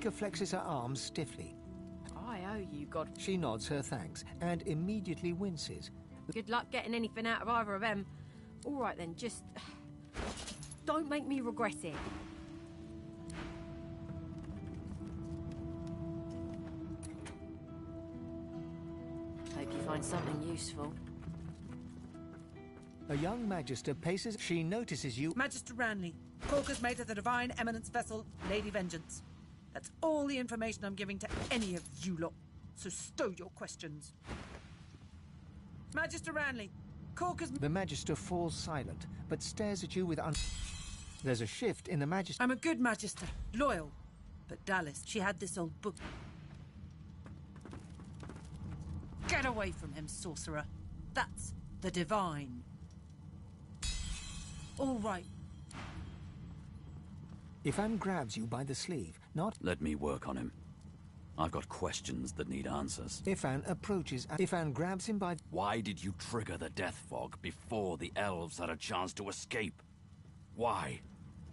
Speaker flexes her arms stiffly. I owe you, God. She nods her thanks and immediately winces. Good luck getting anything out of either of them. All right then, just... don't make me regret it. Hope you find something useful. A young Magister paces. She notices you. Magister Ranley, Corker's mate of the Divine Eminence vessel, Lady Vengeance. That's all the information I'm giving to any of you lot, so stow your questions. Magister Ranley, Corker's... The Magister falls silent, but stares at you with There's a shift in the Magister. I'm a good Magister, loyal. But Dallas, she had this old book. Get away from him, sorcerer. That's the Divine. All right. Ifan grabs you by the sleeve, not... Let me work on him. I've got questions that need answers. Ifan approaches. Ifan grabs him by... Why did you trigger the death fog before the elves had a chance to escape? Why?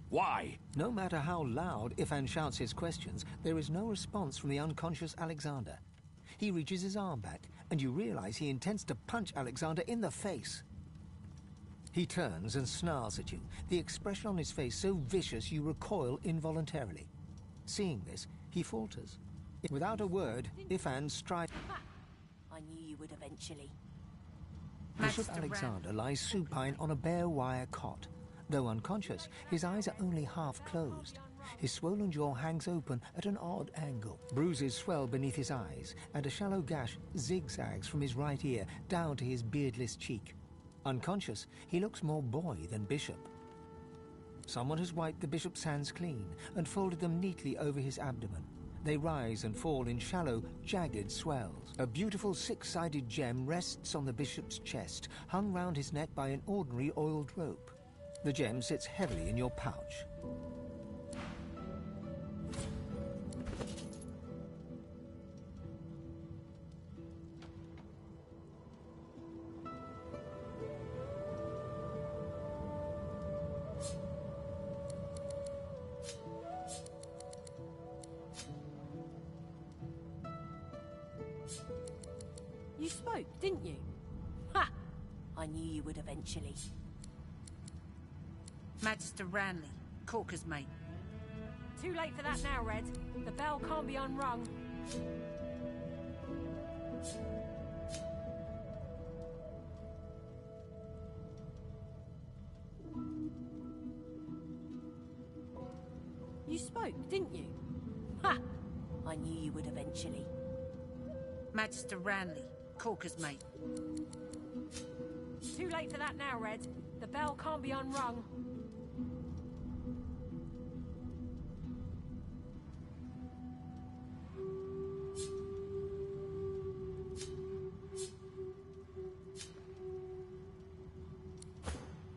Why? No matter how loud Ifan shouts his questions, there is no response from the unconscious Alexander. He reaches his arm back, and you realize he intends to punch Alexander in the face. He turns and snarls at you, the expression on his face so vicious you recoil involuntarily. Seeing this, he falters. Without a word, Ifan strides... I knew you would eventually. Bishop Alexander lies supine on a bare wire cot. Though unconscious, his eyes are only half closed. His swollen jaw hangs open at an odd angle. Bruises swell beneath his eyes, and a shallow gash zigzags from his right ear down to his beardless cheek. Unconscious, he looks more boy than bishop. Someone has wiped the bishop's hands clean and folded them neatly over his abdomen. They rise and fall in shallow, jagged swells. A beautiful six-sided gem rests on the bishop's chest, hung round his neck by an ordinary oiled rope. The gem sits heavily in your pouch. You spoke, didn't you? Ha! I knew you would eventually. Magister Ranley, Corker's mate. Too late for that now, Red. The bell can't be unrung. You spoke, didn't you? Ha! I knew you would eventually. Magister Ranley, Corker's mate. Too late for that now, Red. The bell can't be unrung.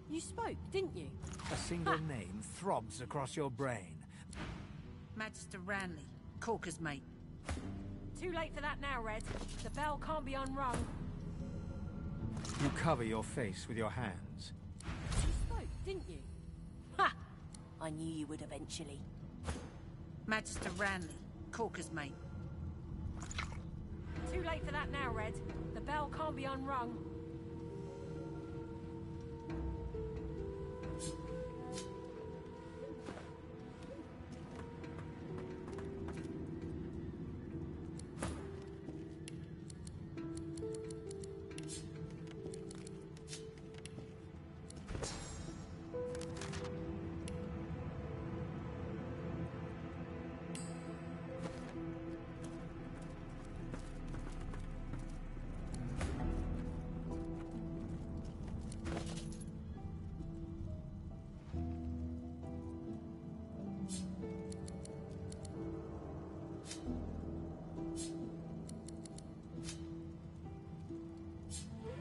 You spoke, didn't you? A single name throbs across your brain. Magister Ranley, Corker's mate. Too late for that now, Red. The bell can't be unrung. You cover your face with your hands. You spoke, didn't you? Ha! I knew you would eventually. Magister Ranley, Corker's mate. Too late for that now, Red. The bell can't be unrung.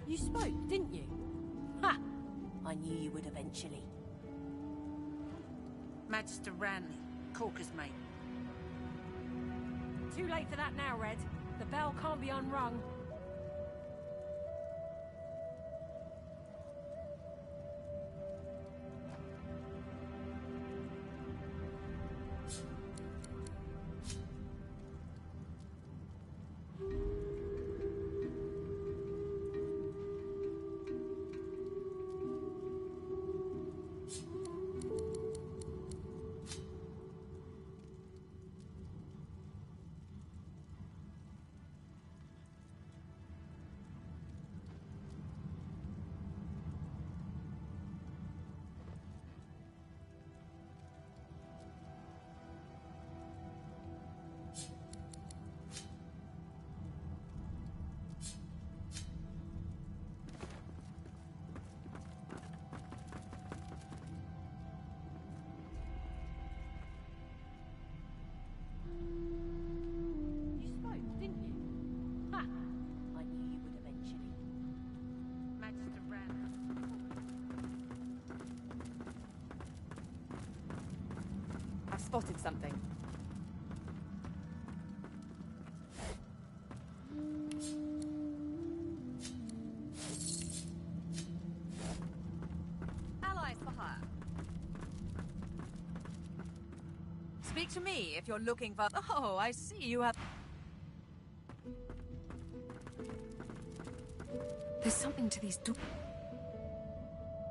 You spoke, didn't you? Ha! I knew you would eventually. Magister Ranley, Corker's mate. Too late for that now, Red. The bell can't be unrung. spotted something. Allies for hire. Speak to me if you're looking for... Oh, I see you have... There's something to these doors.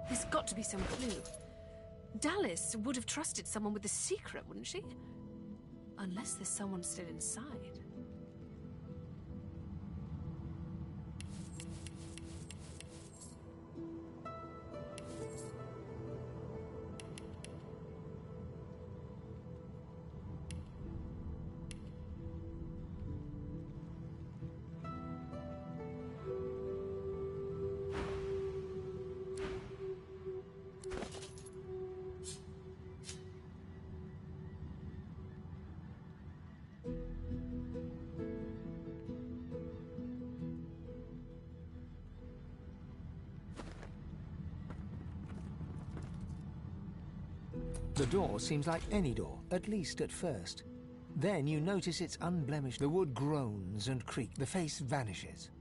There's got to be some clue. Dallas would have trusted someone with a secret, wouldn't she? Unless there's someone still inside. The door seems like any door, at least at first. Then you notice it's unblemished. The wood groans and creaks. The face vanishes.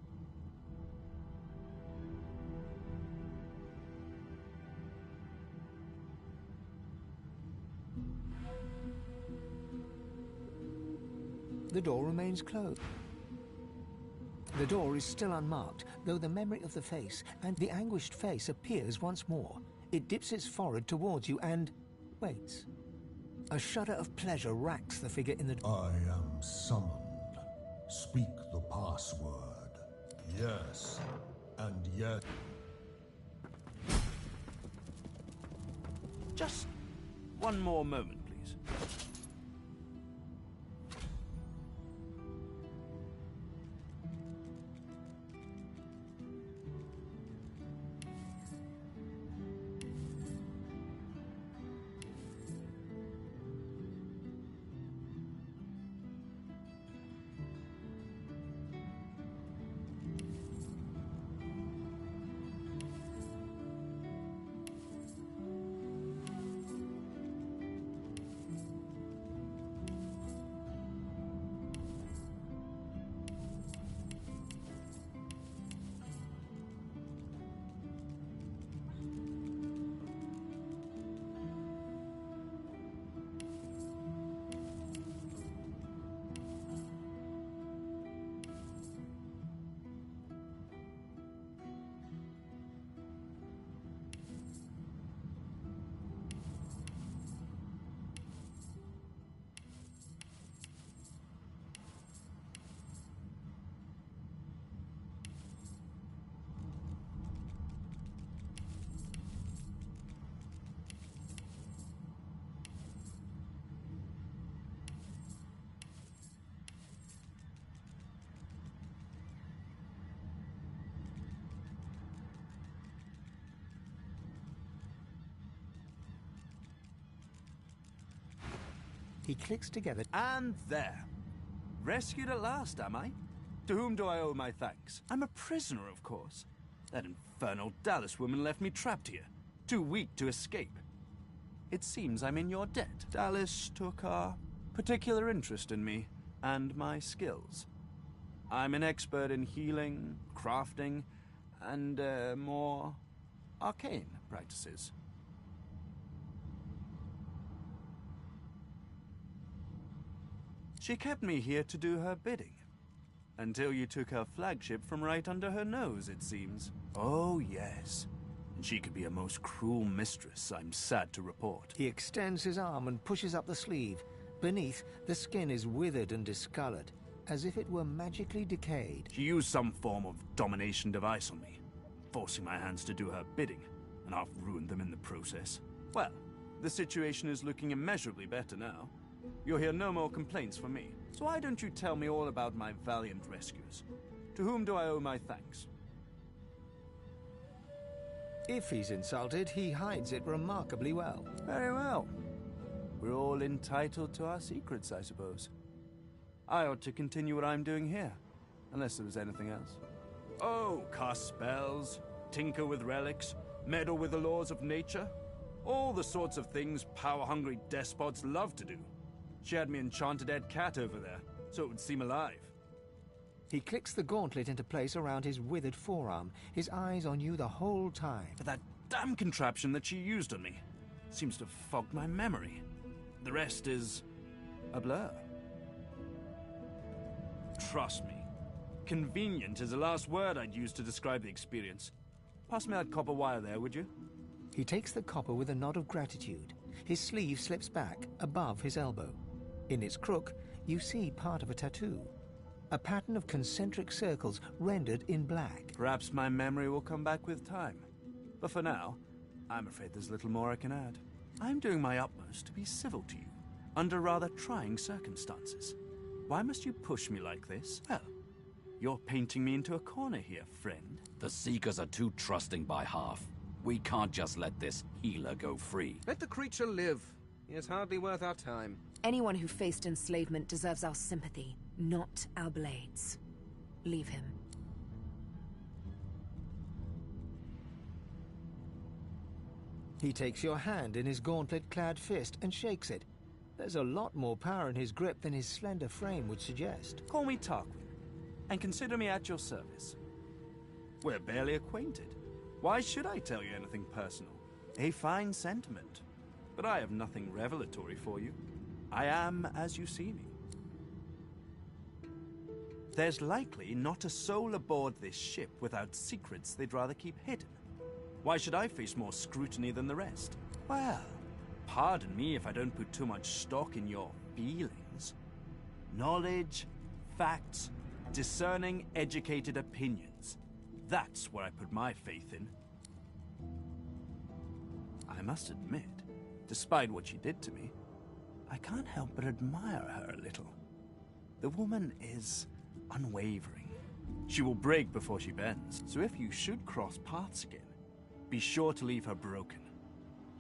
The door remains closed. The door is still unmarked, though the memory of the face and the anguished face appears once more. It dips its forehead towards you and waits. A shudder of pleasure racks the figure in the... I am summoned. Speak the password. Yes, and yet... Just one more moment, please. He clicks together. And there. Rescued at last, am I? To whom do I owe my thanks? I'm a prisoner, of course. That infernal Dallas woman left me trapped here, too weak to escape. It seems I'm in your debt. Dallas took a particular interest in me and my skills. I'm an expert in healing, crafting, and more arcane practices. She kept me here to do her bidding. Until you took her flagship from right under her nose, it seems. Oh, yes. And she could be a most cruel mistress, I'm sad to report. He extends his arm and pushes up the sleeve. Beneath, the skin is withered and discolored, as if it were magically decayed. She used some form of domination device on me, forcing my hands to do her bidding, and I've ruined them in the process. Well, the situation is looking immeasurably better now. You'll hear no more complaints from me. So why don't you tell me all about my valiant rescuers? To whom do I owe my thanks? If he's insulted, he hides it remarkably well. Very well. We're all entitled to our secrets, I suppose. I ought to continue what I'm doing here, unless there was anything else. Oh, cast spells, tinker with relics, meddle with the laws of nature. All the sorts of things power-hungry despots love to do. She had me enchanted dead cat over there, so it would seem alive. He clicks the gauntlet into place around his withered forearm, his eyes on you the whole time. But that damn contraption that she used on me seems to have fogged my memory. The rest is a blur. Trust me, convenient is the last word I'd use to describe the experience. Pass me that copper wire there, would you? He takes the copper with a nod of gratitude. His sleeve slips back above his elbow. In its crook, you see part of a tattoo. A pattern of concentric circles rendered in black. Perhaps my memory will come back with time. But for now, I'm afraid there's little more I can add. I'm doing my utmost to be civil to you, under rather trying circumstances. Why must you push me like this? Well, you're painting me into a corner here, friend. The Seekers are too trusting by half. We can't just let this healer go free. Let the creature live. He is hardly worth our time. Anyone who faced enslavement deserves our sympathy, not our blades. Leave him. He takes your hand in his gauntlet-clad fist and shakes it. There's a lot more power in his grip than his slender frame would suggest. Call me Tarquin, and consider me at your service. We're barely acquainted. Why should I tell you anything personal? A fine sentiment, but I have nothing revelatory for you. I am as you see me. There's likely not a soul aboard this ship without secrets they'd rather keep hidden. Why should I face more scrutiny than the rest? Well, pardon me if I don't put too much stock in your feelings. Knowledge, facts, discerning, educated opinions. That's where I put my faith in. I must admit, despite what she did to me, I can't help but admire her a little. The woman is unwavering. She will break before she bends, so if you should cross paths again, be sure to leave her broken.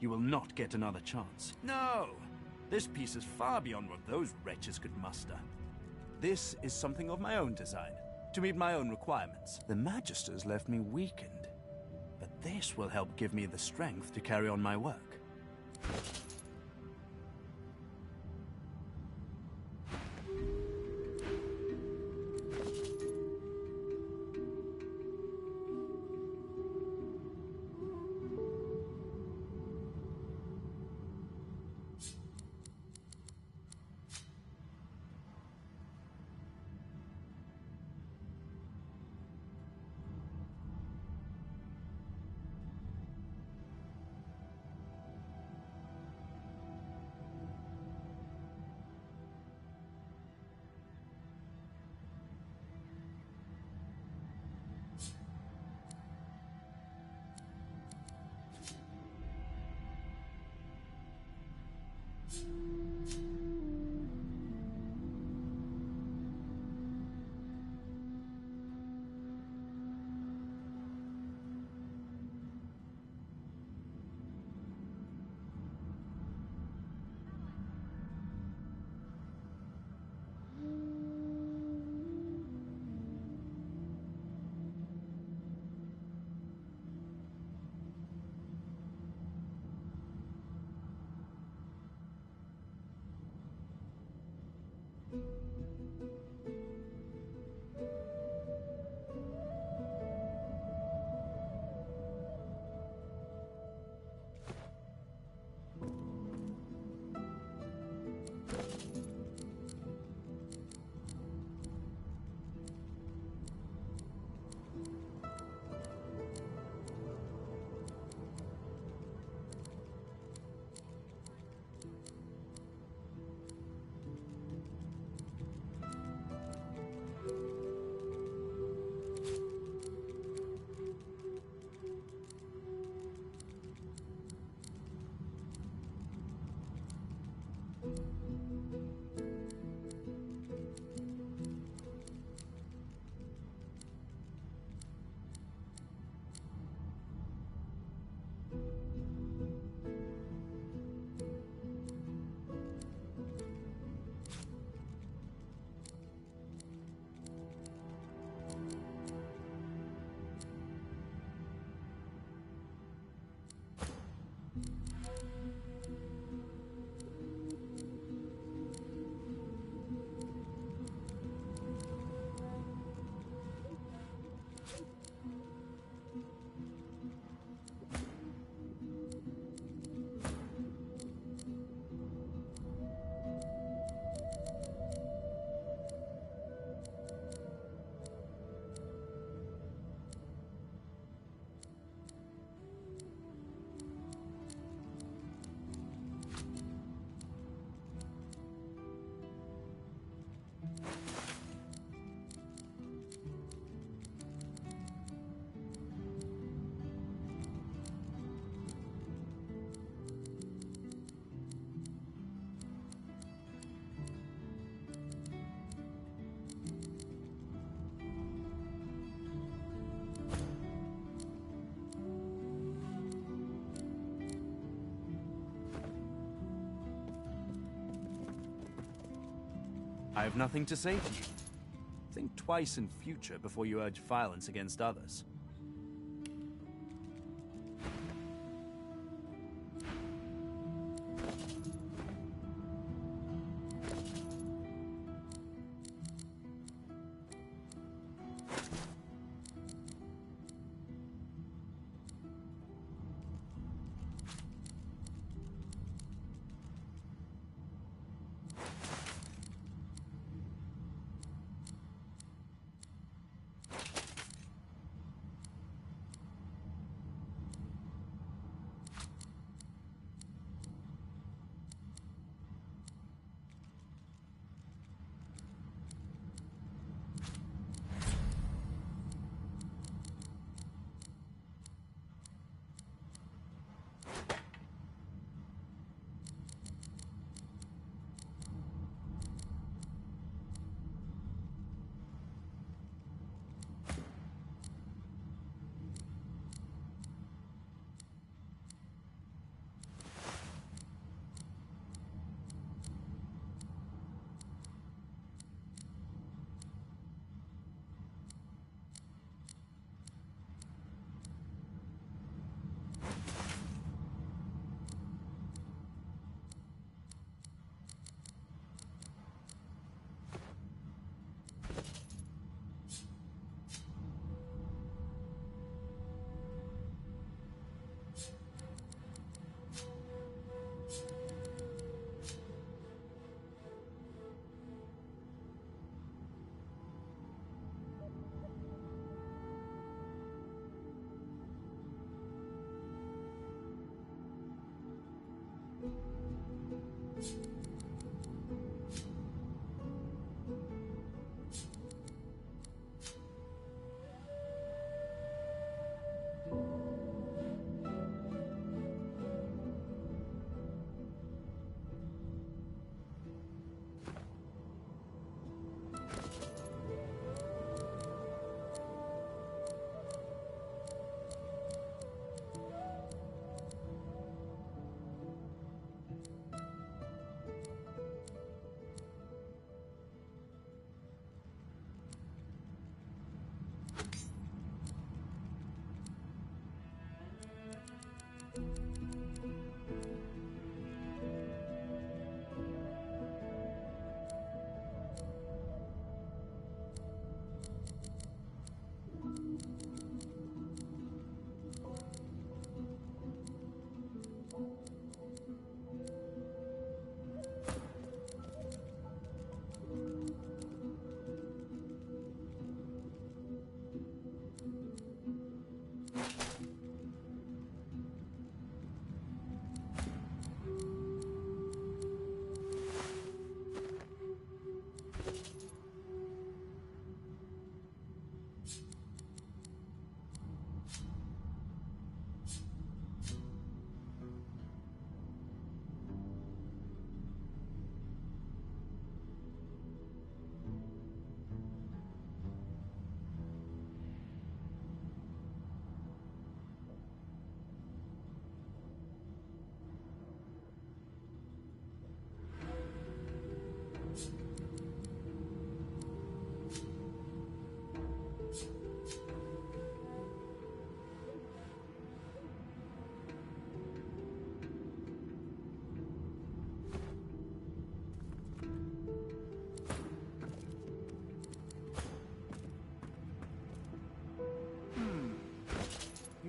You will not get another chance. No! This piece is far beyond what those wretches could muster. This is something of my own design, to meet my own requirements. The Magisters left me weakened, but this will help give me the strength to carry on my work. I have nothing to say to you. Think twice in future before you urge violence against others.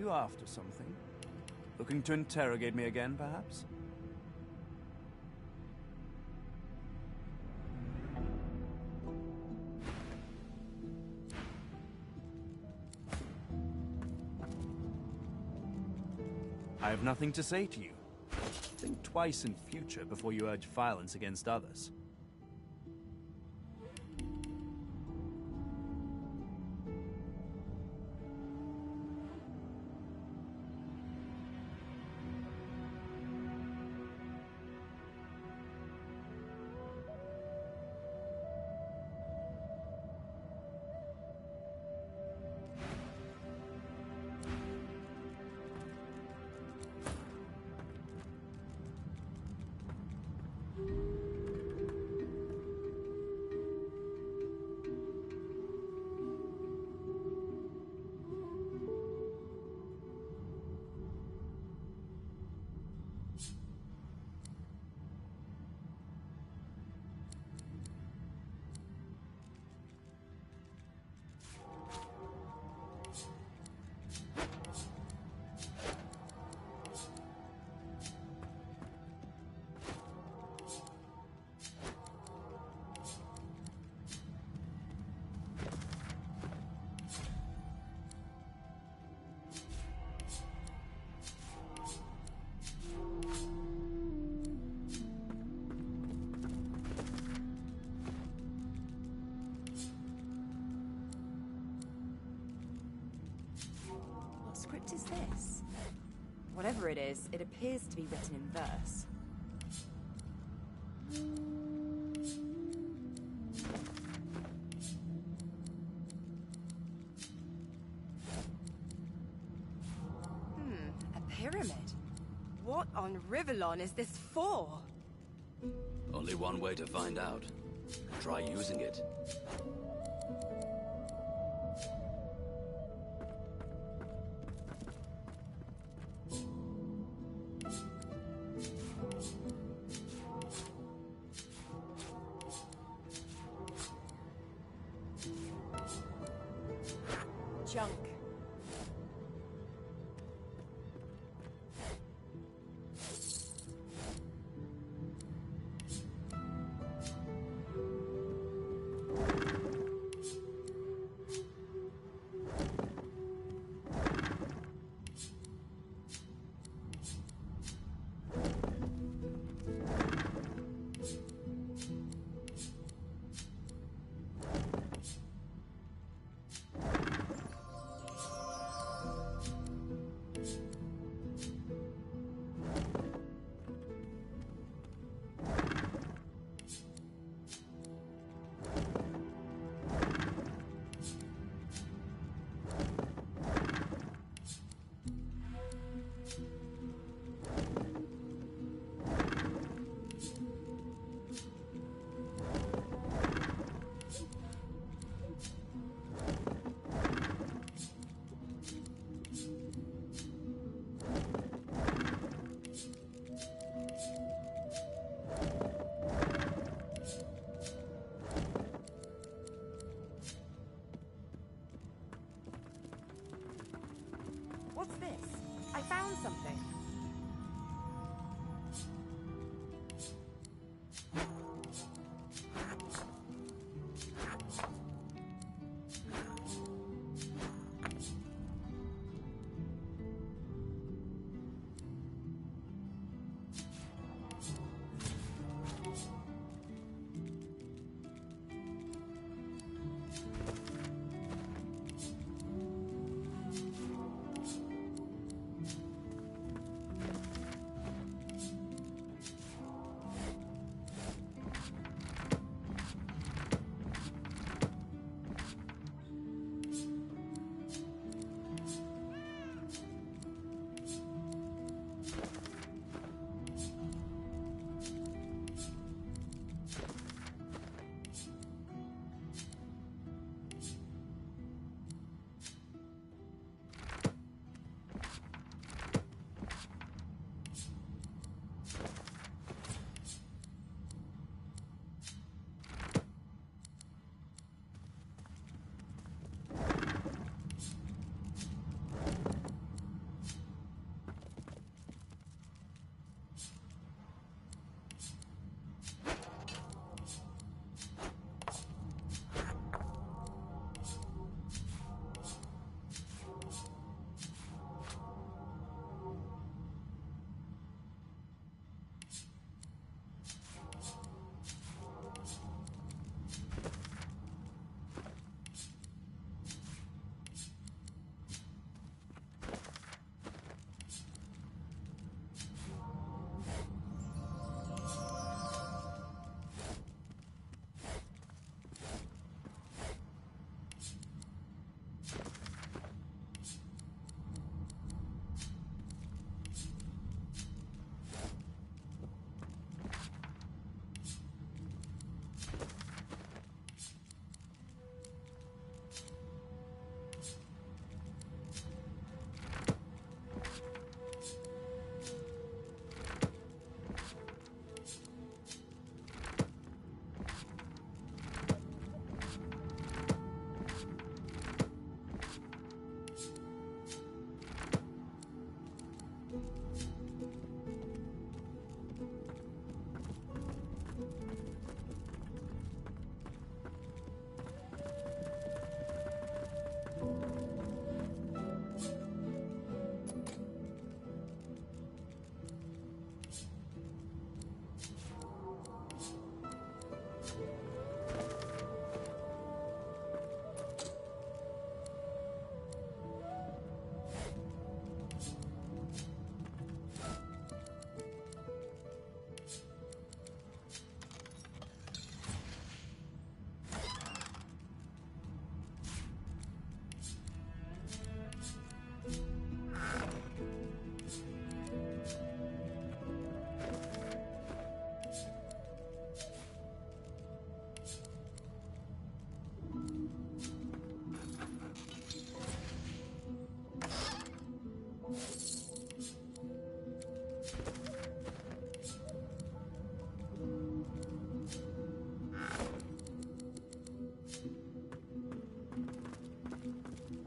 You after something? Looking to interrogate me again, perhaps? I have nothing to say to you. Think twice in future before you urge violence against others. script is this? Whatever it is, it appears to be written in verse. A pyramid. What on Rivellon is this for? Only one way to find out. Try using it. Junk. What's this? I found something.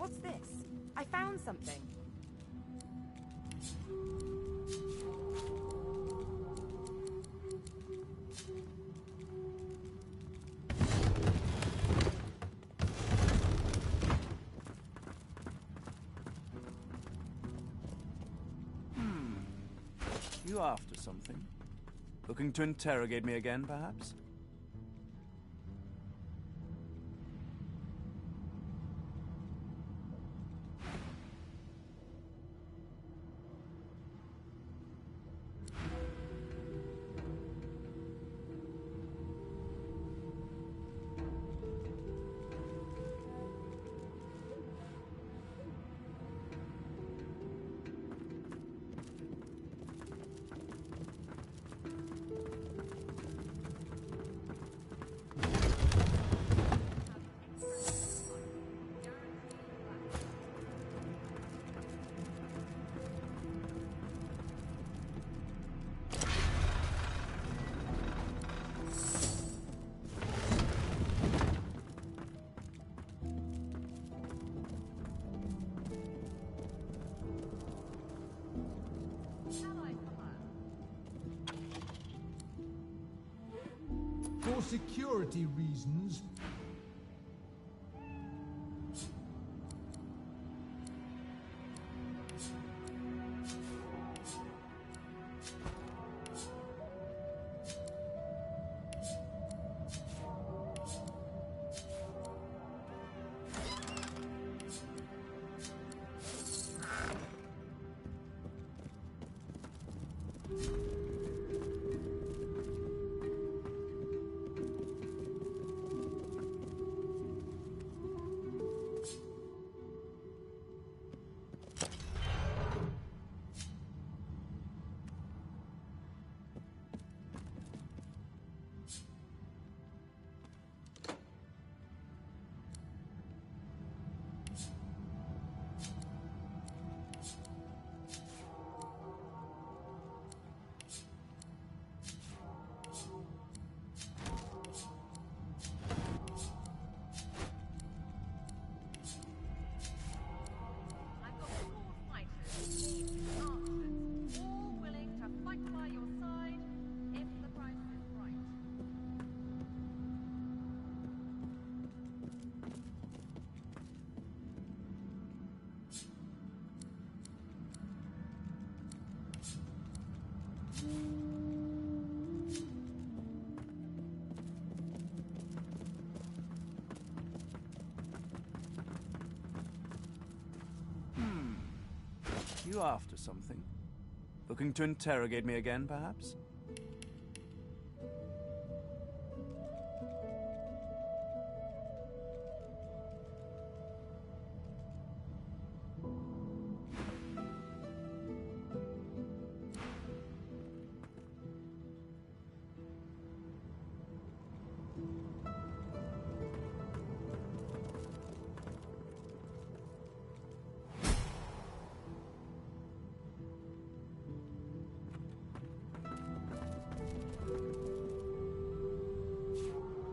What's this? I found something. You after something? Looking to interrogate me again, perhaps? For security reasons, You after something? Looking to interrogate me again, perhaps?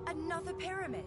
Another pyramid.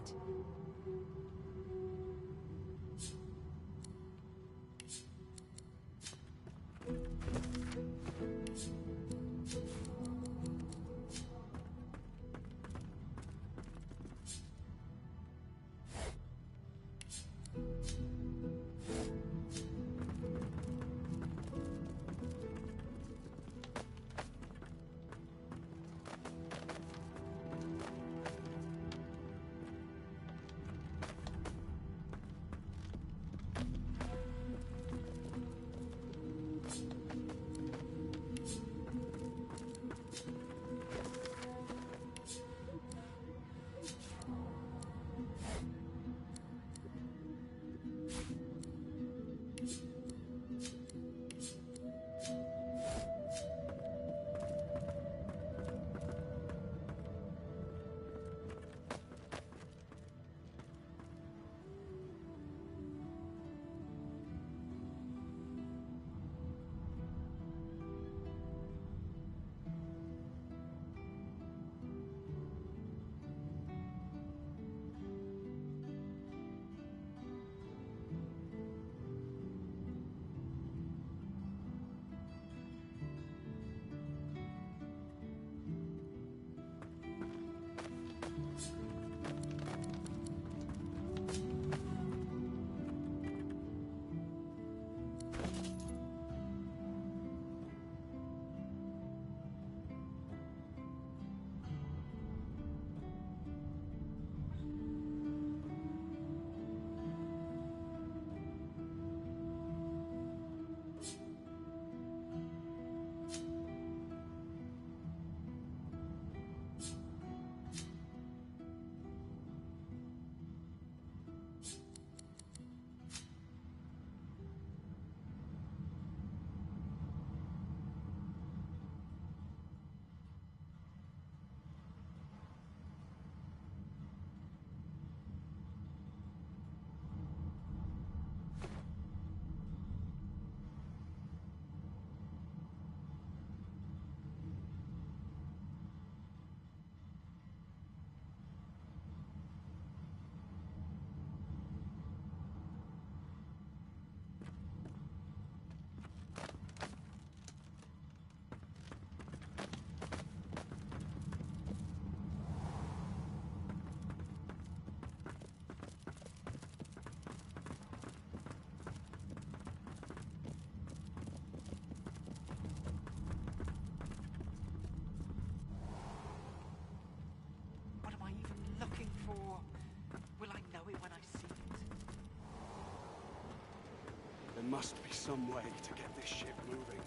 must be some way to get this ship moving.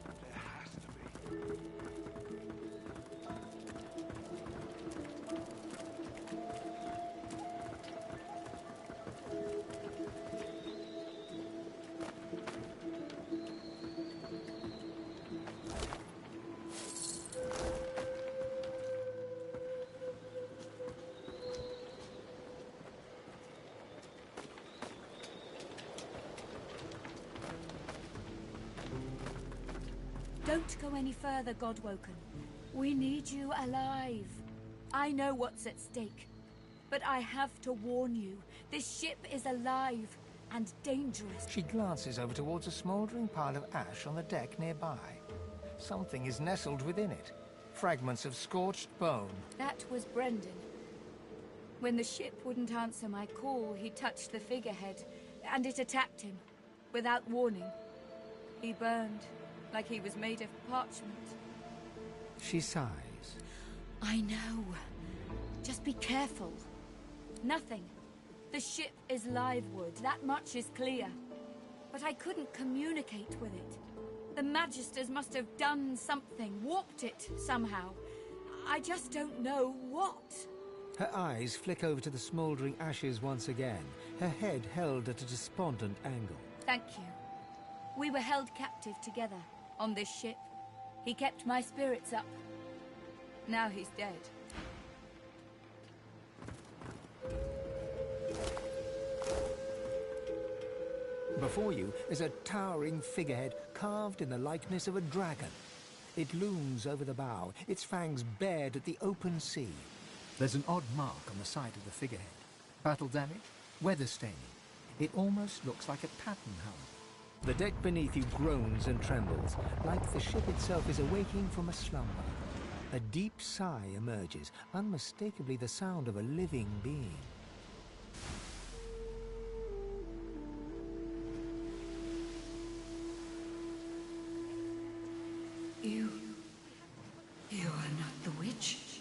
There has to be. Don't go any further, Godwoken. We need you alive. I know what's at stake, but I have to warn you. This ship is alive and dangerous. She glances over towards a smouldering pile of ash on the deck nearby. Something is nestled within it. Fragments of scorched bone. That was Brendan. When the ship wouldn't answer my call, he touched the figurehead, and it attacked him, without warning. He burned, like he was made of parchment. She sighs. I know. Just be careful. Nothing. The ship is live wood, that much is clear. But I couldn't communicate with it. The Magisters must have done something, warped it somehow. I just don't know what. Her eyes flick over to the smouldering ashes once again, her head held at a despondent angle. Thank you. We were held captive together on this ship. He kept my spirits up. Now he's dead. Before you is a towering figurehead carved in the likeness of a dragon. It looms over the bow, its fangs bared at the open sea. There's an odd mark on the side of the figurehead. Battle damage, weather staining. It almost looks like a pattern helm. The deck beneath you groans and trembles, like the ship itself is awaking from a slumber. A deep sigh emerges, unmistakably the sound of a living being. You are not the witch.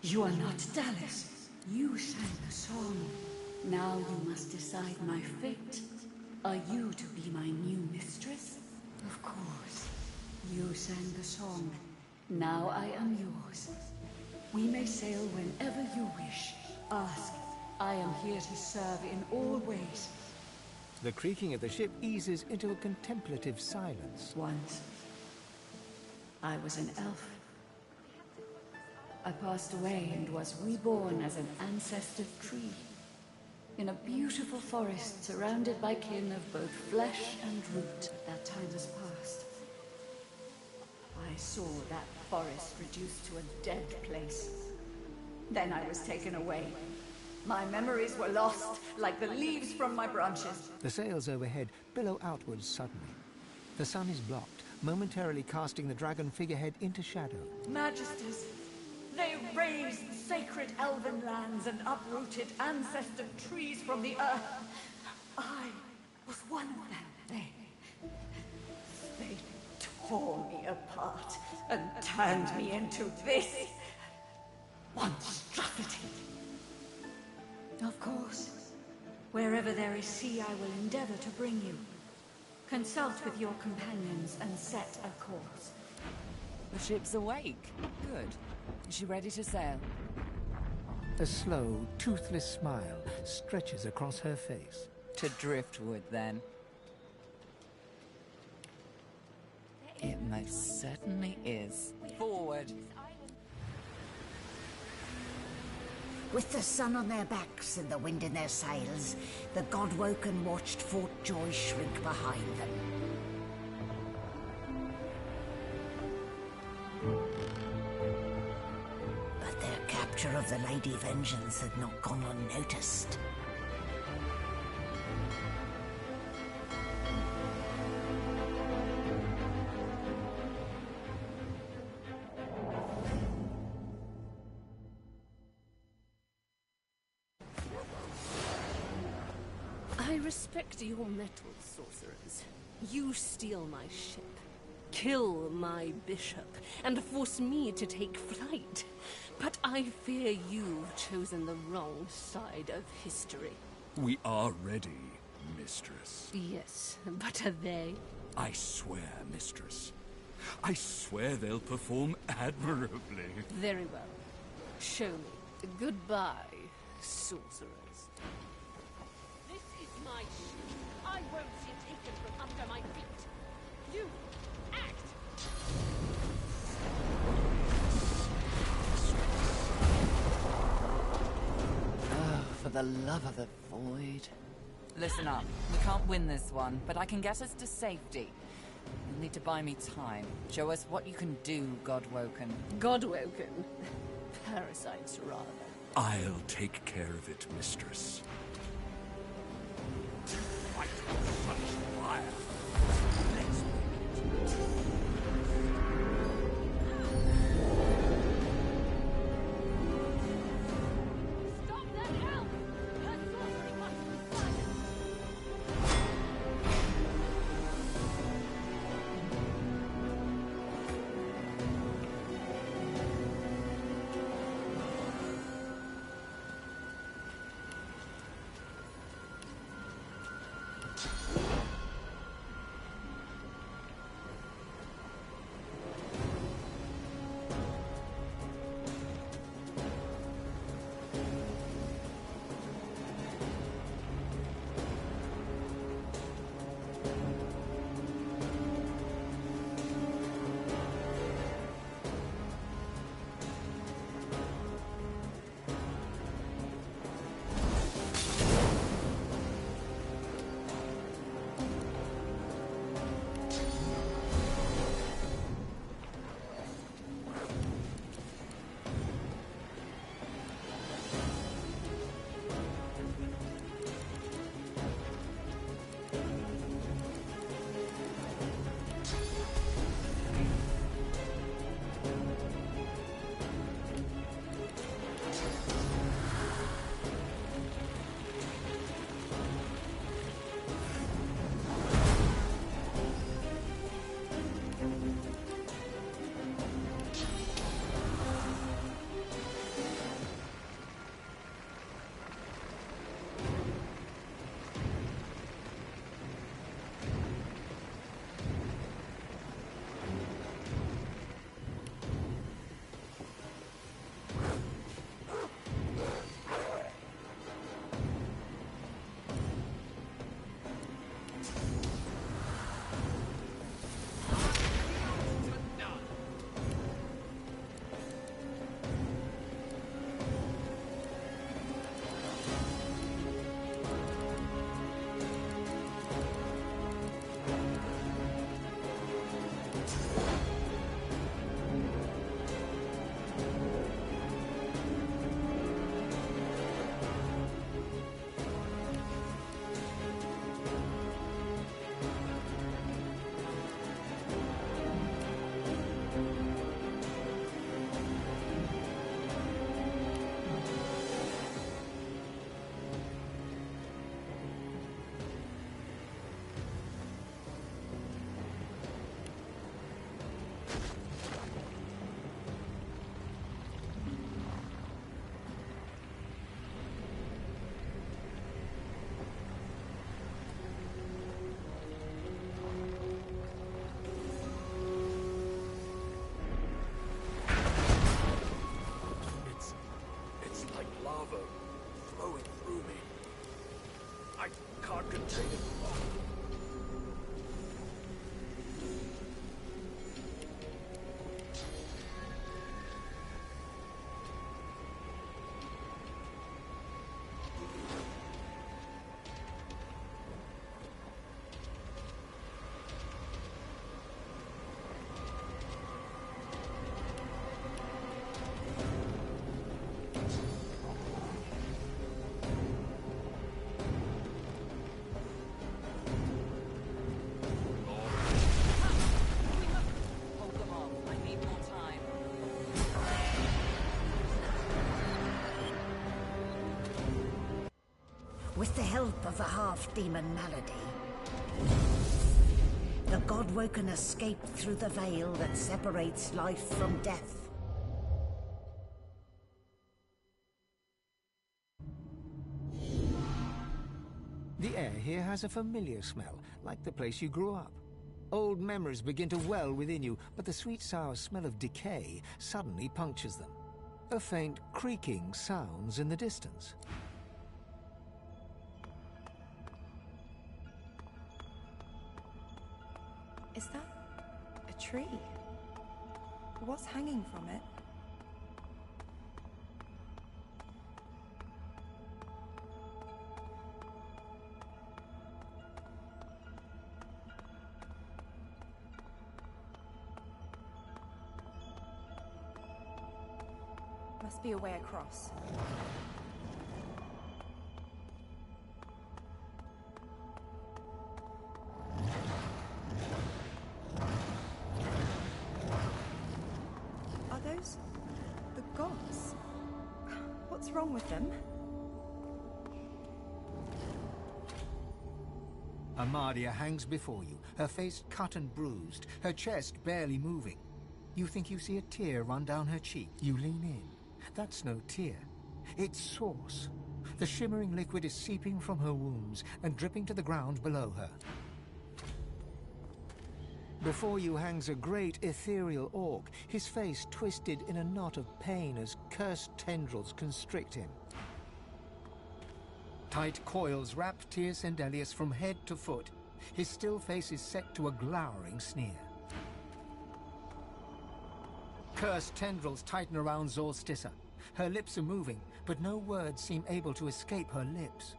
You are not Dallas. You sang a song. Now you must decide my fate. Are you to be my new mistress? Of course. You sang the song. Now I am yours. We may sail whenever you wish. Ask. I am here to serve in all ways. The creaking of the ship eases into a contemplative silence. Once, I was an elf. I passed away and was reborn as an ancestor tree. In a beautiful forest surrounded by kin of both flesh and root. That time has passed. I saw that forest reduced to a dead place. Then I was taken away. My memories were lost, like the leaves from my branches. The sails overhead billow outwards suddenly. The sun is blocked, momentarily casting the dragon figurehead into shadow. Magisters, they razed sacred elven lands and uprooted ancestor trees from the earth. I was one of them. They tore me apart and turned me into this monstrosity. Of course, wherever there is sea, I will endeavor to bring you. Consult with your companions and set a course. The ship's awake. Good. Is she ready to sail? A slow, toothless smile stretches across her face. To driftwood, then. It most certainly is. Forward. With the sun on their backs and the wind in their sails, the Godwoken watched Fort Joy shrink behind them. But their capture of the Lady Vengeance had not gone unnoticed. I respect your mettle, sorcerers. You steal my ship, kill my bishop, and force me to take flight. But I fear you've chosen the wrong side of history. We are ready. mistress. Yes, but are they? I swear, mistress. I swear they'll perform admirably. Very well. Show me. Goodbye, sorcerers. This is my ship. I won't see it taken from under my feet. You, act! Oh, for the love of the void. Listen up. We can't win this one, but I can get us to safety. You'll need to buy me time. Show us what you can do, Godwoken. Godwoken? Parasites, rather. I'll take care of it, mistress. Fight with such fire. Let's make it. Stop that elf! Her sorcery must be silenced! With the help of a half-demon malady, the Godwoken escaped through the veil that separates life from death. The air here has a familiar smell, like the place you grew up. Old memories begin to well within you, but the sweet sour smell of decay suddenly punctures them. A faint creaking sounds in the distance. Is that a tree? What's hanging from it? Must be a way across. Are those the gods? What's wrong with them? Amadia hangs before you, her face cut and bruised, her chest barely moving. You think you see a tear run down her cheek. You lean in. That's no tear. It's sauce. The shimmering liquid is seeping from her wounds and dripping to the ground below her. Before you hangs a great ethereal orc, his face twisted in a knot of pain as cursed tendrils constrict him. Tight coils wrap Tyr's Endelius from head to foot. His still face is set to a glowering sneer. Cursed tendrils tighten around Zorstissa. Her lips are moving, but no words seem able to escape her lips.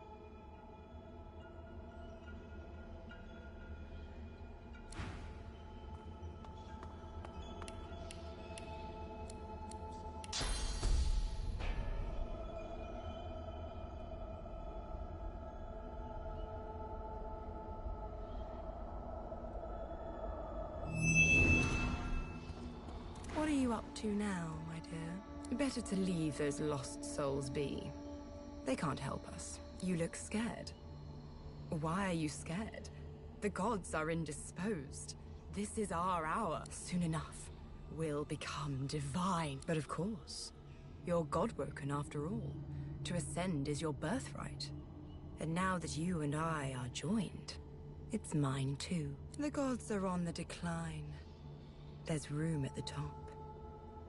What are you up to now, my dear? Better to leave those lost souls be. They can't help us. You look scared. Why are you scared? The gods are indisposed. This is our hour. Soon enough, we'll become divine. But of course, you're God-woken after all. To ascend is your birthright. And now that you and I are joined, it's mine too. The gods are on the decline. There's room at the top.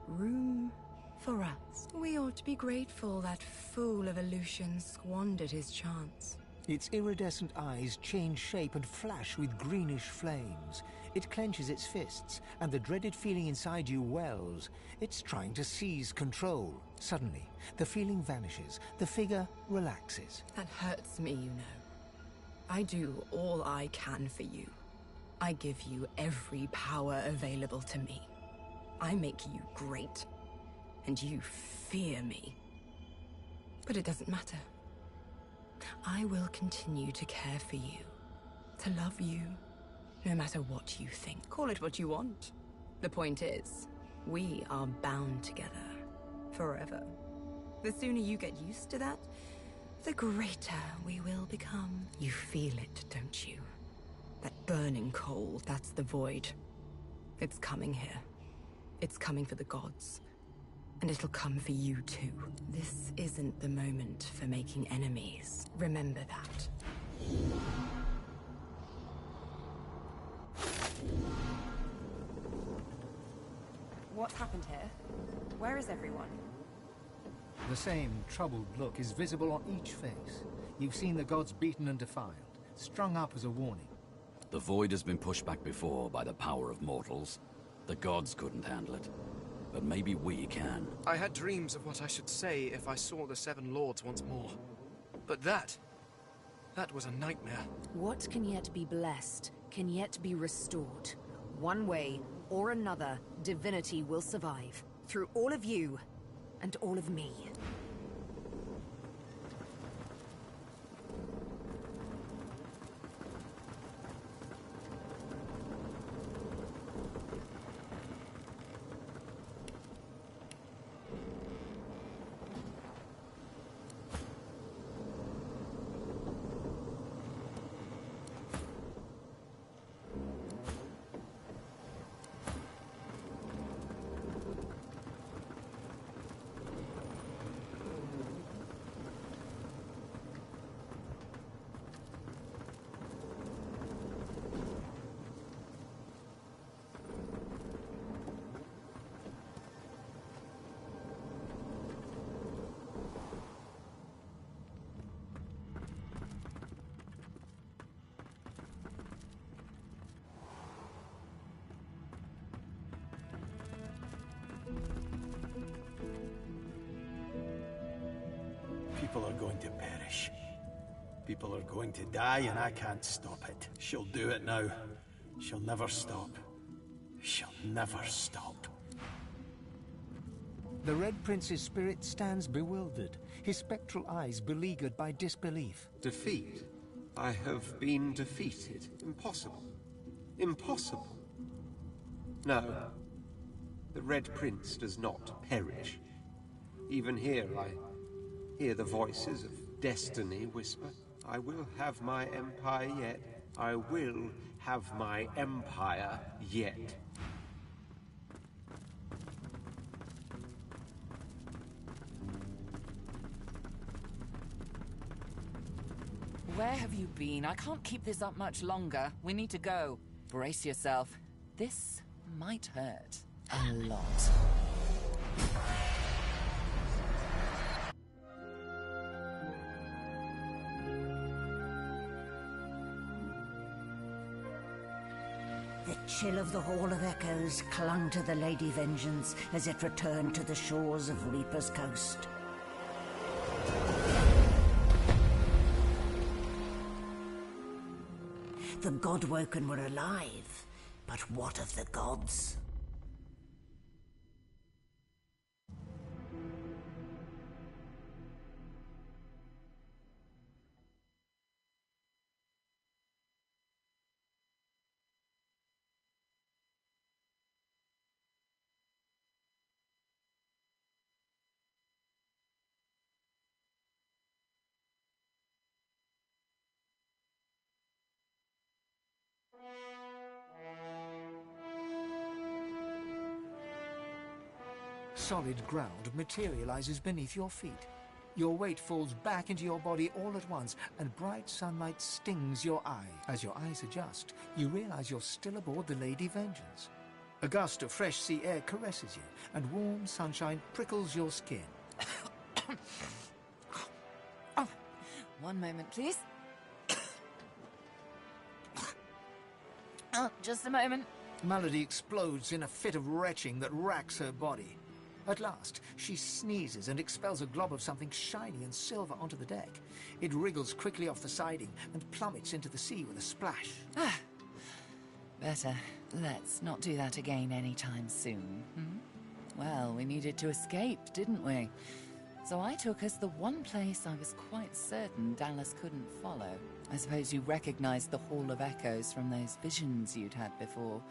Room for us. We ought to be grateful that fool of Aleutian squandered his chance. Its iridescent eyes change shape and flash with greenish flames. It clenches its fists, and the dreaded feeling inside you wells. It's trying to seize control. Suddenly, the feeling vanishes. The figure relaxes. That hurts me, you know. I do all I can for you. I give you every power available to me. I make you great, and you fear me. But it doesn't matter. I will continue to care for you, to love you, no matter what you think. Call it what you want. The point is, we are bound together, forever. The sooner you get used to that, the greater we will become. You feel it, don't you? That burning cold, that's the void. It's coming here. It's coming for the gods. And it'll come for you too. This isn't the moment for making enemies. Remember that. What's happened here? Where is everyone? The same troubled look is visible on each face. You've seen the gods beaten and defiled, strung up as a warning. The void has been pushed back before by the power of mortals. The gods couldn't handle it. But maybe we can. I had dreams of what I should say if I saw the Seven Lords once more. But that was a nightmare. What can yet be blessed, can yet be restored. One way or another, divinity will survive. Through all of you, and all of me. People are going to perish. People are going to die, and I can't stop it. She'll do it now. She'll never stop. She'll never stop. The Red Prince's spirit stands bewildered, his spectral eyes beleaguered by disbelief. Defeat? I have been defeated. Impossible. Impossible. No. The Red Prince does not perish. Even here I hear the voices of destiny whisper, I will have my empire yet. I will have my empire yet. Where have you been? I can't keep this up much longer. We need to go. Brace yourself. This might hurt. A lot. The chill of the Hall of Echoes clung to the Lady Vengeance as it returned to the shores of Reaper's Coast. The Godwoken were alive, but what of the gods? Solid ground materializes beneath your feet. Your weight falls back into your body all at once, and bright sunlight stings your eye. As your eyes adjust, you realize you're still aboard the Lady Vengeance. A gust of fresh sea air caresses you, and warm sunshine prickles your skin. Oh, one moment, please. Oh, just a moment. Melody explodes in a fit of retching that racks her body. At last, she sneezes and expels a glob of something shiny and silver onto the deck. It wriggles quickly off the siding and plummets into the sea with a splash. Ah, better. Let's not do that again anytime soon. Well, we needed to escape, didn't we? So I took us the one place I was quite certain Dallas couldn't follow. I suppose you recognized the Hall of Echoes from those visions you'd had before.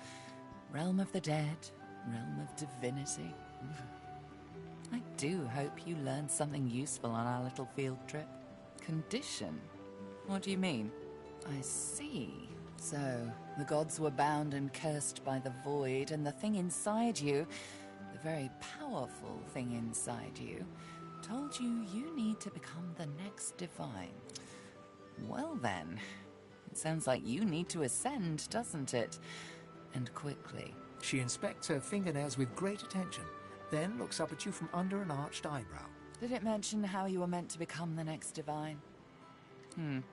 Realm of the dead, realm of divinity. I do hope you learned something useful on our little field trip. Condition? What do you mean? I see. So, the gods were bound and cursed by the void, and the thing inside you, the very powerful thing inside you, told you you need to become the next divine. Well then, it sounds like you need to ascend, doesn't it? And quickly. She inspects her fingernails with great attention, then looks up at you from under an arched eyebrow. Did it mention how you were meant to become the next divine?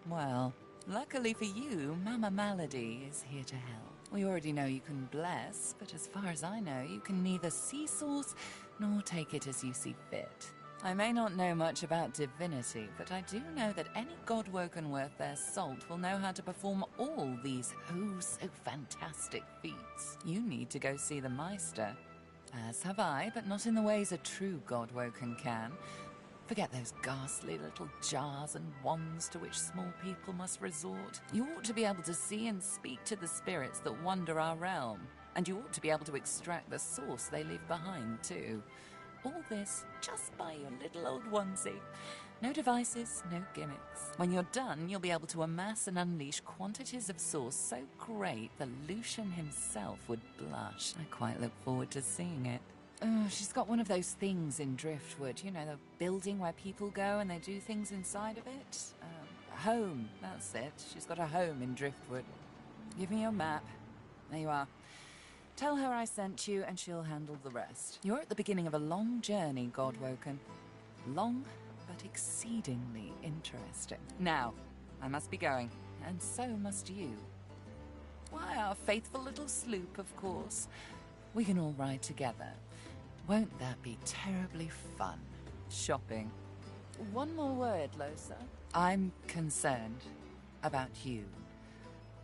Well, luckily for you, Mama Malady is here to help. We already know you can bless, but as far as I know, you can neither see source nor take it as you see fit. I may not know much about divinity, but I do know that any godwoken worth their salt will know how to perform all these oh-so-fantastic feats. You need to go see the Meister. As have I, but not in the ways a true godwoken can. Forget those ghastly little jars and wands to which small people must resort. You ought to be able to see and speak to the spirits that wander our realm, and you ought to be able to extract the source they leave behind, too. All this just by your little old onesie. No devices, no gimmicks. When you're done, you'll be able to amass and unleash quantities of source so great the Lucian himself would blush. I quite look forward to seeing it. She's got one of those things in Driftwood, you know, the building where people go and they do things inside of it. Home, that's it. She's got a home in Driftwood. Give me your map. There you are. Tell her I sent you and she'll handle the rest. You're at the beginning of a long journey, Godwoken. Long, but exceedingly interesting. Now, I must be going, and so must you. Why, our faithful little sloop, of course. We can all ride together. Won't that be terribly fun? Shopping. one more word, Losa. I'm concerned about you.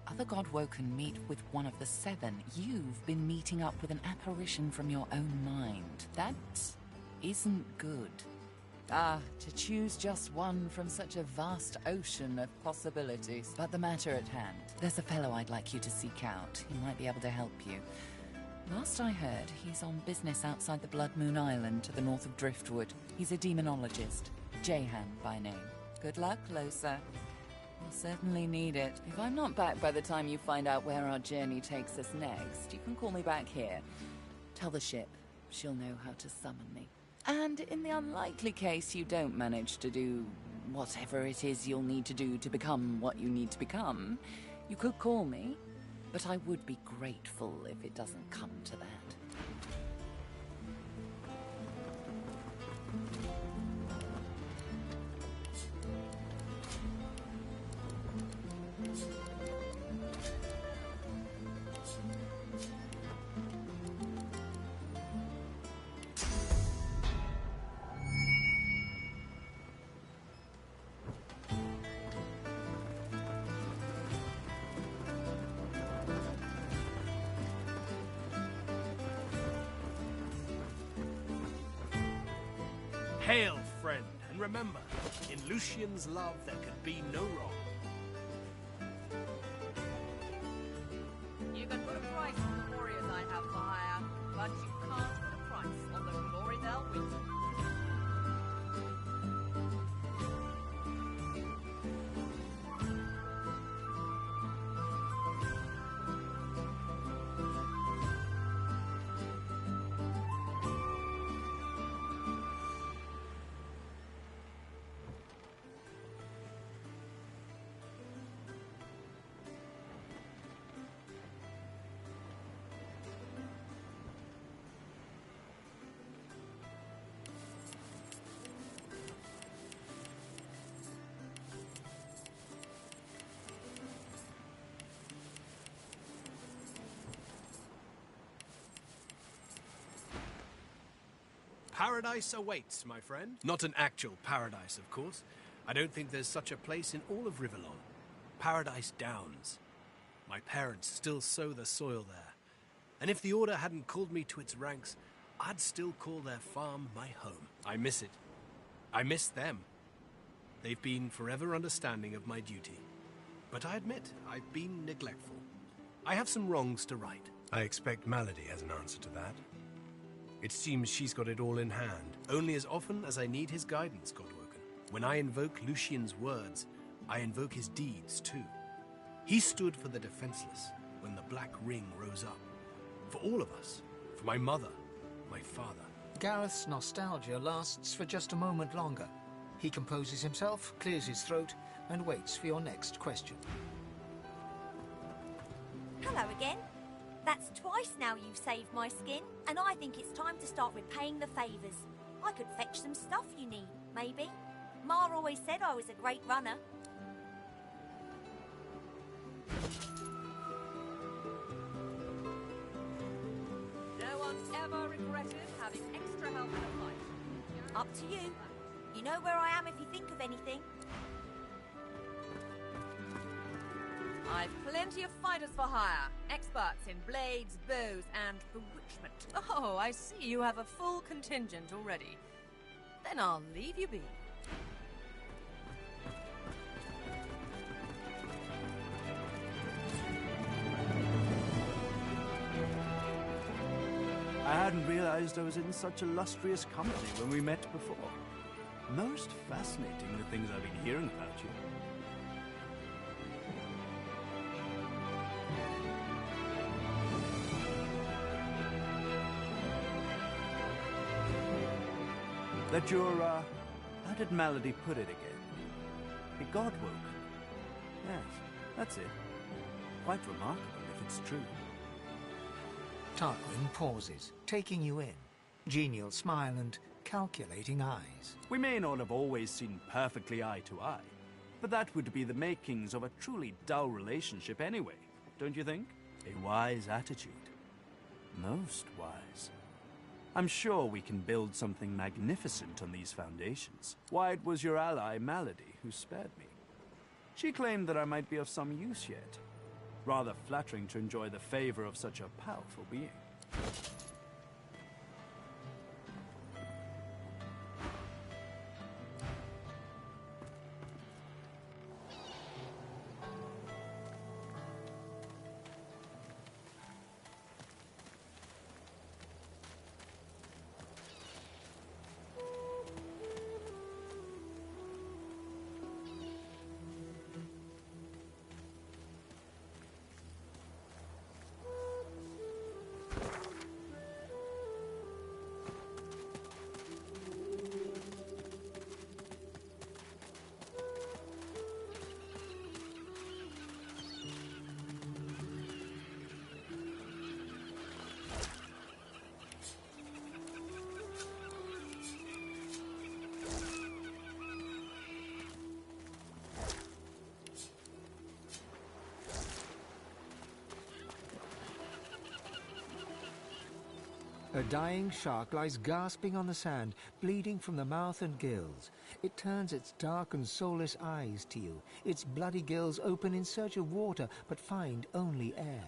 Other Godwoken meet with one of the seven. You've been meeting up with an apparition from your own mind. That isn't good. To choose just one from such a vast ocean of possibilities. But the matter at hand, there's a fellow I'd like you to seek out. He might be able to help you. Last I heard, he's on business outside the Blood Moon Island to the north of Driftwood. He's a demonologist, Jahan by name. Good luck, Losa. You'll certainly need it. If I'm not back by the time you find out where our journey takes us next, you can call me back here. Tell the ship. She'll know how to summon me. And in the unlikely case you don't manage to do whatever it is you'll need to do to become what you need to become, you could call me, but I would be grateful if it doesn't come to that. Hail, friend, and remember, in Lucian's love there could be no wrong. You can put a price on the warriors I have for hire, but you can't put a price on the glory they'll win. Paradise awaits, my friend. Not an actual paradise, of course. I don't think there's such a place in all of Rivellon. Paradise Downs. My parents still sow the soil there. And if the Order hadn't called me to its ranks, I'd still call their farm my home. I miss it. I miss them. They've been forever understanding of my duty. But I admit, I've been neglectful. I have some wrongs to right. I expect Malady has an answer to that. It seems she's got it all in hand, only as often as I need his guidance, Godwoken. When I invoke Lucian's words, I invoke his deeds too. He stood for the defenseless when the Black Ring rose up. For all of us. For my mother, my father. Gareth's nostalgia lasts for just a moment longer. He composes himself, clears his throat, and waits for your next question. Hello again. That's twice now you've saved my skin, and I think it's time to start repaying the favours. I could fetch some stuff you need, maybe. Ma always said I was a great runner. No one's ever regretted having extra help in a fight. Up to you. You know where I am if you think of anything. I've plenty of fighters for hire. Experts in blades, bows, and bewitchment. Oh, I see you have a full contingent already. Then I'll leave you be. I hadn't realized I was in such illustrious company when we met before. Most fascinating, the things I've been hearing about you. That you're, how did Malady put it again? Be Godwoken. Yes, that's it. Quite remarkable if it's true. Tarquin pauses, taking you in. Genial smile and calculating eyes. We may not have always seen perfectly eye to eye, but that would be the makings of a truly dull relationship anyway, don't you think? A wise attitude. Most wise. I'm sure we can build something magnificent on these foundations. Why, it was your ally, Malady, who spared me. She claimed that I might be of some use yet. Rather flattering to enjoy the favor of such a powerful being. A dying shark lies gasping on the sand, bleeding from the mouth and gills. It turns its dark and soulless eyes to you. Its bloody gills open in search of water, but find only air.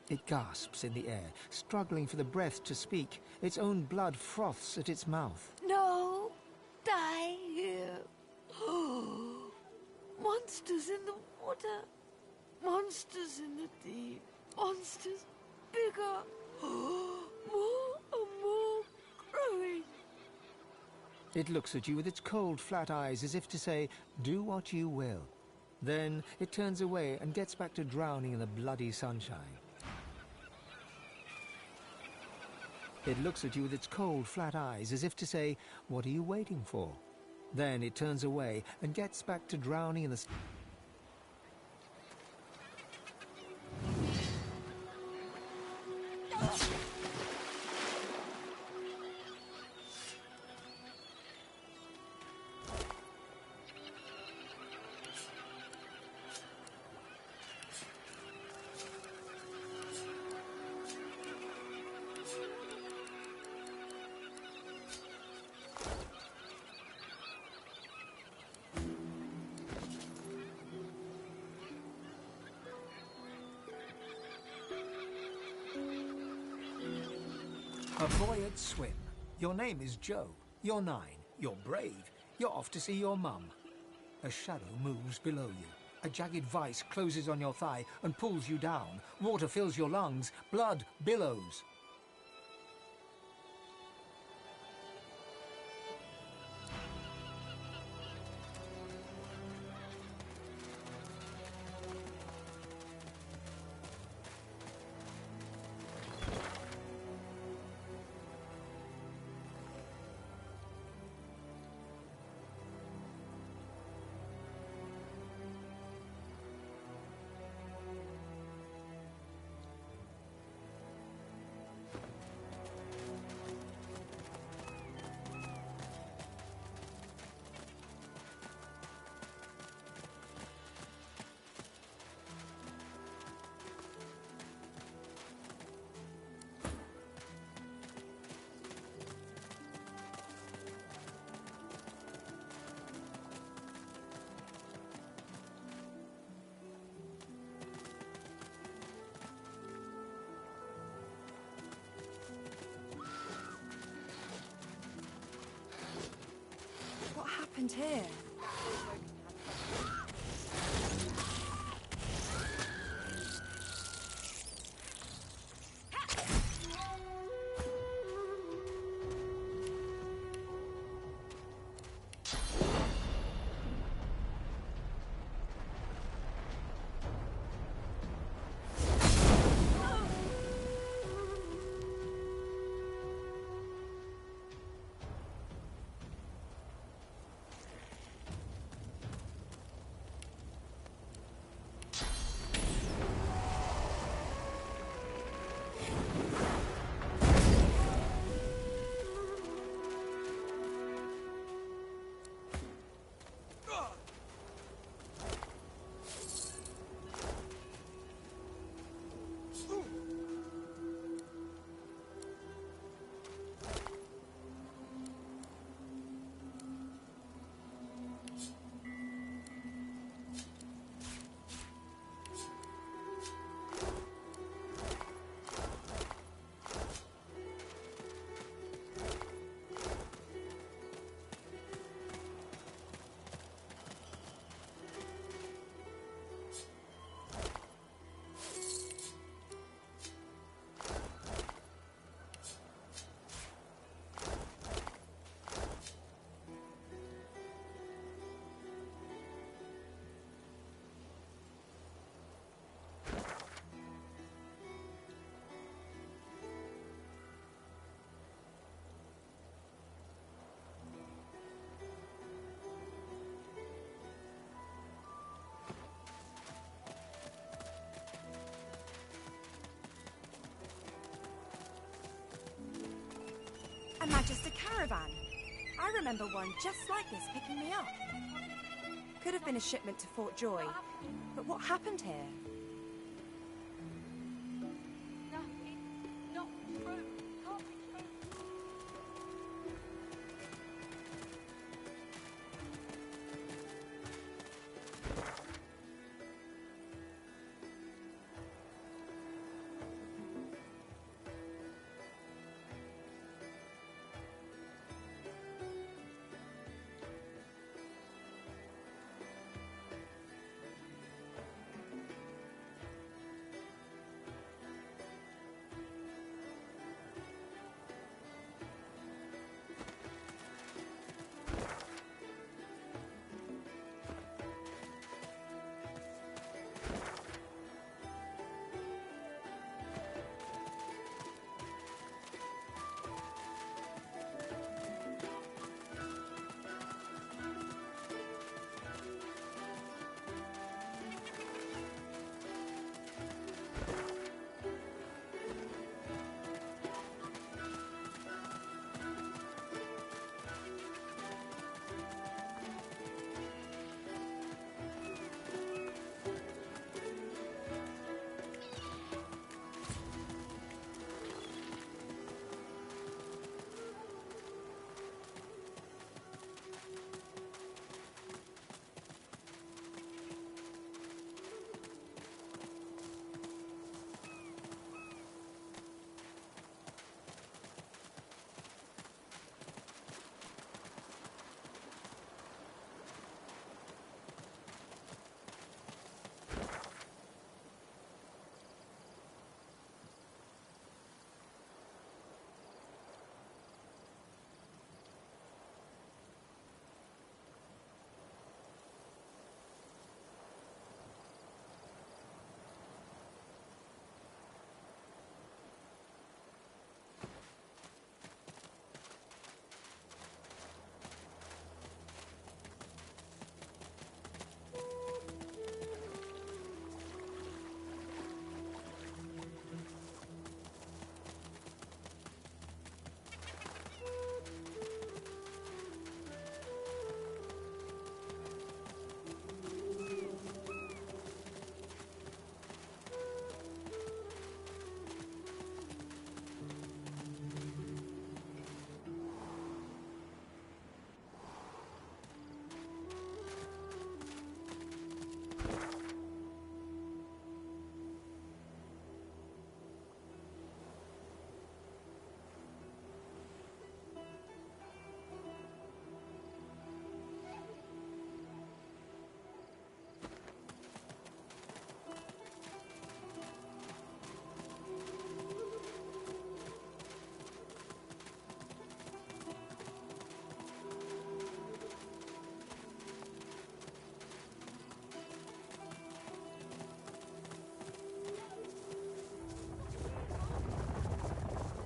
It gasps in the air, struggling for the breath to speak. Its own blood froths at its mouth. No! Die here! Monsters in the water! Monsters in the deep! Monsters bigger! More and more growing! It looks at you with its cold, flat eyes as if to say, do what you will. Then it turns away and gets back to drowning in the bloody sunshine. It looks at you with its cold, flat eyes as if to say, what are you waiting for? Then it turns away and gets back to drowning in the... A boy at swim. Your name is Joe. You're 9. You're brave. You're off to see your mum. A shadow moves below you. A jagged vice closes on your thigh and pulls you down. Water fills your lungs. Blood billows. What happened here? just a caravan. I remember one just like this picking me up. Could have been a shipment to Fort Joy. But what happened here? No, it's not true. Can't be true.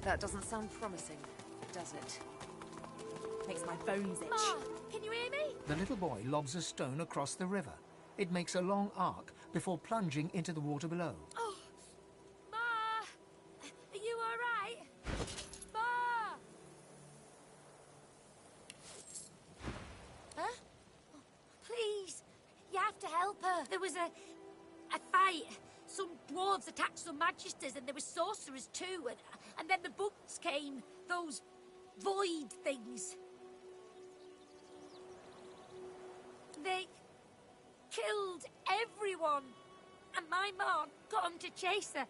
That doesn't sound promising, does it? Makes my bones itch. Ma, can you hear me? The little boy lobs a stone across the river. It makes a long arc before plunging into the water below. Oh, Ma, are you all right? Ma. Huh? Please, you have to help her. There was a fight. Some dwarves attacked some magisters, and there were sorcerers too. And then the bugs came. Those void things. They killed everyone. And my mom got them to chase her.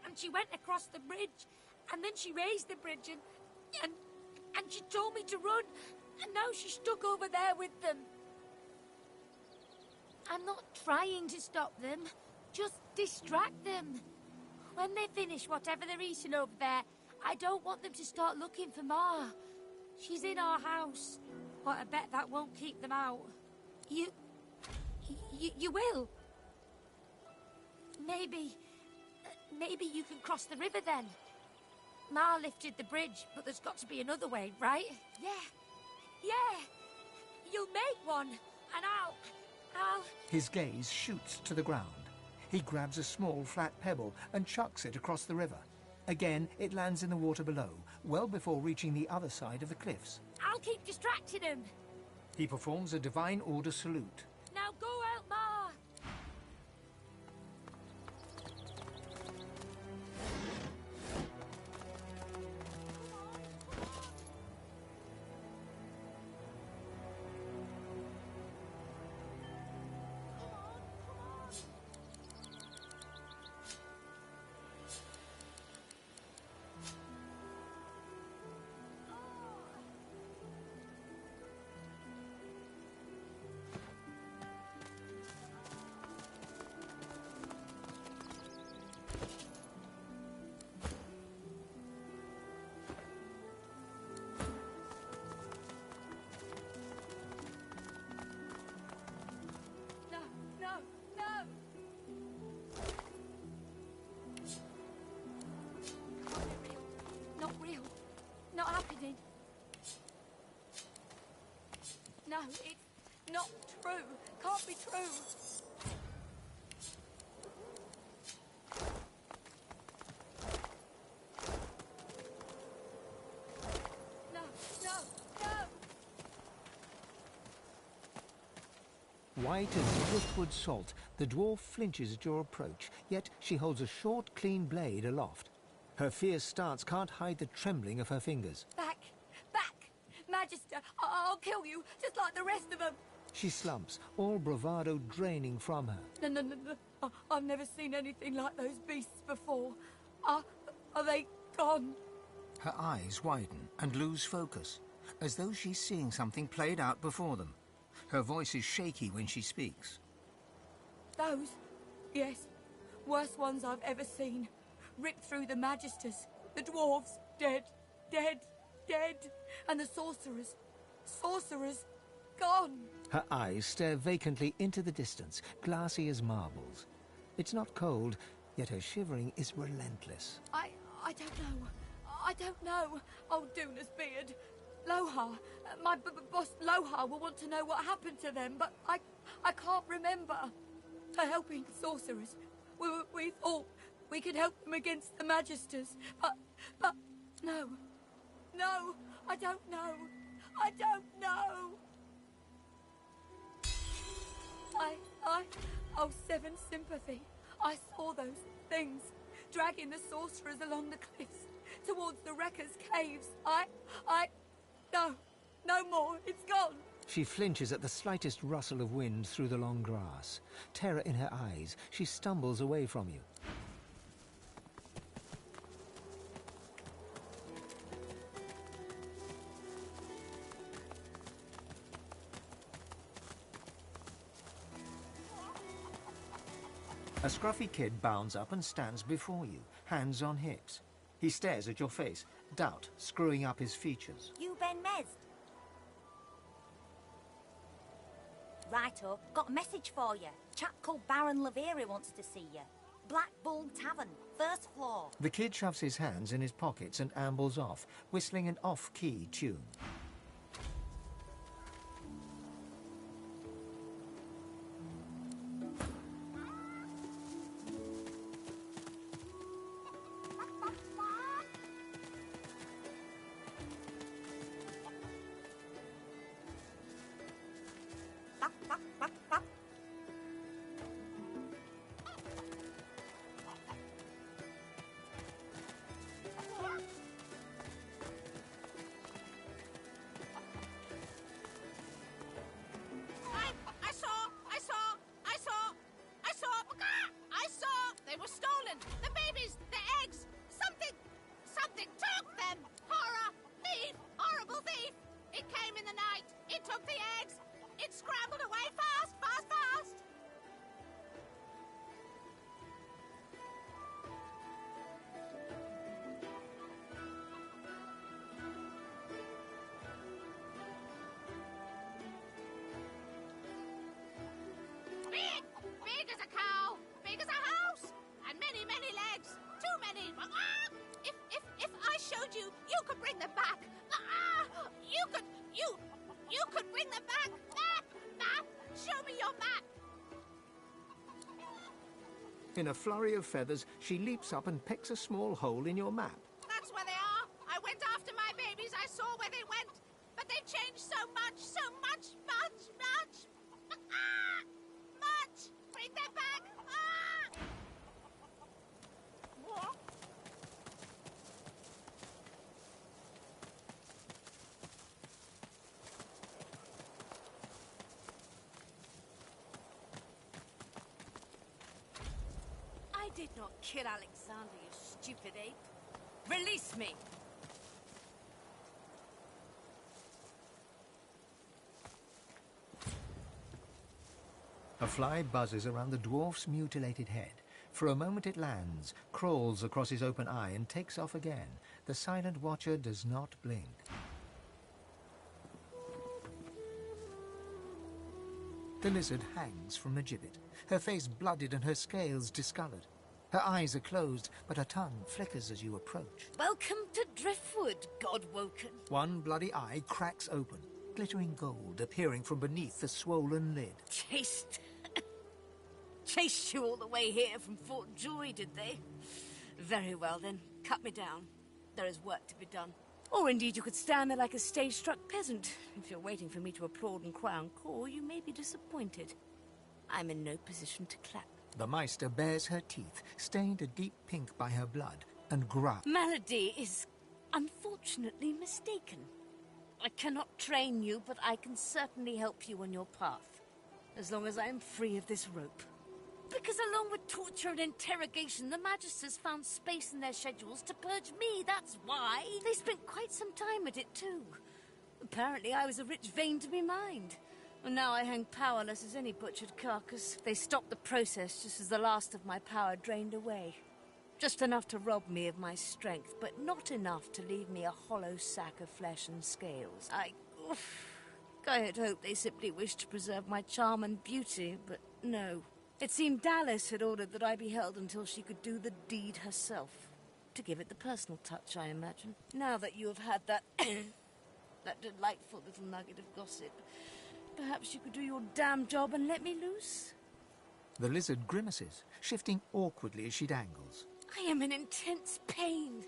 And she went across the bridge. And then she raised the bridge and she told me to run. And now she's stuck over there with them. I'm not trying to stop them. Just distract them. When they finish whatever they're eating over there, I don't want them to start looking for Ma. She's in our house. But I bet that won't keep them out. You will? Maybe you can cross the river then. Ma lifted the bridge, but there's got to be another way, right? Yeah. You'll make one, and I'll... His gaze shoots to the ground. He grabs a small flat pebble and chucks it across the river. Again, it lands in the water below, well before reaching the other side of the cliffs. I'll keep distracting him. He performs a divine order salute. Now go out, Ma! Not happening. No, it's not true. Can't be true. No, no, no! White as driftwood salt, the dwarf flinches at your approach, yet she holds a short, clean blade aloft. Her fierce stance can't hide the trembling of her fingers. Back! Back! Magister, I'll kill you, just like the rest of them! She slumps, all bravado draining from her. No. I've never seen anything like those beasts before. Are they gone? Her eyes widen and lose focus, as though she's seeing something played out before them. Her voice is shaky when she speaks. Those? Yes. Worst ones I've ever seen. Ripped through the Magisters. The dwarves. Dead. Dead. Dead. And the sorcerers. Sorcerers. Gone. Her eyes stare vacantly into the distance, glassy as marbles. It's not cold, yet her shivering is relentless. I don't know. I don't know. Old Duna's beard. Lohar. My boss Lohar will want to know what happened to them, but I can't remember. Her helping sorcerers. We thought we could help them against the Magisters, but no. No, I don't know. I don't know. Oh, Seven Sympathy. I saw those things, dragging the sorcerers along the cliffs, towards the Wreckers' caves. No more, it's gone. She flinches at the slightest rustle of wind through the long grass. Terror in her eyes, she stumbles away from you. A scruffy kid bounds up and stands before you, hands on hips. He stares at your face, doubt screwing up his features. You Ben Mez? Righto, got a message for you. Chap called Baron Laveri wants to see you. Black Bull Tavern, first floor. The kid shoves his hands in his pockets and ambles off, whistling an off-key tune. Big as a cow, big as a house, and many, many legs. Too many. If I showed you, you could bring them back. You could bring them back. Show In a flurry of feathers, she leaps up and pecks a small hole in your map. That's where they are. I went after my babies. I saw where they went. But they've changed so much, much. Much! Bring them back! Ah! What? I did not kill Alexander, you stupid ape. Release me! A fly buzzes around the dwarf's mutilated head. For a moment it lands, crawls across his open eye and takes off again. The silent watcher does not blink. The lizard hangs from the gibbet, her face blooded and her scales discoloured. Her eyes are closed, but her tongue flickers as you approach. Welcome to Driftwood, God-woken. One bloody eye cracks open, glittering gold appearing from beneath the swollen lid. Chased you all the way here from Fort Joy, did they? Very well, then. Cut me down. There is work to be done. Or indeed you could stand there like a stage-struck peasant. If you're waiting for me to applaud and cry encore, you may be disappointed. I'm in no position to clap. The Meister bares her teeth, stained a deep pink by her blood, and growls. Melody is unfortunately mistaken. I cannot train you, but I can certainly help you on your path. As long as I am free of this rope. Because along with torture and interrogation, the Magisters found space in their schedules to purge me, that's why. They spent quite some time at it, too. Apparently I was a rich vein to be mined. And now I hang powerless as any butchered carcass. They stopped the process just as the last of my power drained away. Just enough to rob me of my strength, but not enough to leave me a hollow sack of flesh and scales. I had hoped they simply wished to preserve my charm and beauty, but no. It seemed Dallas had ordered that I be held until she could do the deed herself. To give it the personal touch, I imagine. Now that you have had that... that delightful little nugget of gossip, perhaps you could do your damn job and let me loose? The lizard grimaces, shifting awkwardly as she dangles. I am in intense pain.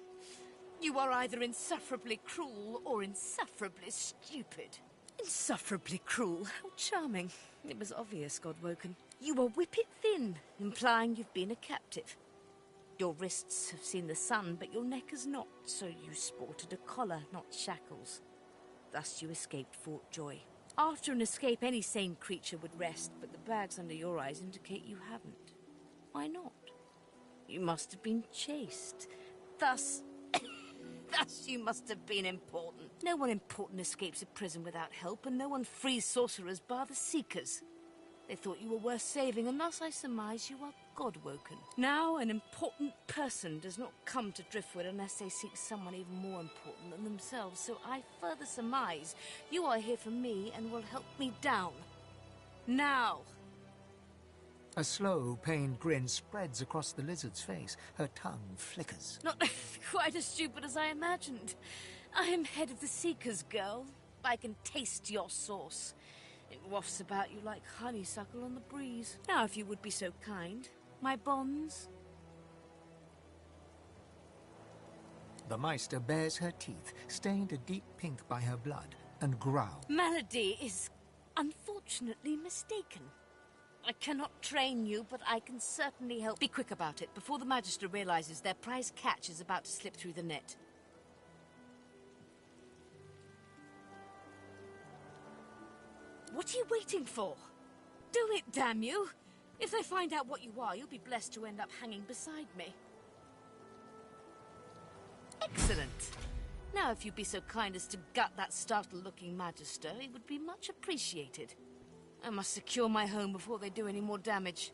You are either insufferably cruel or insufferably stupid. Insufferably cruel. How charming. It was obvious, Godwoken. You are whippet thin, implying you've been a captive. Your wrists have seen the sun, but your neck has not, so you sported a collar, not shackles. Thus you escaped Fort Joy. After an escape, any sane creature would rest, but the bags under your eyes indicate you haven't. Why not? You must have been chased. Thus you must have been important. No one important escapes a prison without help, and no one frees sorcerers bar the Seekers. They thought you were worth saving, and thus I surmise you are God-woken. Now, an important person does not come to Driftwood unless they seek someone even more important than themselves, so I further surmise you are here for me and will help me down. Now! A slow, pained grin spreads across the lizard's face. Her tongue flickers. Not quite as stupid as I imagined. I am head of the Seekers, girl. I can taste your sauce. It wafts about you like honeysuckle on the breeze. Now, if you would be so kind, my bonds. The Meister bares her teeth, stained a deep pink by her blood, and growls. Melody is unfortunately mistaken. I cannot train you, but I can certainly help. Be quick about it, before the Magister realizes their prize catch is about to slip through the net. What are you waiting for? Do it, damn you! If they find out what you are, you'll be blessed to end up hanging beside me. Excellent! Now, if you'd be so kind as to gut that startled-looking Magister, it would be much appreciated. I must secure my home before they do any more damage.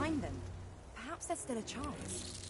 find them. Perhaps there's still a chance.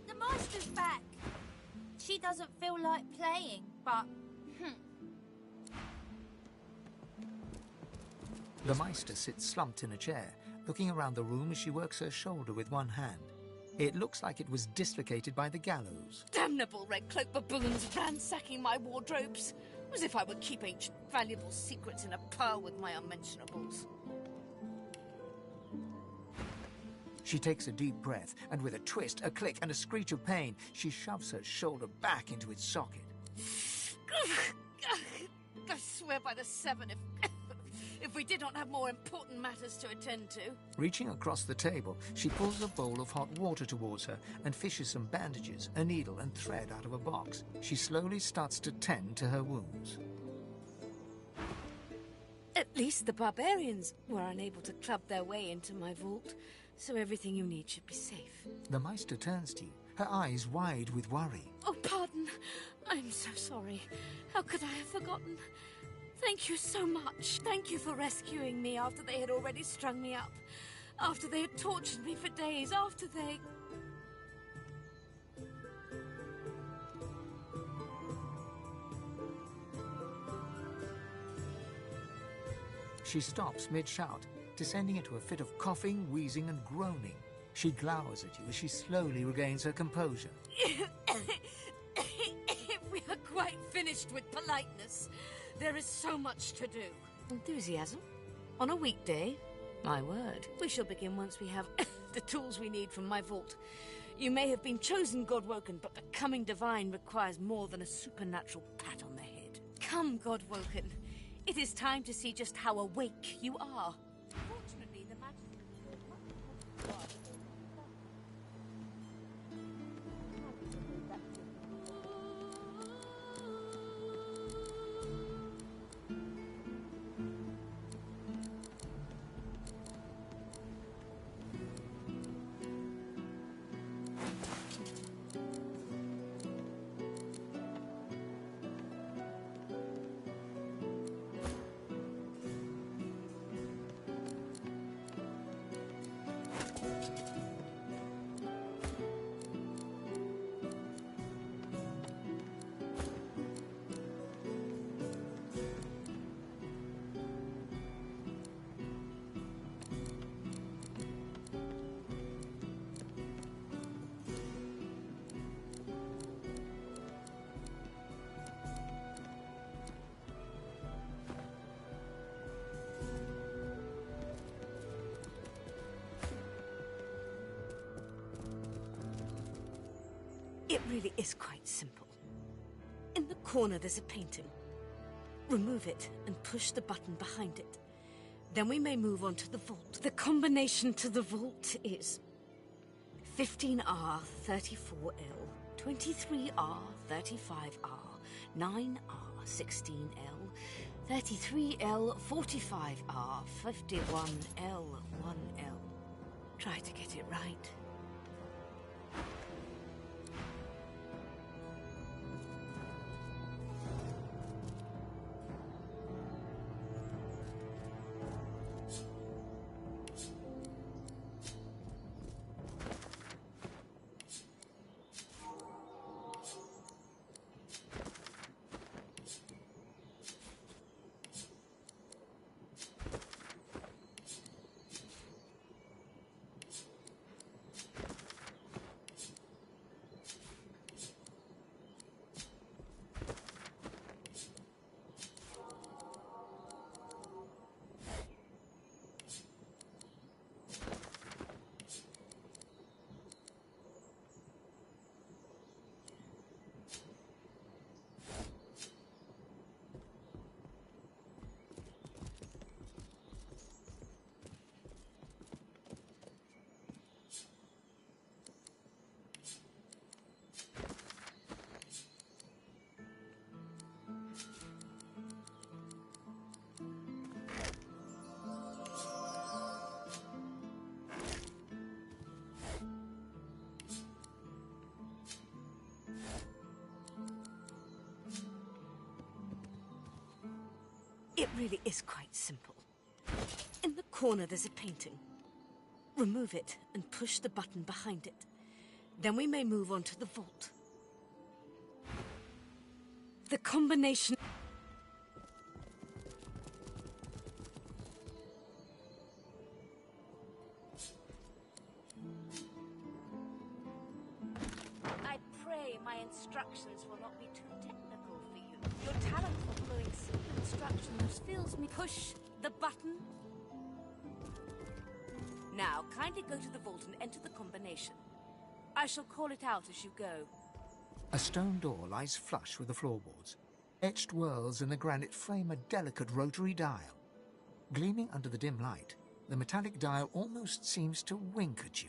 The Meister's back! She doesn't feel like playing, but... The Meister sits slumped in a chair, looking around the room as she works her shoulder with one hand. It looks like it was dislocated by the gallows. Damnable red cloak baboons ransacking my wardrobes, as if I would keep ancient valuable secrets in a pile with my unmentionables. She takes a deep breath, and with a twist, a click, and a screech of pain, she shoves her shoulder back into its socket. I swear by the seven, if we did not have more important matters to attend to. Reaching across the table, she pulls a bowl of hot water towards her and fishes some bandages, a needle, and thread out of a box. She slowly starts to tend to her wounds. At least the barbarians were unable to club their way into my vault, so everything you need should be safe. The Meister turns to you, her eyes wide with worry. Oh, pardon. I'm so sorry. How could I have forgotten? Thank you so much. Thank you for rescuing me after they had already strung me up. After they had tortured me for days. After they... She stops mid-shout, descending into a fit of coughing, wheezing, and groaning. She glowers at you as she slowly regains her composure. We are quite finished with politeness. There is so much to do. Enthusiasm? On a weekday? My word. We shall begin once we have the tools we need from my vault. You may have been chosen Godwoken, but becoming divine requires more than a supernatural pat on the head. Come, Godwoken. It is time to see just how awake you are. Fortunately, the magic... really is quite simple. In the corner there's a painting. Remove it and push the button behind it. Then we may move on to the vault. The combination to the vault is 15R 34L, 23R 35R, 9R 16L, 33L 45R, 51L 1L. Try to get it right. It really is quite simple. In the corner there's a painting. Remove it and push the button behind it. Then we may move on to the vault. The combination... I pray my instructions will not be too technical for you. Your talent for following simple instructions fills me. Push the button. Now, kindly go to the vault and enter the combination. I shall call it out as you go. A stone door lies flush with the floorboards. Etched whorls in the granite frame a delicate rotary dial. Gleaming under the dim light, the metallic dial almost seems to wink at you.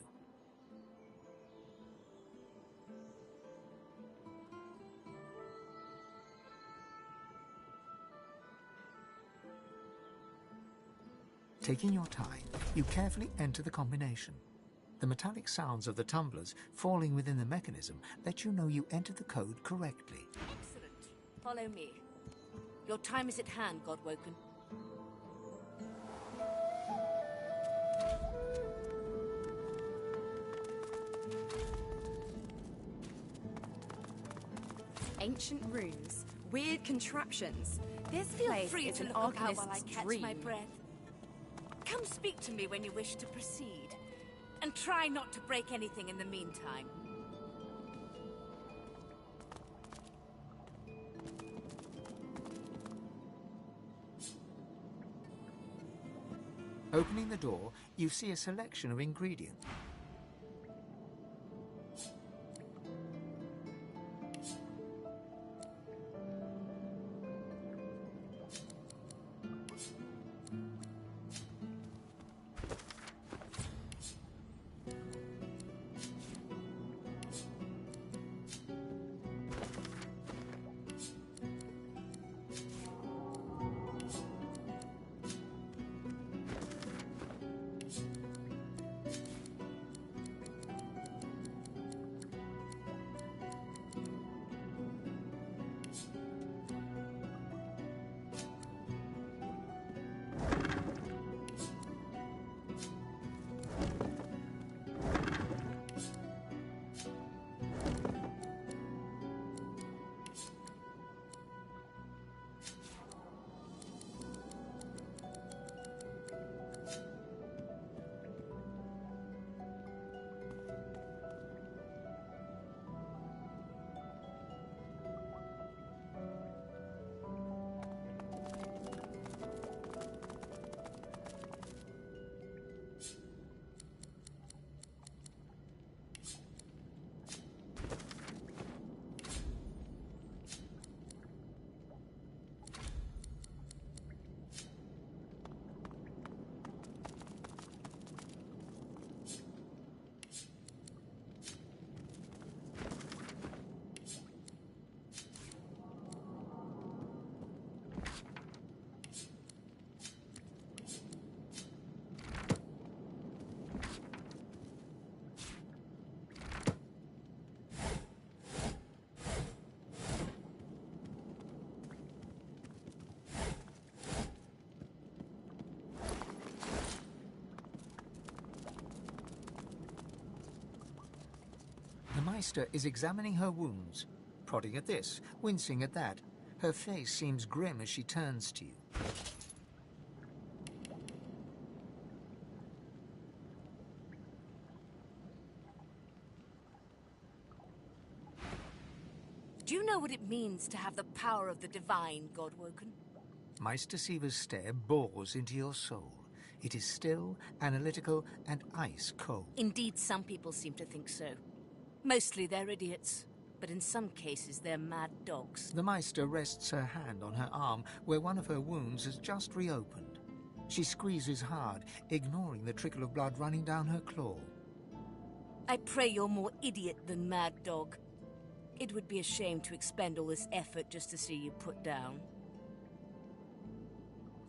Taking your time, you carefully enter the combination. The metallic sounds of the tumblers falling within the mechanism let you know you entered the code correctly. Excellent. Follow me. Your time is at hand, Godwoken. Ancient runes, weird contraptions. This Feel place free is to an look about arcanist's while I catch dream. my breath. Come speak to me when you wish to proceed. And try not to break anything in the meantime. Opening the door, you see a selection of ingredients. Meister is examining her wounds, prodding at this, wincing at that. Her face seems grim as she turns to you. Do you know what it means to have the power of the divine, Godwoken? Meister Siever's stare bores into your soul. It is still, analytical, and ice cold. Indeed, some people seem to think so. Mostly they're idiots, but in some cases they're mad dogs. The Meister rests her hand on her arm where one of her wounds has just reopened. She squeezes hard, ignoring the trickle of blood running down her claw. I pray you're more idiot than mad dog. It would be a shame to expend all this effort just to see you put down.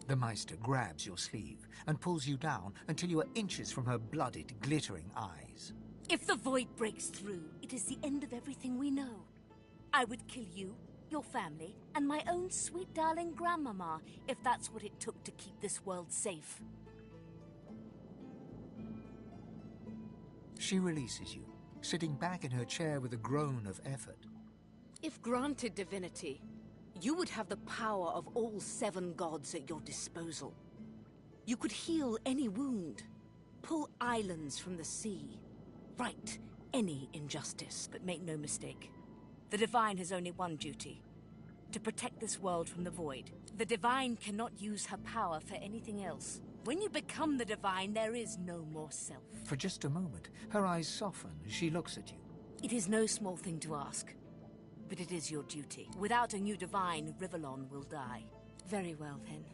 The Meister grabs your sleeve and pulls you down until you are inches from her blooded, glittering eyes. If the void breaks through, it is the end of everything we know. I would kill you, your family, and my own sweet darling grandmama if that's what it took to keep this world safe. She releases you, sitting back in her chair with a groan of effort. If granted divinity, you would have the power of all 7 gods at your disposal. You could heal any wound, pull islands from the sea, right any injustice, but make no mistake. The Divine has only one duty: to protect this world from the void. The Divine cannot use her power for anything else. When you become the Divine, there is no more self. For just a moment, her eyes soften as she looks at you. It is no small thing to ask, but it is your duty. Without a new Divine, Rivellon will die. Very well, then.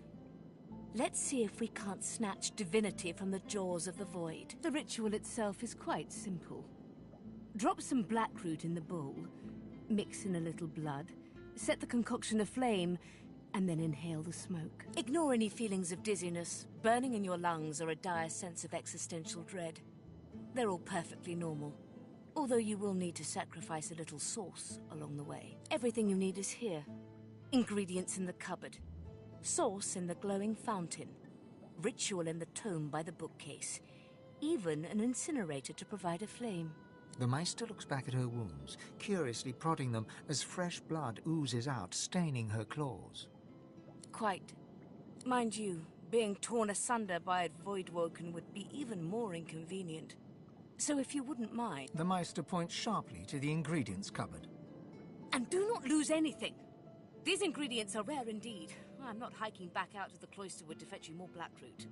Let's see if we can't snatch divinity from the jaws of the void. The ritual itself is quite simple. Drop some blackroot in the bowl, mix in a little blood, set the concoction aflame, and then inhale the smoke. Ignore any feelings of dizziness, burning in your lungs, or a dire sense of existential dread. They're all perfectly normal, although you will need to sacrifice a little sauce along the way. Everything you need is here. Ingredients in the cupboard. Sauce in the glowing fountain. Ritual in the tome by the bookcase. Even an incinerator to provide a flame. The Meister looks back at her wounds, curiously prodding them as fresh blood oozes out, staining her claws. Quite. Mind you, being torn asunder by a Voidwoken would be even more inconvenient. So if you wouldn't mind... The Meister points sharply to the ingredients cupboard. And do not lose anything. These ingredients are rare indeed. I'm not hiking back out to the Cloisterwood to fetch you more blackroot.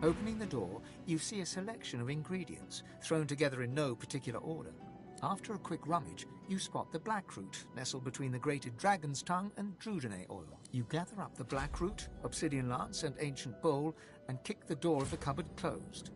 Opening the door, you see a selection of ingredients, thrown together in no particular order. After a quick rummage, you spot the blackroot, nestled between the grated dragon's tongue and Drudenay oil. You gather up the blackroot, obsidian lance, and ancient bowl, and kick the door of the cupboard closed.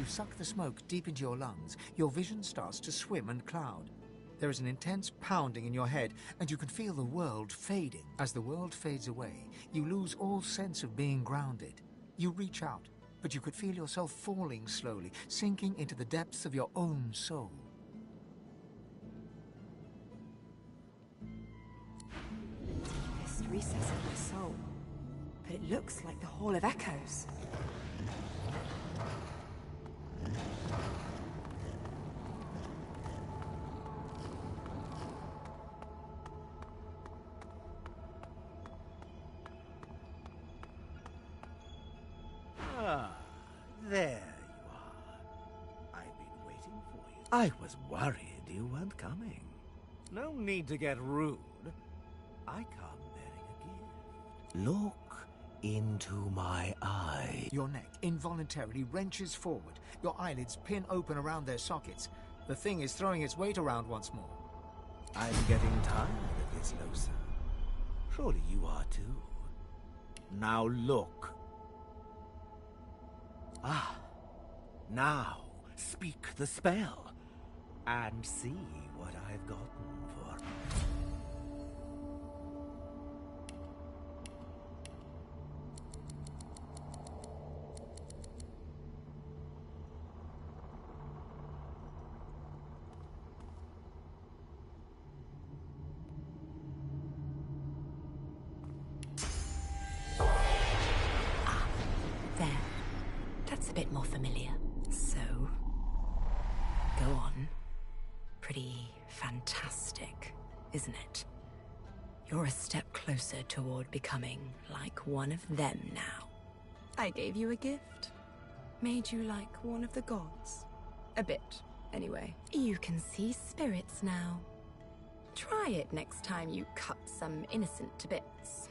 you suck the smoke deep into your lungs, your vision starts to swim and cloud. There is an intense pounding in your head, and you can feel the world fading. As the world fades away, you lose all sense of being grounded. You reach out, but you could feel yourself falling slowly, sinking into the depths of your own soul. Deepest recess of my soul. But it looks like the Hall of Echoes. Ah, there you are. I've been waiting for you. I was worried you weren't coming. No need to get rude. I come bearing a gift. Look into my eye. Your neck involuntarily wrenches forward. Your eyelids pin open around their sockets. The thing is throwing its weight around once more. I'm getting tired of this, Losa. Surely you are too. Now look. Ah, now speak the spell and see what I've gotten for. There. That's a bit more familiar. So, go on. Pretty fantastic, isn't it? You're a step closer toward becoming like one of them now. I gave you a gift. Made you like one of the gods. A bit, anyway. You can see spirits now. Try it next time you cut some innocent to bits.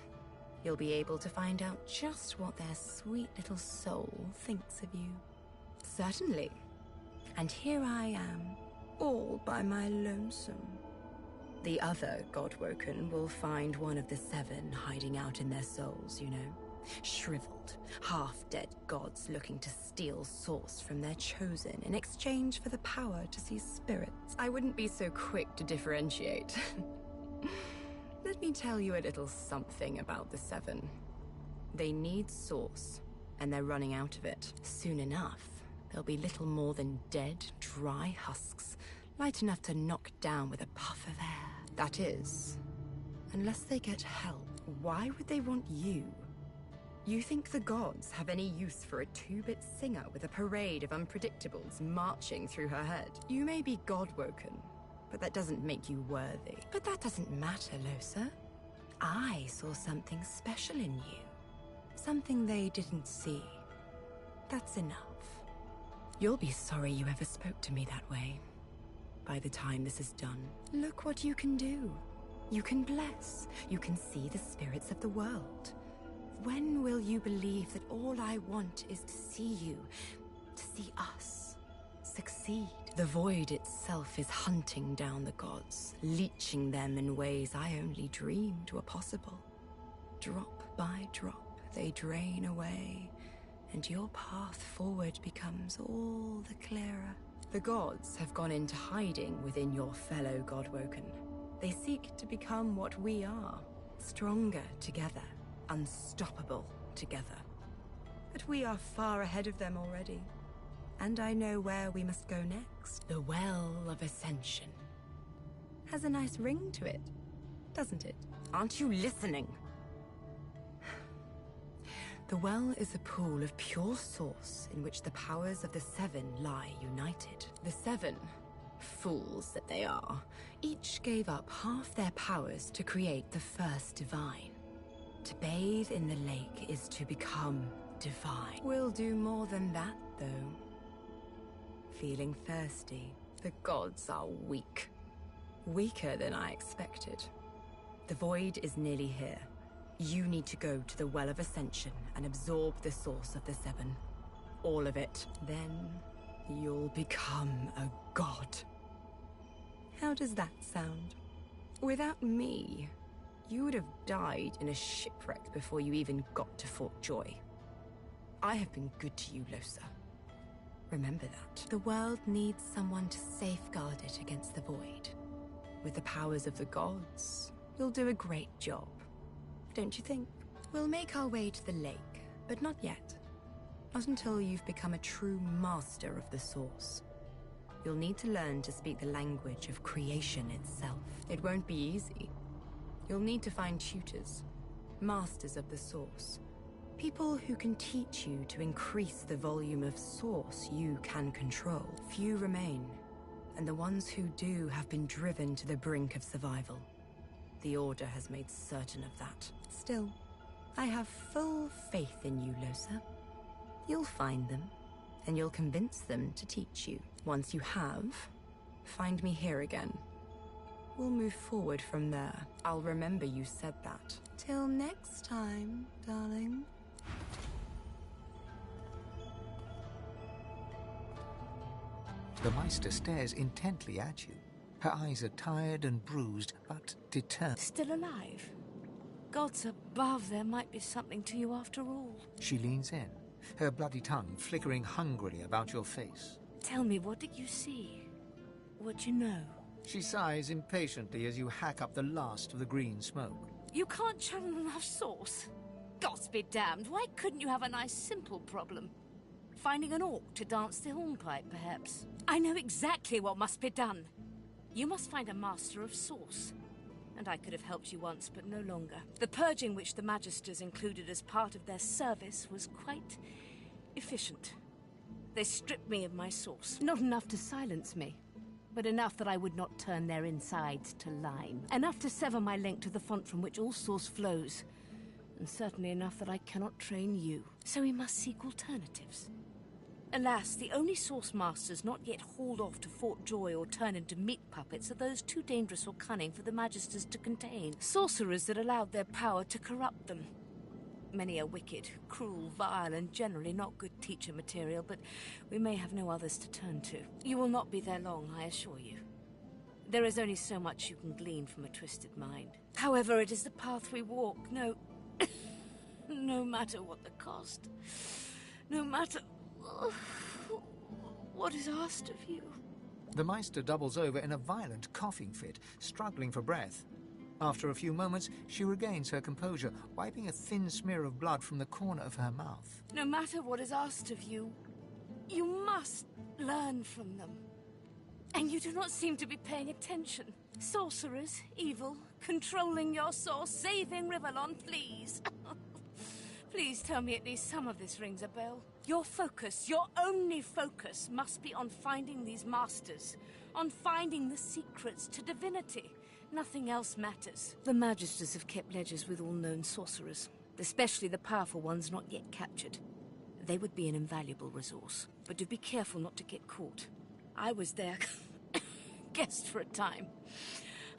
You'll be able to find out just what their sweet little soul thinks of you. Certainly. And here I am, all by my lonesome. The other Godwoken will find one of the seven hiding out in their souls, you know. Shriveled, half-dead gods looking to steal source from their chosen in exchange for the power to see spirits. I wouldn't be so quick to differentiate. Let me tell you a little something about the Seven. They need source, and they're running out of it. Soon enough, they'll be little more than dead, dry husks, light enough to knock down with a puff of air. That is, unless they get help. Why would they want you? You think the gods have any use for a two-bit singer with a parade of unpredictables marching through her head? You may be Godwoken, but that doesn't make you worthy. But that doesn't matter, Losa. I saw something special in you. Something they didn't see. That's enough. You'll be sorry you ever spoke to me that way. By the time this is done, look what you can do. You can bless. You can see the spirits of the world. When will you believe that all I want is to see you, to see us, succeed? The void itself is hunting down the gods, leeching them in ways I only dreamed were possible. Drop by drop, they drain away, and your path forward becomes all the clearer. The gods have gone into hiding within your fellow Godwoken. They seek to become what we are, stronger together, unstoppable together. But we are far ahead of them already. And I know where we must go next. The Well of Ascension. Has a nice ring to it, doesn't it? Aren't you listening? The Well is a pool of pure source in which the powers of the Seven lie united. The Seven, fools that they are, each gave up half their powers to create the first divine. To bathe in the lake is to become divine. We'll do more than that, though. Feeling thirsty? The gods are weak. Weaker than I expected. The void is nearly here. You need to go to the Well of Ascension and absorb the source of the Seven. All of it. Then you'll become a god. How does that sound? Without me, you would have died in a shipwreck before you even got to Fort Joy. I have been good to you, Losa. Remember that. The world needs someone to safeguard it against the void. With the powers of the gods, you'll do a great job. Don't you think? We'll make our way to the lake, but not yet. Not until you've become a true master of the Source. You'll need to learn to speak the language of creation itself. It won't be easy. You'll need to find tutors, masters of the Source. People who can teach you to increase the volume of Source you can control. Few remain, and the ones who do have been driven to the brink of survival. The Order has made certain of that. Still, I have full faith in you, Lohse. You'll find them, and you'll convince them to teach you. Once you have, find me here again. We'll move forward from there. I'll remember you said that. Till next time, darling. The Meister stares intently at you. Her eyes are tired and bruised, but determined. Still alive? Gods above, there might be something to you after all. She leans in, her bloody tongue flickering hungrily about your face. Tell me, what did you see? What you know? She sighs impatiently as you hack up the last of the green smoke. You can't channel enough Source? Gods be damned, why couldn't you have a nice simple problem? Finding an orc to dance the hornpipe, perhaps? I know exactly what must be done. You must find a master of Source. And I could have helped you once, but no longer. The purging which the Magisters included as part of their service was quite efficient. They stripped me of my Source. Not enough to silence me, but enough that I would not turn their insides to lime. Enough to sever my link to the font from which all Source flows. And certainly enough that I cannot train you. So we must seek alternatives. Alas, the only Source Masters not yet hauled off to Fort Joy or turned into meat puppets are those too dangerous or cunning for the Magisters to contain. Sorcerers that allowed their power to corrupt them. Many are wicked, cruel, vile, and generally not good teacher material, but we may have no others to turn to. You will not be there long, I assure you. There is only so much you can glean from a twisted mind. However, it is the path we walk, no matter what the cost. No matter what is asked of you. The Meister doubles over in a violent coughing fit, struggling for breath. After a few moments, she regains her composure, wiping a thin smear of blood from the corner of her mouth. No matter what is asked of you, you must learn from them. And you do not seem to be paying attention. Sorcerers, evil, controlling your Source, saving Rivellon, please. Please tell me at least some of this rings a bell. Your focus, your only focus, must be on finding these masters, on finding the secrets to divinity. Nothing else matters. The Magisters have kept ledgers with all known sorcerers, especially the powerful ones not yet captured. They would be an invaluable resource, but do be careful not to get caught. I was their guest for a time,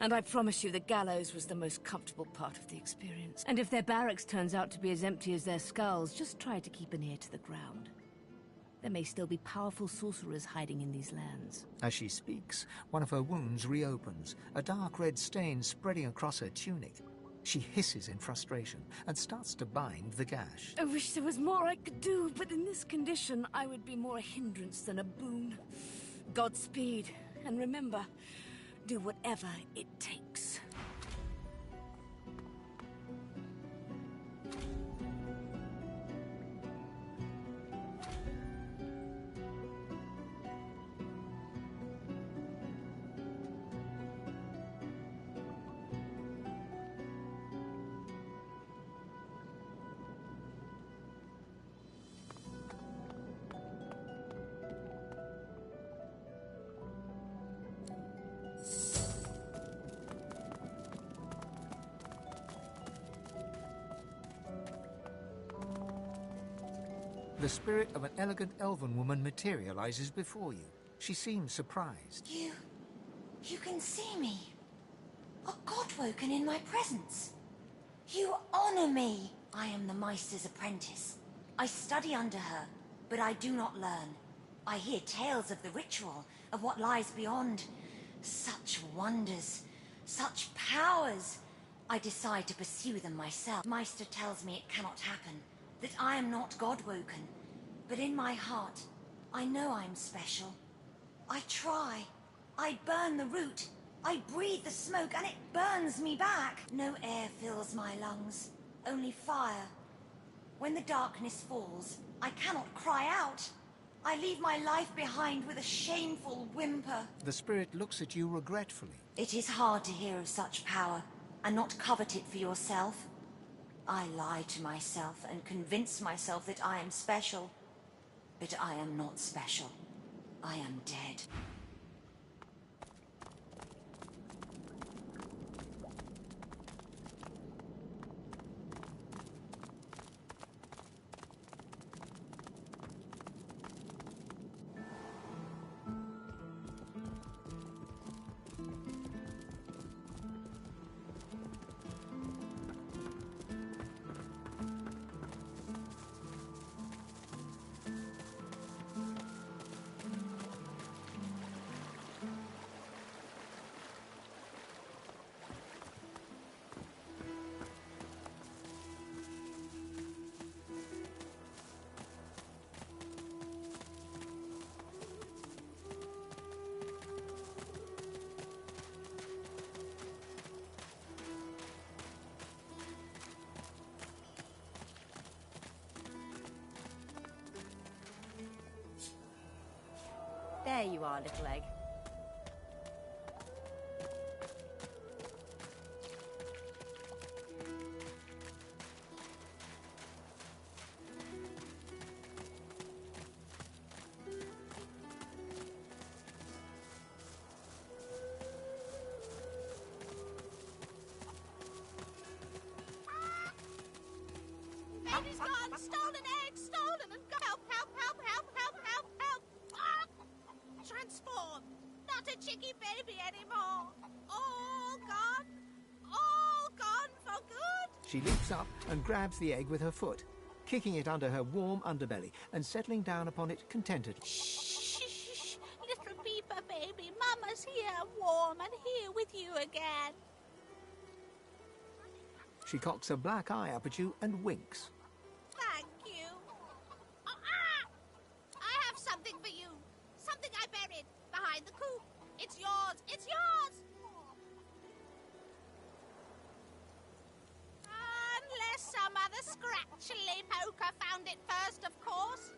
and I promise you the gallows was the most comfortable part of the experience. And if their barracks turns out to be as empty as their skulls, just try to keep an ear to the ground. There may still be powerful sorcerers hiding in these lands. As she speaks, one of her wounds reopens, a dark red stain spreading across her tunic. She hisses in frustration and starts to bind the gash. I wish there was more I could do, but in this condition, I would be more a hindrance than a boon. Godspeed, and remember, do whatever it takes. The spirit of an elegant elven woman materializes before you. She seems surprised. You can see me. A godwoken in my presence. You honor me. I am the Meister's apprentice. I study under her, but I do not learn. I hear tales of the ritual, of what lies beyond. Such wonders, such powers. I decide to pursue them myself. Meister tells me it cannot happen, that I am not godwoken, but in my heart, I know I'm special. I try. I burn the root. I breathe the smoke and it burns me back. No air fills my lungs, only fire. When the darkness falls, I cannot cry out. I leave my life behind with a shameful whimper. The spirit looks at you regretfully. It is hard to hear of such power and not covet it for yourself. I lie to myself and convince myself that I am special. But I am not special. I am dead. There you are, little egg. Baby's gone! Stolen egg! Stolen! And help! Help! Help! Help! Help! Help! Help! Ah! Transformed! Not a chicky baby anymore! All gone! All gone for good! She leaps up and grabs the egg with her foot, kicking it under her warm underbelly and settling down upon it contentedly. Shh! Little beeper baby, Mama's here, warm and here with you again. She cocks a black eye up at you and winks. Thank you. I have something for you. Something I buried behind the coop. It's yours. It's yours. Unless some other scratchily poker found it first, of course.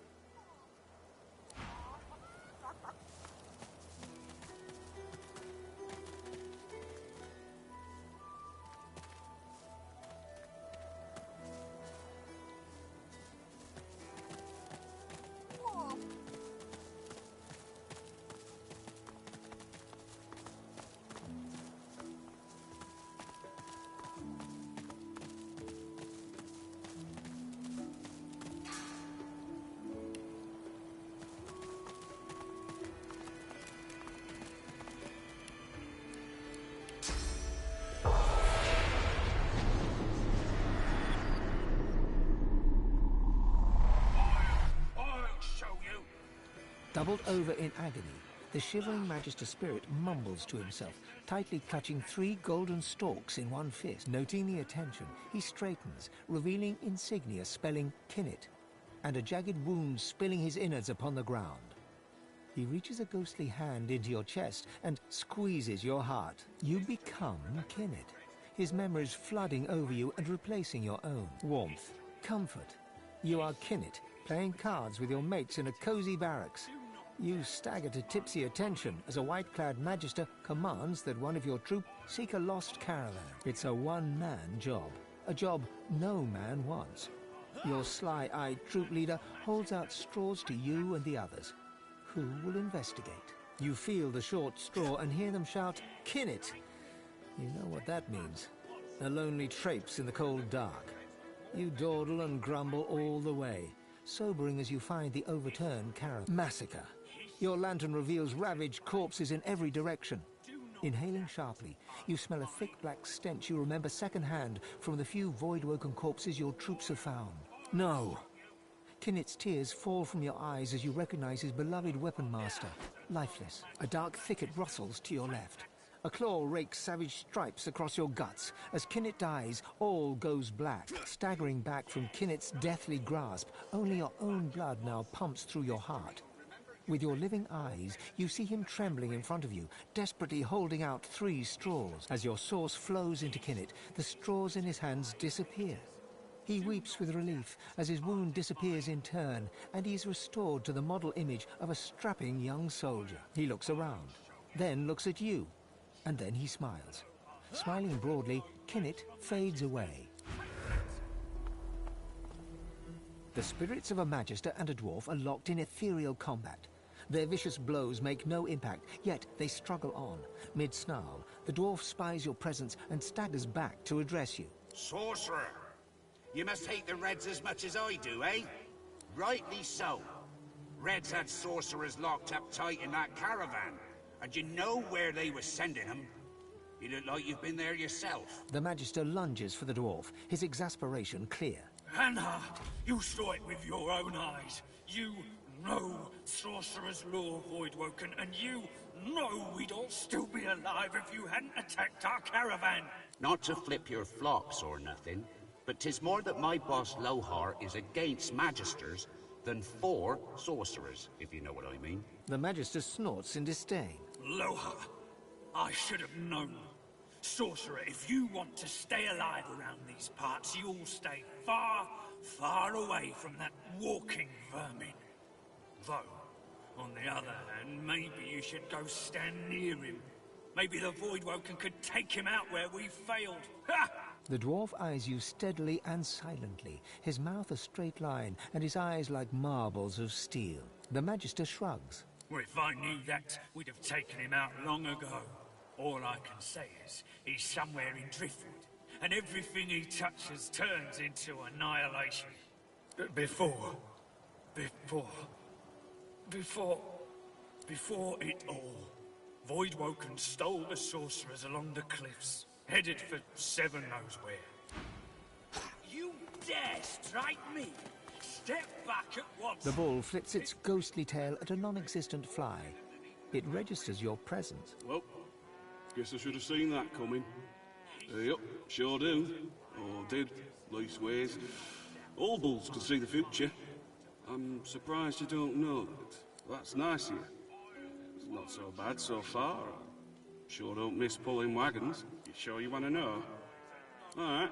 Doubled over in agony, the shivering Magister spirit mumbles to himself, tightly clutching 3 golden stalks in one fist. Noting the attention, he straightens, revealing insignia spelling Kinnet, and a jagged wound spilling his innards upon the ground. He reaches a ghostly hand into your chest and squeezes your heart. You become Kinnet, his memories flooding over you and replacing your own. Warmth, comfort. You are Kinnet, playing cards with your mates in a cozy barracks. You stagger to tipsy attention as a white-clad Magister commands that one of your troop seek a lost caravan. It's a one-man job, a job no man wants. Your sly-eyed troop leader holds out straws to you and the others. Who will investigate? You feel the short straw and hear them shout, "Kinnet!" You know what that means. A lonely traipse in the cold dark. You dawdle and grumble all the way, sobering as you find the overturned caravan. Massacre. Your lantern reveals ravaged corpses in every direction. Inhaling sharply, you smell a thick black stench you remember secondhand from the few void-woken corpses your troops have found. No. Kinnet's tears fall from your eyes as you recognize his beloved weapon master, lifeless. A dark thicket rustles to your left. A claw rakes savage stripes across your guts. As Kinnet dies, all goes black. Staggering back from Kinnet's deathly grasp, only your own blood now pumps through your heart. With your living eyes, you see him trembling in front of you, desperately holding out 3 straws. As your source flows into Kinnett, the straws in his hands disappear. He weeps with relief as his wound disappears in turn, and he is restored to the model image of a strapping young soldier. He looks around, then looks at you, and then he smiles. Smiling broadly, Kinnett fades away. The spirits of a Magister and a dwarf are locked in ethereal combat. Their vicious blows make no impact, yet they struggle on. Mid-snarl, the dwarf spies your presence and staggers back to address you. Sorcerer! You must hate the Reds as much as I do, eh? Rightly so. Reds had sorcerers locked up tight in that caravan, and you know where they were sending them. You look like you've been there yourself. The Magister lunges for the dwarf, his exasperation clear. Hannah, you saw it with your own eyes. You know Sorcerer's Law, Voidwoken, and you know we'd all still be alive if you hadn't attacked our caravan. Not to flip your flops or nothing, but 'tis more that my boss Lohar is against Magisters than for sorcerers, if you know what I mean. The Magister snorts in disdain. Lohar, I should have known. Sorcerer, if you want to stay alive around these parts, you'll stay far, far away from that walking vermin. Though, on the other hand, maybe you should go stand near him. Maybe the Voidwoken could take him out where we failed. Ha! The dwarf eyes you steadily and silently, his mouth a straight line, and his eyes like marbles of steel. The Magister shrugs. Well, if I knew that, we'd have taken him out long ago. All I can say is, he's somewhere in Driftwood, and everything he touches turns into annihilation. Before it all, Voidwoken stole the sorcerers along the cliffs, headed for Seven knows where. You dare strike me? Step back at once! The bull flips its ghostly tail at a non-existent fly. It registers your presence. Well, guess I should have seen that coming. Yep, sure do. Or did, leastways. All bulls can see the future. I'm surprised you don't know that. That's nice of you. It's not so bad so far. Sure don't miss pulling wagons. You sure you want to know? Alright.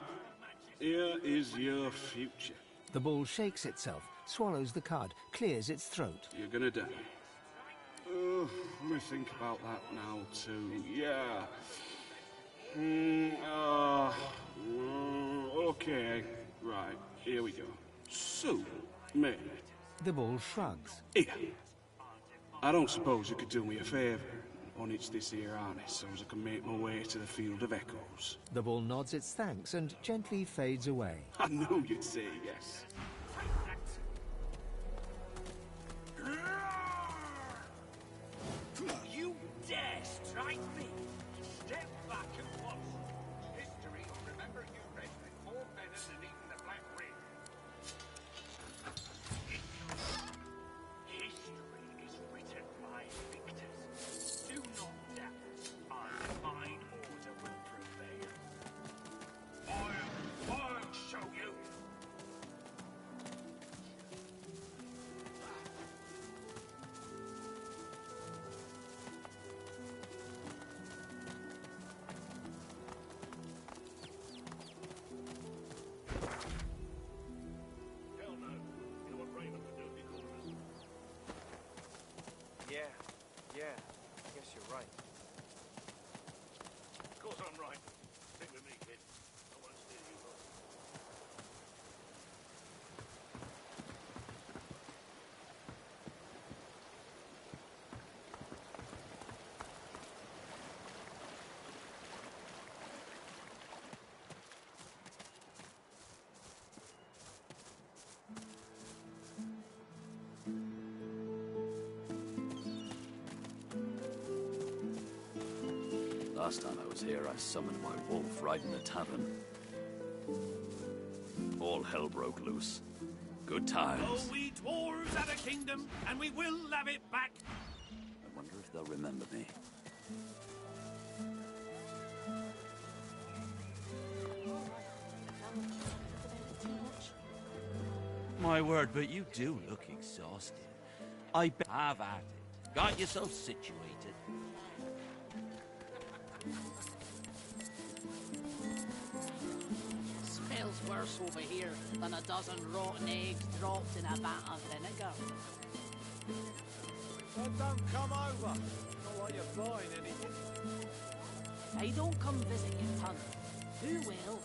Here is your future. The bull shakes itself, swallows the cud, clears its throat. You're gonna die. Let me think about that now, too. Yeah. Okay. Right, here we go. So, maybe. The bull shrugs. Here. I don't suppose you could do me a favour and unhitch this here harness so as I can make my way to the Field of Echoes. The bull nods its thanks and gently fades away. I knew you'd say yes. You dare strike me? Step back at once. History will remember you read before better than even the Black Ring. History is written by victors. Do not doubt our divine order will prevail. I'll show you. Yeah, I guess you're right. Of course I'm right. Stick with me, kid. I won't steer you wrong. Last time I was here, I summoned my wolf right in the tavern. All hell broke loose. Good times. Oh, we dwarves have a kingdom, and we will have it back. I wonder if they'll remember me. My word, but you do look exhausted. Have at it. Got yourself situated. Smells worse over here than a dozen rotten eggs dropped in a vat of vinegar. Well, don't come over. Not like you're buying anything. They don't come visit your ton. Who will?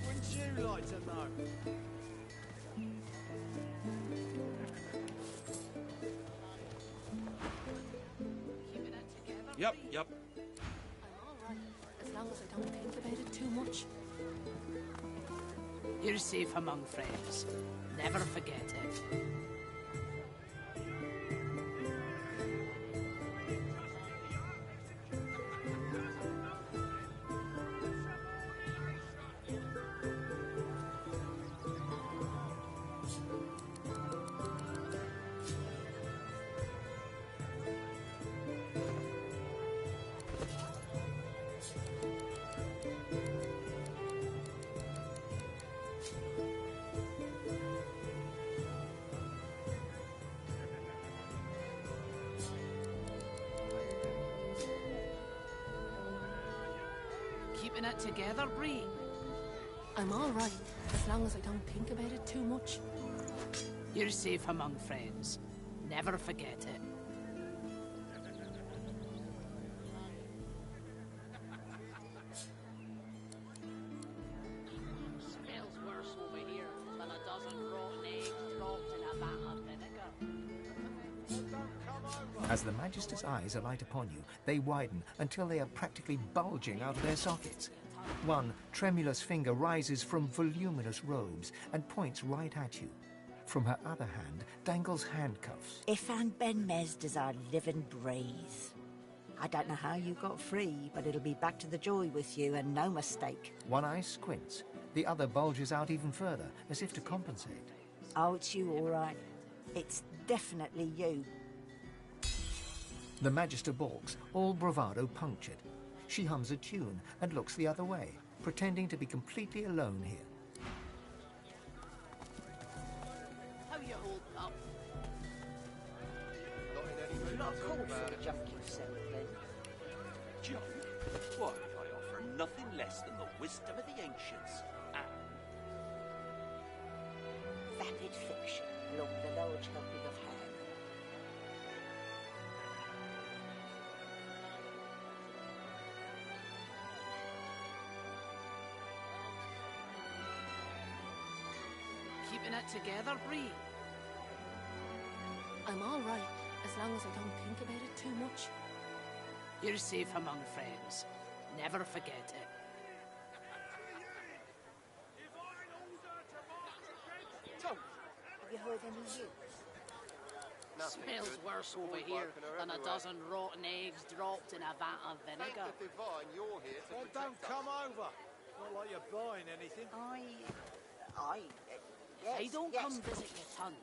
Wouldn't you like to know? Yep. I'm all right, as long as I don't think about it too much. You're safe among friends. Never forget it. Keeping it together, Bree? I'm all right, as long as I don't think about it too much. You're safe among friends. Never forget it. Smells worse over here than a dozen rotten eggs dropped in a vat of vinegar. As the Magister's eyes alight upon you, they widen until they are practically bulging out of their sockets. One tremulous finger rises from voluminous robes and points right at you. From her other hand dangles handcuffs. Ifan Ben Mezd is our living breathe. I don't know how you got free, but it'll be back to the joy with you, and no mistake. One eye squints, the other bulges out even further, as if to compensate. Oh, it's you, all right. It's definitely you. The Magister balks, all bravado punctured. She hums a tune and looks the other way, pretending to be completely alone here. How you hold up? You're not called for a junk yourself, then. Junk? Why, I offer nothing less than the wisdom of the ancients. And Vapid fiction, along with a large helping of ham. Keeping it together, Bree? I'm all right, as long as I don't think about it too much. You're safe among friends. Never forget it. Tom, have you heard any news? Smells worse over here than a dozen rotten eggs dropped in a vat of vinegar. Well, don't come over. Not like you're buying anything. Yes, They don't yes. come visit your ton.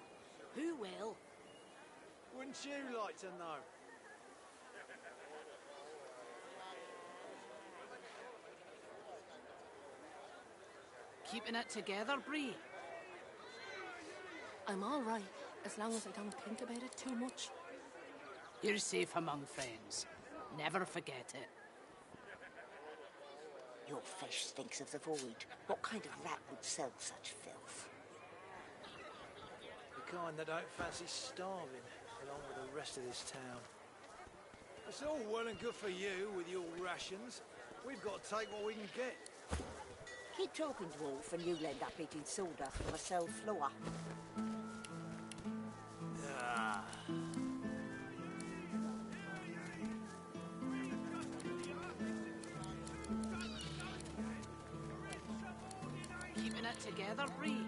Who will? Wouldn't you like to know? Keeping it together, Bree? I'm all right, as long as I don't think about it too much. You're safe among friends. Never forget it. Your fish stinks of the void. What kind of rat would sell such filth? The kind that don't fancy starving, along with the rest of this town. It's all well and good for you with your rations. We've got to take what we can get. Keep talking, dwarf, and you'll end up eating sawdust on a cell floor. Ah. Keeping it together, Bree?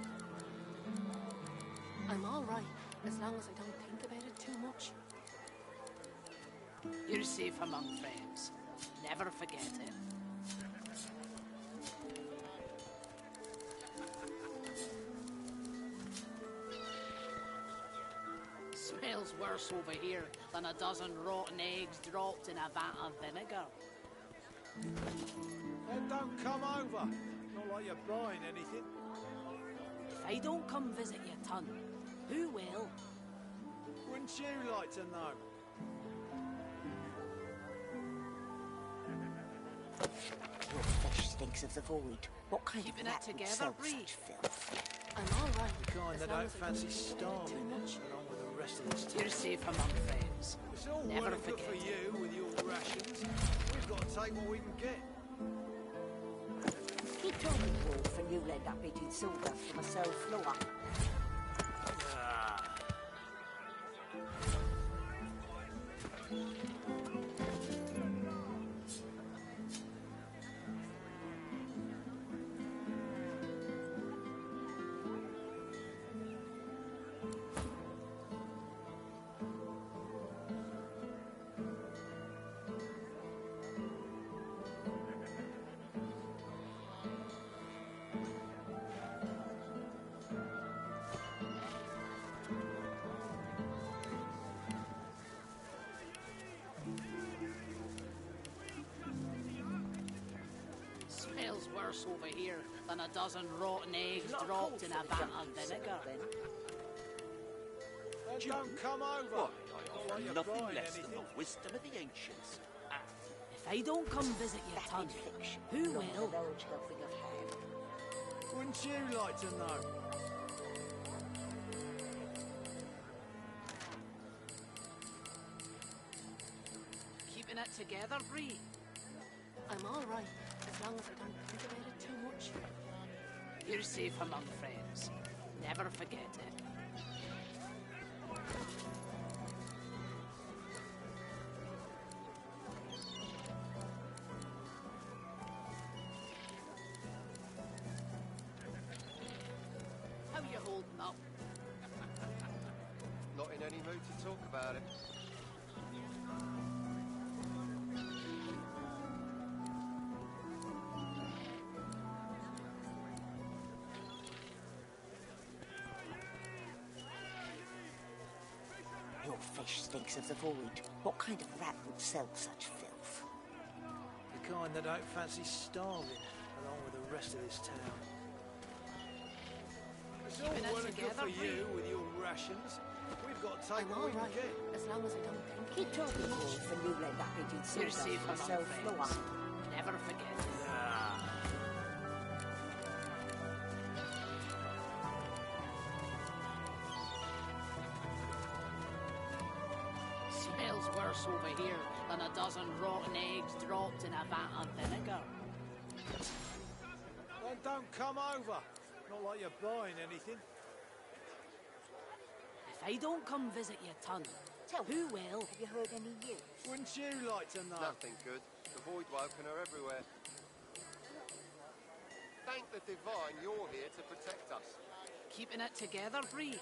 I'm all right, as long as I don't think about it too much. You're safe among friends. Never forget it. Smells worse over here than a dozen rotten eggs dropped in a vat of vinegar. Well, don't come over. Not like you're buying anything. I don't come visit your ton, who will? Wouldn't you like to know? Your fish stinks of the void. What kind Keeping of it rat would together, sell Bree. such filth? I'm all right. The kind as that long don't as I fancy don't starving too much. along with the rest of this town. You're safe among friends. It's all Never well and good forget for it. you with your rations. We've got to take what we can get. Keep talking, Wolf, and you'll end up eating sawdust from a cell floor. Ah. Smells worse over here than a dozen rotten eggs dropped in a vat of vinegar. Then don't come over. Why, I Not offer like you're nothing buying less than anything. the wisdom of the ancients. If I don't come visit your ton, who Not will? the large helping of ham. Wouldn't you like to know? Keeping it together, Bree. I'm all right, as long as I don't think about it too much. You're safe among friends. Never forget it. How you holding up? Not in any mood to talk about it. Your fish stinks of the void. What kind of rat would sell such filth? The kind that don't fancy starving along with the rest of this town. It's all Keeping it well and good together, for you Bree. with your rations. We've got to take I'm what all we can right, get. as long as I don't think Keep talking, Wolf, and you'll end up eating You're sawdust safe from a among cell friends. floor. Never forget it. Smells worse over here than a dozen rotten eggs dropped in a vat of vinegar. Then don't come over. Not like you're buying anything. If I don't come visit your ton, who will? Have you heard any news? Wouldn't you like to know? Nothing good. The void woken are everywhere. Thank the divine you're here to protect us. Keeping it together, Bree.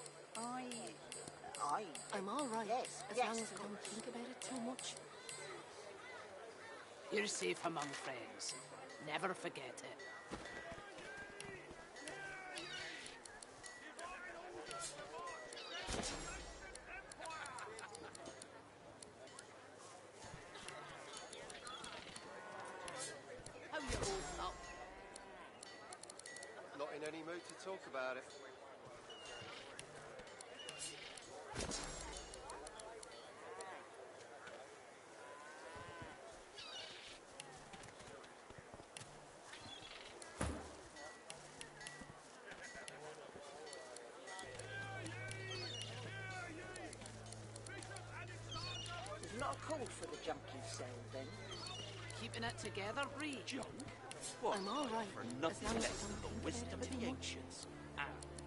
I'm all right. Yes, as yes, long as of I don't course. think about it too much. You're safe among friends. Never forget it. How you holding up? Not in any mood to talk about it. There's not a call for the junk you sell, then. Keeping it together, Bree. Junk? What? I'm all right, For as nothing long as I less than don't the think wisdom about of it the too much. ancients.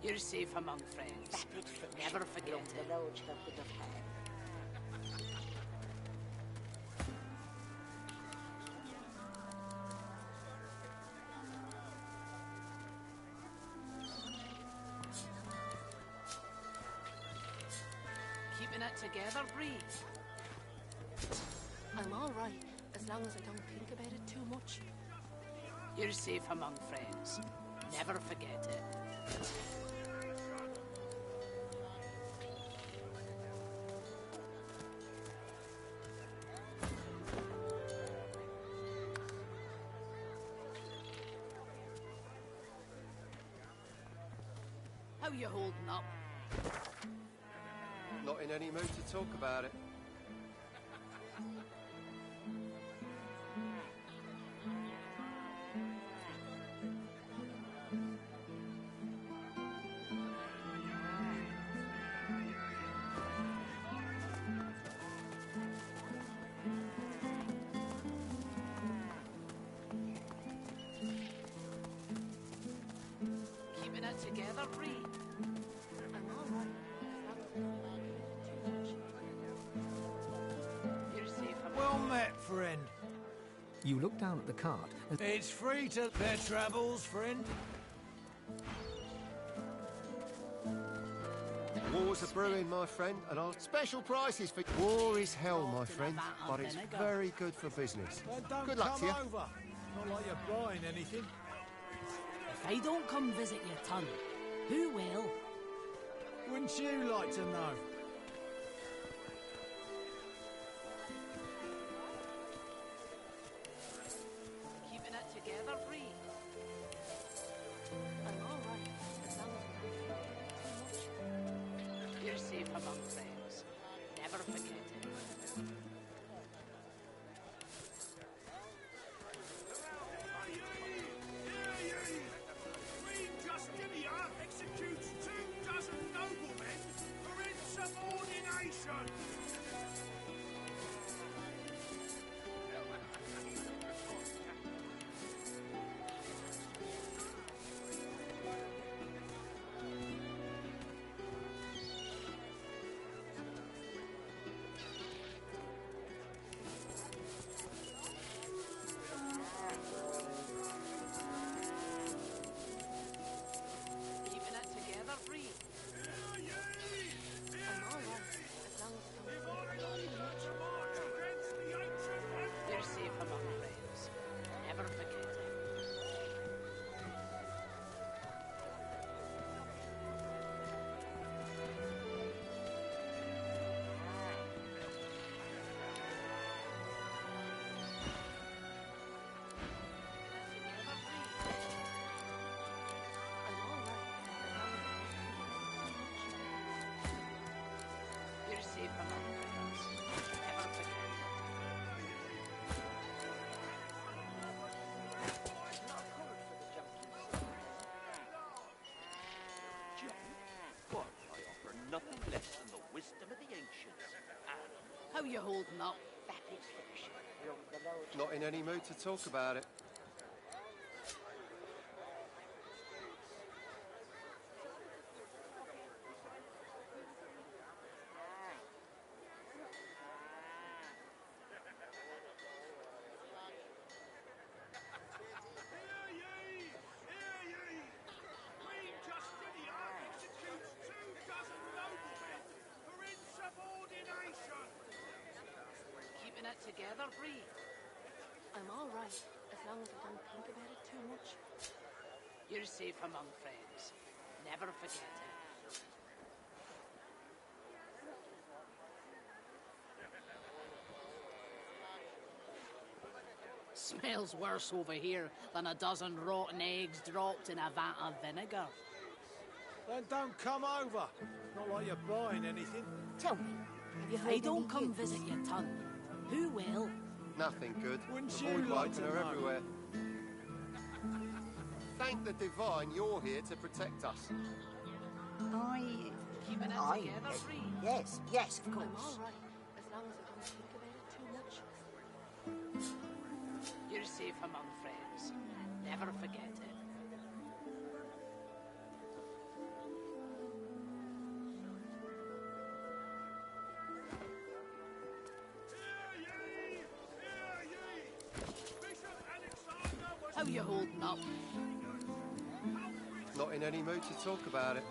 You're safe among friends. Vapid fiction. Never forget along it. the large helping of ham. Keeping it together, Bree. I'm all right, as long as I don't think about it too much. You're safe among friends. Never forget it. How you holding up? Not in any mood to talk about it. Keeping it together, Reed. I'm all right. You're safe. Well met, friend. You look down at the cart. It's free to their travels, friend. War's a brewing, my friend, and I'll special prices for war is hell, my friend, but it's very good for business. Don't Good luck come to you. over. Not like you're buying anything. If I don't come visit your ton, who will? Wouldn't you like to know? Keeping it together, Reed. I'm all right, as long as we don't too much. You're safe among friends. Never forget it. Queen Justinia executes 24 noblemen for insubordination. Keeping it together, Reed. I'm all right, as long as I don't too much. You're safe among friends. Never forget it. You're safe among friends. Never forget it. John, why, I offer nothing less than the wisdom of the ancients. And How you holding up? That is fiction. Long below. Not in any mood to talk about it. Queen Justinia executes 24 noblemen for insubordination. Keeping it together, Reed. I'm all right, as long as I don't think about it too much. You're safe among friends. Never forget it. Smells worse over here than a dozen rotten eggs dropped in a vat of vinegar. Then don't come over. Not like you're buying anything. Tell me, have you If heard I don't any come news? visit your ton, who will? Nothing good. Wouldn't The you void like woken to are know? everywhere. Thank the divine you're here to protect us. Keeping it I- together, Reed. Yes, yes, of I'm course. all right, as long as I don't think about it too much. You're safe among friends. Never forget it. How you holding up? Not in any mood to talk about it.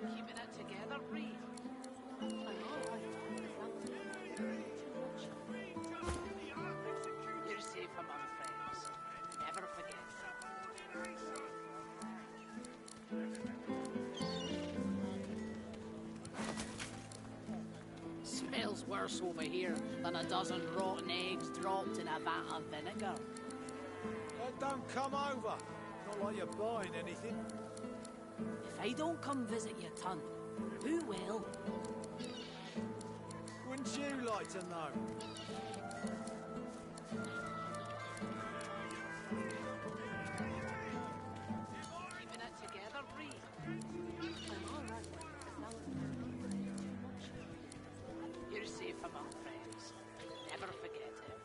Keeping it together, Reed. I'm all right, as long as I don't think about it too much. worse over here than a dozen rotten eggs dropped in a vat of vinegar. Don't come over. Not like you're buying anything. If I don't come visit your ton, who will? Wouldn't you like to know? Keeping it together, Bree. I'm all right, as long as I don't do too much. You're safe among friends. Never forget it.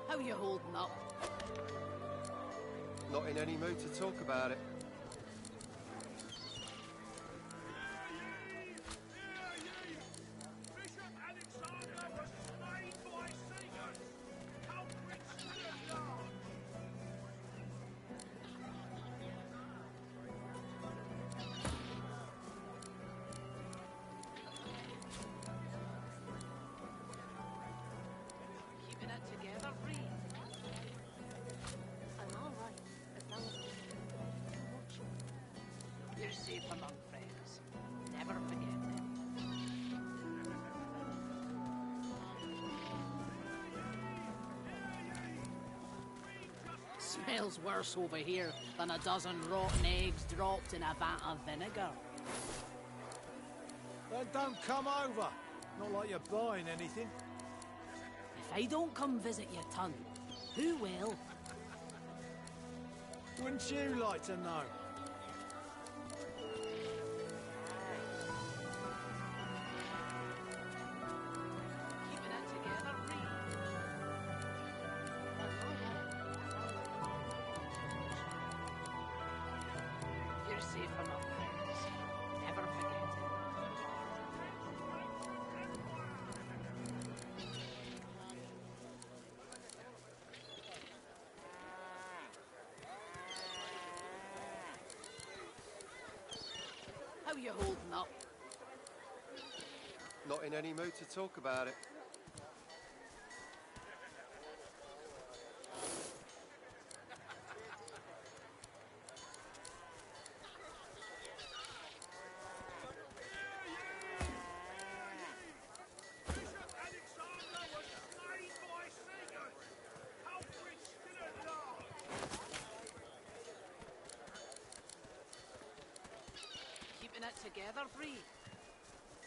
How you holding up? Not in any mood to talk about it. Keeping it together, Bree. I'm all right, as long as I don't do too much. You're safe among friends. Never forget it. Smells worse over here than a dozen rotten eggs dropped in a vat of vinegar. Don't come over. Not like you're buying anything. If I don't come visit your ton, who will? Wouldn't you like to know? Keeping it together, Bree. You're safe among friends. Never forget it. How you holding up? Not in any mood to talk about it. Keeping it together, Bree.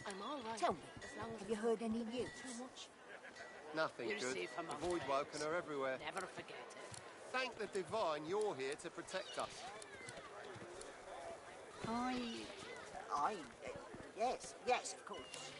I'm all right. Tell me, as long as have you heard any news? too much. Nothing You're good. safe among The void friends. woken are everywhere. Never forget it. Thank the divine you're here to protect us. Yes, of course.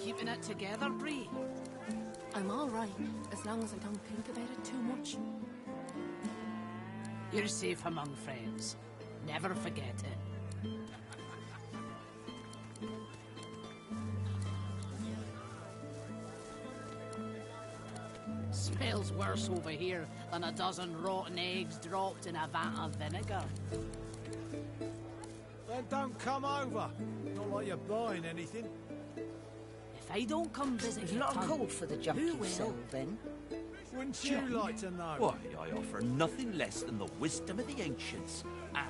Keeping it together, Bree. I'm all right, as long as I don't think about it too much. You're safe among friends. Never forget it. Smells worse over here than a dozen rotten eggs dropped in a vat of vinegar. Don't come over. Not like you're buying anything. If I don't come visit There's your not a ton, call for the who junkie will? cell, then. Wouldn't you like to know? Why, I offer nothing less than the wisdom of the ancients. And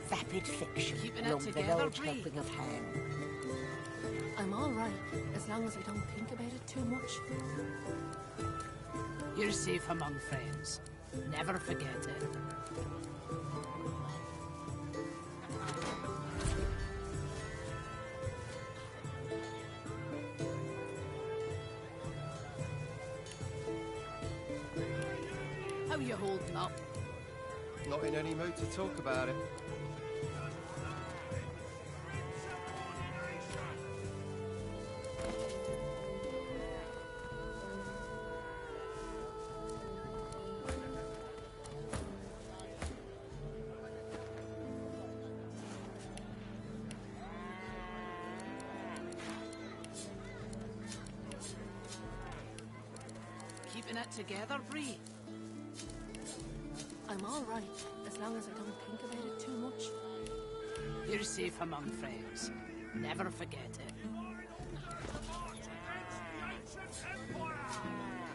Vapid fiction. Keeping it Along the together, Lord's Bree. helping of hand. I'm all right, as long as I don't think about it too much. You're safe among friends. Never forget it. you holding up? Not in any mood to talk about it. Keeping it together, Bree? I'm all right, as long as I don't think about it too much. You're safe among friends. Never forget it.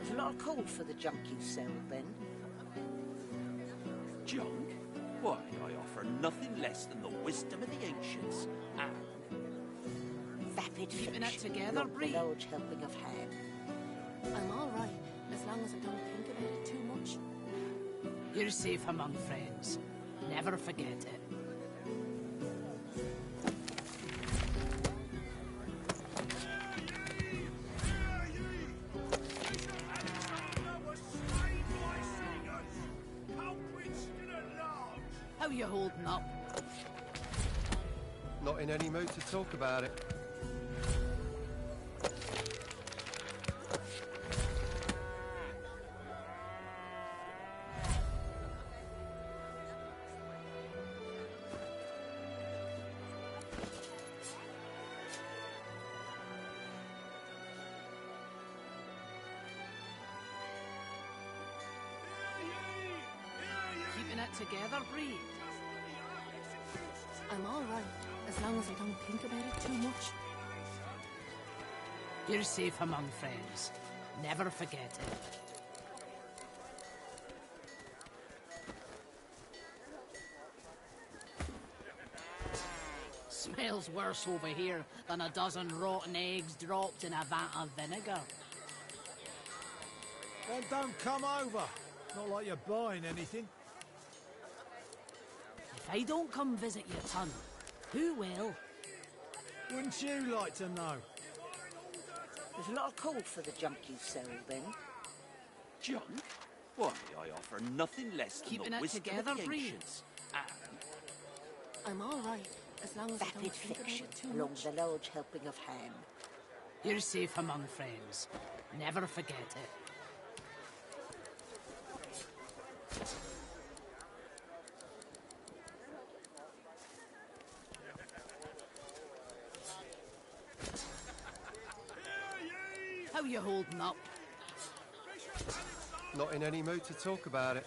There's a lot of coal for the junk you sell, then. Junk? Why, I offer nothing less than the wisdom of the ancients. Vapid Keeping it fiction, together, not Bree? the large helping of ham. I'm all right, as long as I don't think about it too much. You're safe among friends. Never forget it. How you holding up? Not in any mood to talk about it. Keeping it together, Bree? I'm all right, as long as I don't think about it too much. You're safe among friends. Never forget it. Smells worse over here than a dozen rotten eggs dropped in a vat of vinegar. Then don't come over. Not like you're buying anything. If I don't come visit your ton, who will? Wouldn't you like to know? There's a lot of coal for the junk you sell, then. Junk? Why, I offer nothing less than Keeping the it wisdom together, of the Bree? ancients. I'm all right, as long as I Vapid don't think about fiction, it too along much. the large helping of ham. You're safe among friends. Never forget it. How you holding up? Not in any mood to talk about it.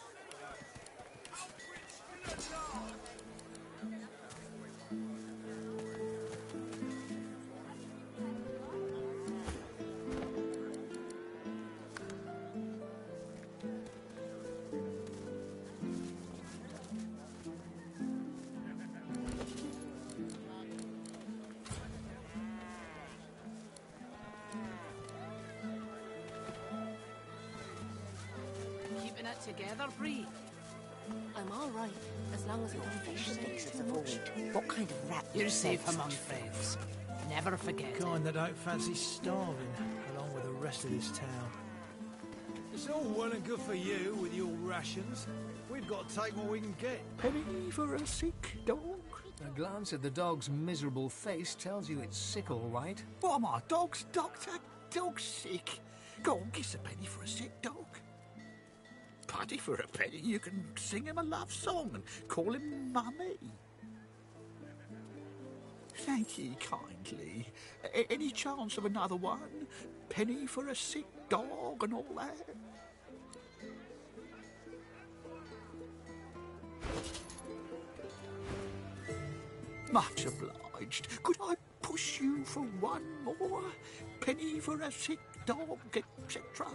Keeping it together, Bree? I'm all right, as long as I don't think about it too much. What kind of rat? You're safe among friends. Never forget it. Kind that don't fancy starving, along with the rest of this town. It's all well and good for you with your rations. We've got to take what we can get. Penny for a sick dog? A glance at the dog's miserable face tells you it's sick, all right. What am I, dog's doctor? Dog's sick. Go on, kiss a penny for a sick dog. Paddy for a penny, you can sing him a love song and call him Mummy. Thank ye kindly. Any chance of another one? Penny for a sick dog and all that? Much obliged. Could I push you for one more? Penny for a sick dog, etc.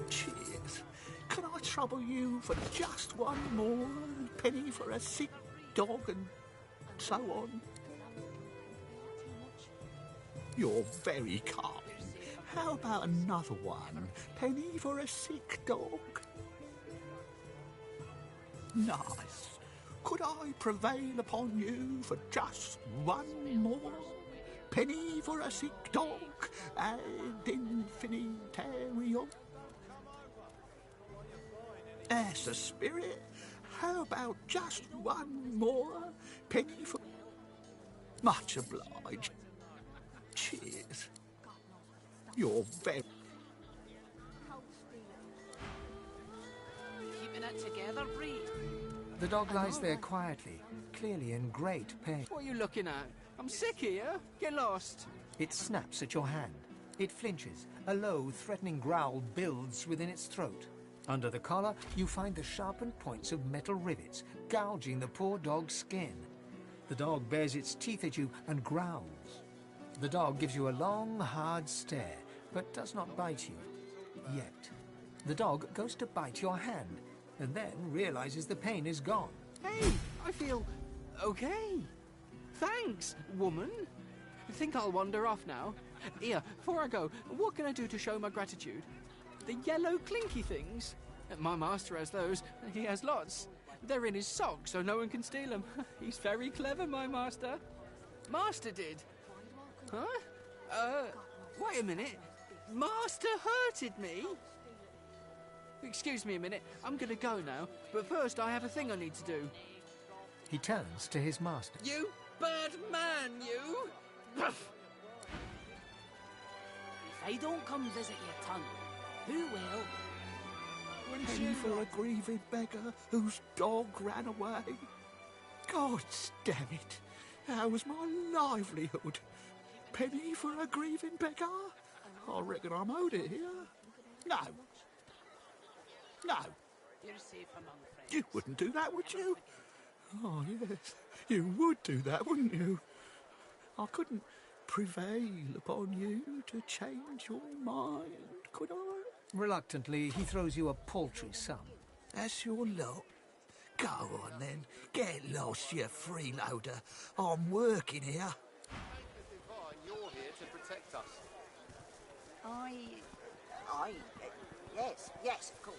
Cheers. Can I trouble you for just one more? Penny for a sick dog and so on. You're very kind. How about another one? Penny for a sick dog. Nice. Could I prevail upon you for just one more? penny for a sick dog, ad infiniterium. That's the spirit. How about just one more penny for... Much obliged. Cheers. You're very... Keeping it together, Bree. The dog lies there quietly, clearly in great pain. What are you looking at? I'm sick here. Get lost. It snaps at your hand. It flinches. A low, threatening growl builds within its throat. Under the collar, you find the sharpened points of metal rivets, gouging the poor dog's skin. The dog bares its teeth at you and growls. The dog gives you a long, hard stare, but does not bite you. Yet. The dog goes to bite your hand, and then realizes the pain is gone. Hey, I feel okay. Thanks, woman. I think I'll wander off now. Here, before I go, what can I do to show my gratitude? The yellow clinky things? My master has those. He has lots. They're in his socks, so no one can steal them. He's very clever, my master. Master did. Huh? Wait a minute. Master hurted me? Excuse me a minute. I'm gonna go now. But first, I have a thing I need to do. He turns to his master. You bad man, you! If I don't come visit your tongue, who will? Penny for a grieving beggar whose dog ran away. God damn it. That was my livelihood. Penny for a grieving beggar? I reckon I'm owed it here. No. No. You're safe among friends. You wouldn't do that, would you? Oh, yes. You would do that, wouldn't you? I couldn't prevail upon you to change your mind, could I? Reluctantly, he throws you a paltry sum. That's your lot. Go on, then. Get lost, you freeloader. I'm working here. You're here to protect us. Yes, of course.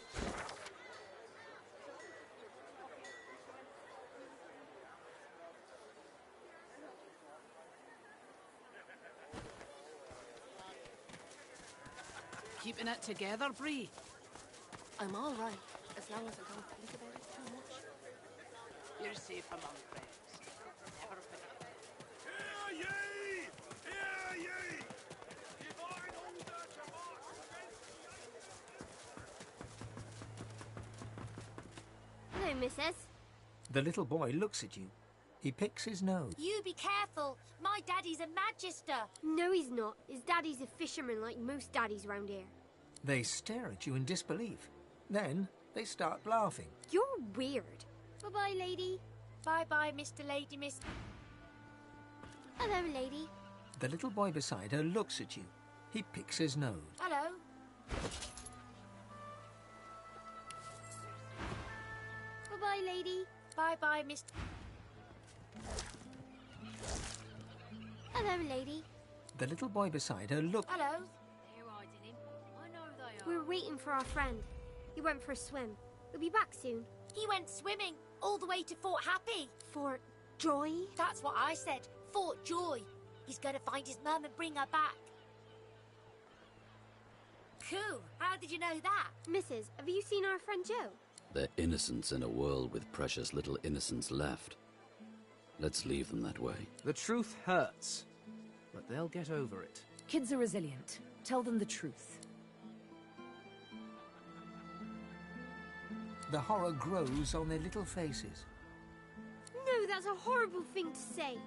Keeping it together, Bree. I'm all right, as long as I don't think about it too much. You're safe among friends. Never forget. Hear ye! Hear ye! Divine order to march against... Hello, missus. The little boy looks at you. He picks his nose. You be careful. My daddy's a magister. No, he's not. His daddy's a fisherman like most daddies round here. They stare at you in disbelief. Then they start laughing. You're weird. Bye-bye, lady. Bye-bye, Mr. Lady Miss... Hello, lady. The little boy beside her looks at you. He picks his nose. Hello. Bye-bye, lady. Bye-bye, Mr... Hello, lady. The little boy beside her looks... Hello. They're hiding him. I know they are. We're waiting for our friend. He went for a swim. He'll be back soon. He went swimming all the way to Fort Happy. Fort Joy? That's what I said. Fort Joy. He's going to find his mum and bring her back. Cool. How did you know that? Mrs., have you seen our friend Joe? They're innocents in a world with precious little innocence left. Let's leave them that way. The truth hurts, but they'll get over it. Kids are resilient. Tell them the truth. The horror grows on their little faces. No, that's a horrible thing to say.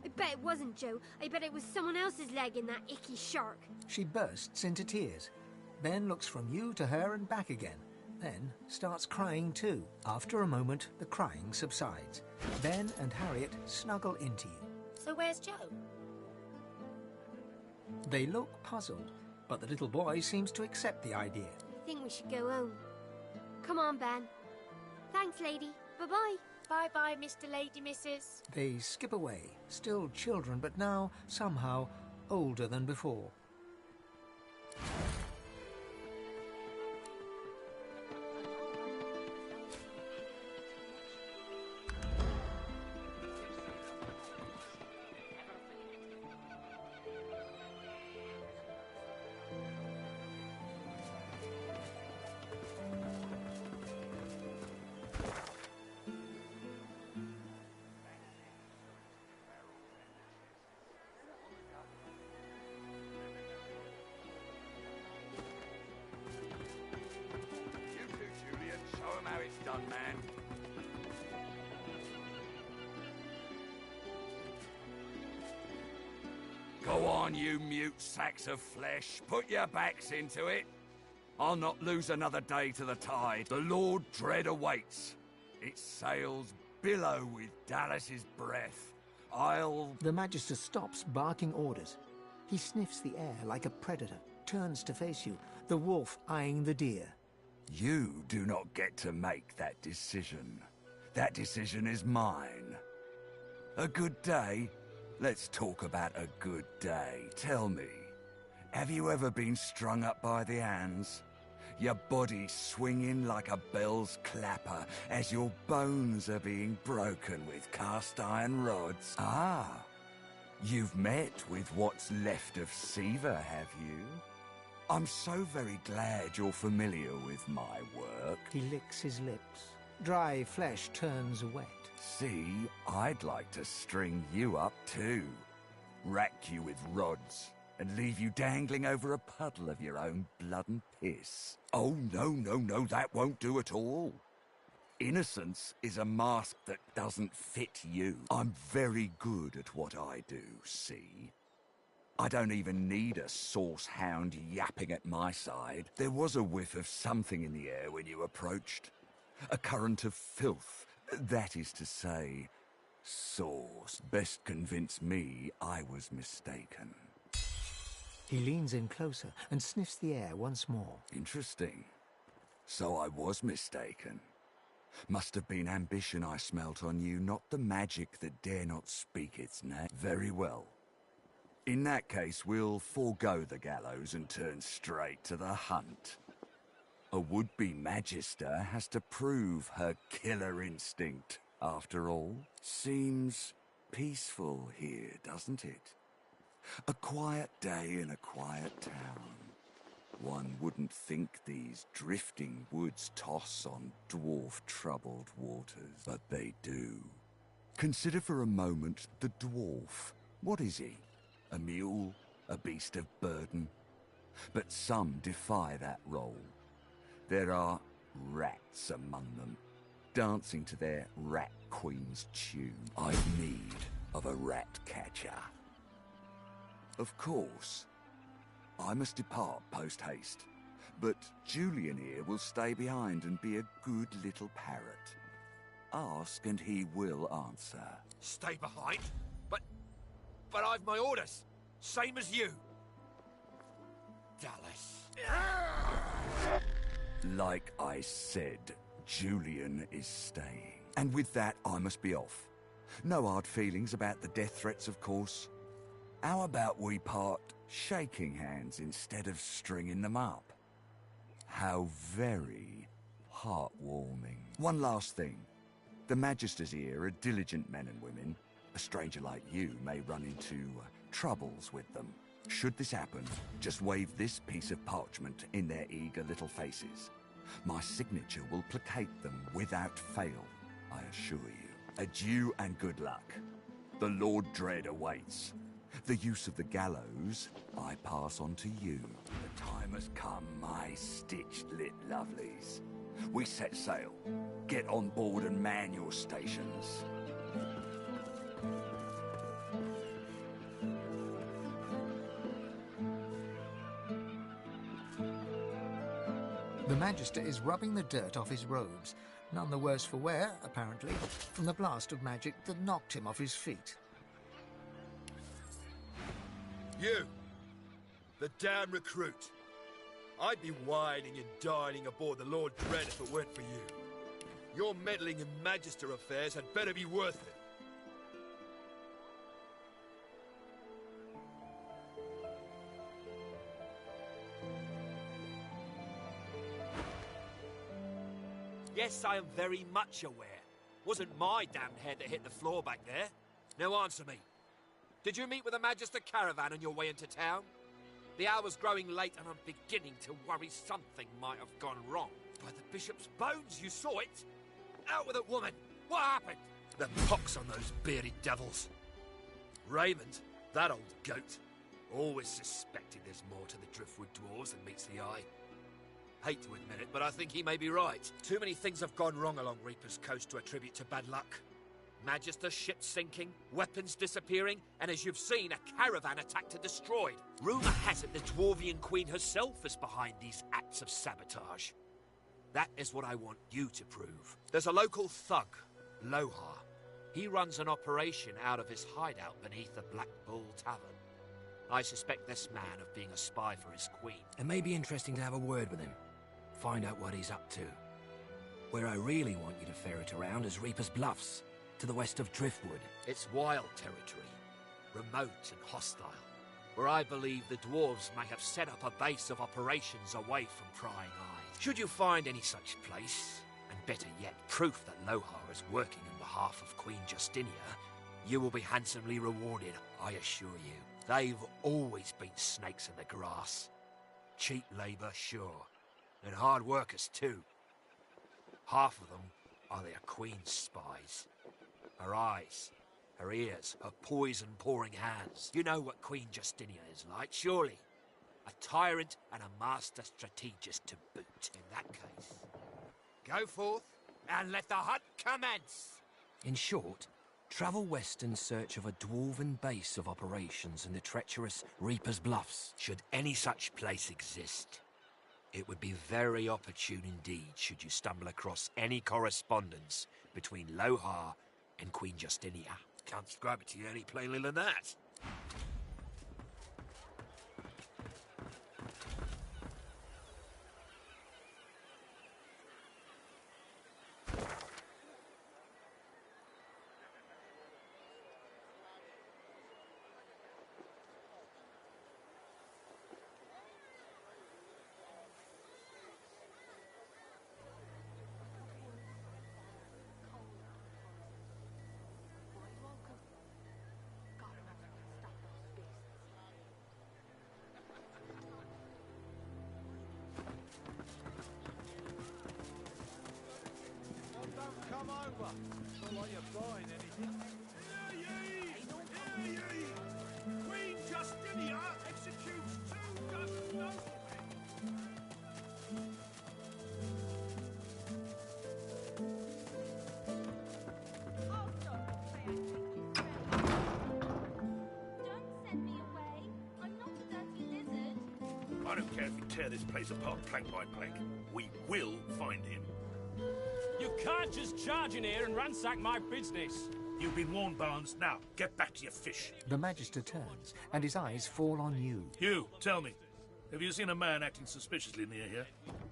I bet it wasn't Joe. I bet it was someone else's leg in that icky shark. She bursts into tears. Ben looks from you to her and back again. Then starts crying too. After a moment, the crying subsides. Ben and Harriet snuggle into you. So where's Joe? They look puzzled, but the little boy seems to accept the idea. I think we should go home. Come on, Ben. Thanks, lady. Bye-bye. Bye-bye, Mr. Lady Missus. They skip away, still children, but now, somehow, older than before. it's done, man. Go on, you mute sacks of flesh. Put your backs into it. I'll not lose another day to the tide. The Lord Dread awaits. Its sails billow with Dallas's breath. The Magister stops, barking orders. He sniffs the air like a predator, turns to face you, the wolf eyeing the deer. You do not get to make that decision. That decision is mine. A good day? Let's talk about a good day. Tell me, have you ever been strung up by the hands? Your body swinging like a bell's clapper as your bones are being broken with cast iron rods. Ah, you've met with what's left of Siva, have you? I'm so very glad you're familiar with my work. He licks his lips. Dry flesh turns wet. See, I'd like to string you up too. Rack you with rods and leave you dangling over a puddle of your own blood and piss. Oh, no, that won't do at all. Innocence is a mask that doesn't fit you. I'm very good at what I do, see? I don't even need a sauce hound yapping at my side. There was a whiff of something in the air when you approached. A current of filth, that is to say, sauce. Best convince me I was mistaken. He leans in closer and sniffs the air once more. Interesting. So I was mistaken. Must have been ambition I smelt on you, not the magic that dare not speak its name. Very well. In that case, we'll forego the gallows and turn straight to the hunt. A would-be Magister has to prove her killer instinct, after all. Seems peaceful here, doesn't it? A quiet day in a quiet town. One wouldn't think these drifting woods toss on dwarf-troubled waters, but they do. Consider for a moment the dwarf. What is he? A mule? A beast of burden? But some defy that role. There are rats among them, dancing to their rat queen's tune. I've need of a rat catcher. Of course, I must depart post-haste, but Julian here will stay behind and be a good little parrot. Ask and he will answer. Stay behind? But I've my orders, same as you. Dallas. Like I said, Julian is staying. And with that, I must be off. No hard feelings about the death threats, of course. How about we part shaking hands instead of stringing them up? How very heartwarming. One last thing. The Magisters here are diligent men and women. A stranger like you may run into troubles with them. Should this happen, just wave this piece of parchment in their eager little faces. My signature will placate them without fail, I assure you. Adieu and good luck. The Lord Dread awaits. The use of the gallows, I pass on to you. The time has come, my stitched-lit lovelies. We set sail. Get on board and man your stations. The Magister is rubbing the dirt off his robes, none the worse for wear, apparently, from the blast of magic that knocked him off his feet. You! The damn recruit! I'd be whining and dining aboard the Lord Dread if it weren't for you. Your meddling in Magister affairs had better be worth it. Yes, I am very much aware. Wasn't my damned head that hit the floor back there. Now answer me. Did you meet with a Magister caravan on your way into town? The hour's growing late and I'm beginning to worry something might have gone wrong. By the Bishop's bones, you saw it! Out with it, woman! What happened? The pox on those bearded devils. Raymond, that old goat, always suspected there's more to the Driftwood dwarves than meets the eye. Hate to admit it, but I think he may be right. Too many things have gone wrong along Reaper's Coast to attribute to bad luck. Magister's ship sinking, weapons disappearing, and as you've seen, a caravan attacked and destroyed. Rumour has it the Dwarvian Queen herself is behind these acts of sabotage. That is what I want you to prove. There's a local thug, Lohar. He runs an operation out of his hideout beneath the Black Bull Tavern. I suspect this man of being a spy for his queen. It may be interesting to have a word with him. Find out what he's up to. Where I really want you to ferret around is Reaper's Bluffs, to the west of Driftwood. It's wild territory, remote and hostile, where I believe the dwarves may have set up a base of operations away from prying eyes. Should you find any such place, and better yet, proof that Lohar is working on behalf of Queen Justinia, you will be handsomely rewarded, I assure you. They've always been snakes in the grass. Cheap labour, sure, and hard workers too. Half of them are their queen's spies. Her eyes, her ears, her poison-pouring hands. You know what Queen Justinia is like, surely. A tyrant and a master strategist to boot, in that case. Go forth and let the hunt commence! In short, travel west in search of a dwarven base of operations in the treacherous Reaper's Bluffs. Should any such place exist, it would be very opportune indeed should you stumble across any correspondence between Lohar and Queen Justinia. Can't describe it to you any plainly than that. Come over. Not like you're buying anything. Hear ye! Queen Justinia executes 2 dozen noblemen. Don't send me away. I'm not a dirty lizard. I don't care if you tear this place apart plank by plank. We will find him. You can't just charge in here and ransack my business. You've been warned, Barnes. Now, get back to your fish. The Magister turns, and his eyes fall on you. Hugh, tell me, have you seen a man acting suspiciously near here?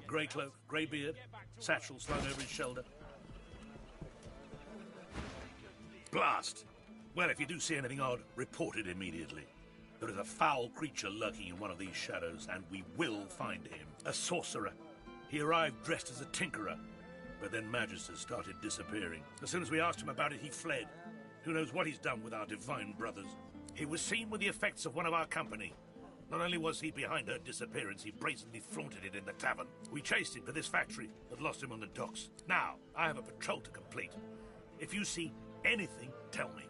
Grey cloak, grey beard, satchel slung over his shoulder. Blast! Well, if you do see anything odd, report it immediately. There is a foul creature lurking in one of these shadows, and we will find him. A sorcerer. He arrived dressed as a tinkerer, but then Magister started disappearing. As soon as we asked him about it, he fled. Who knows what he's done with our divine brothers? He was seen with the effects of one of our company. Not only was he behind her disappearance, he brazenly flaunted it in the tavern. We chased him to this factory, but lost him on the docks. Now, I have a patrol to complete. If you see anything, tell me.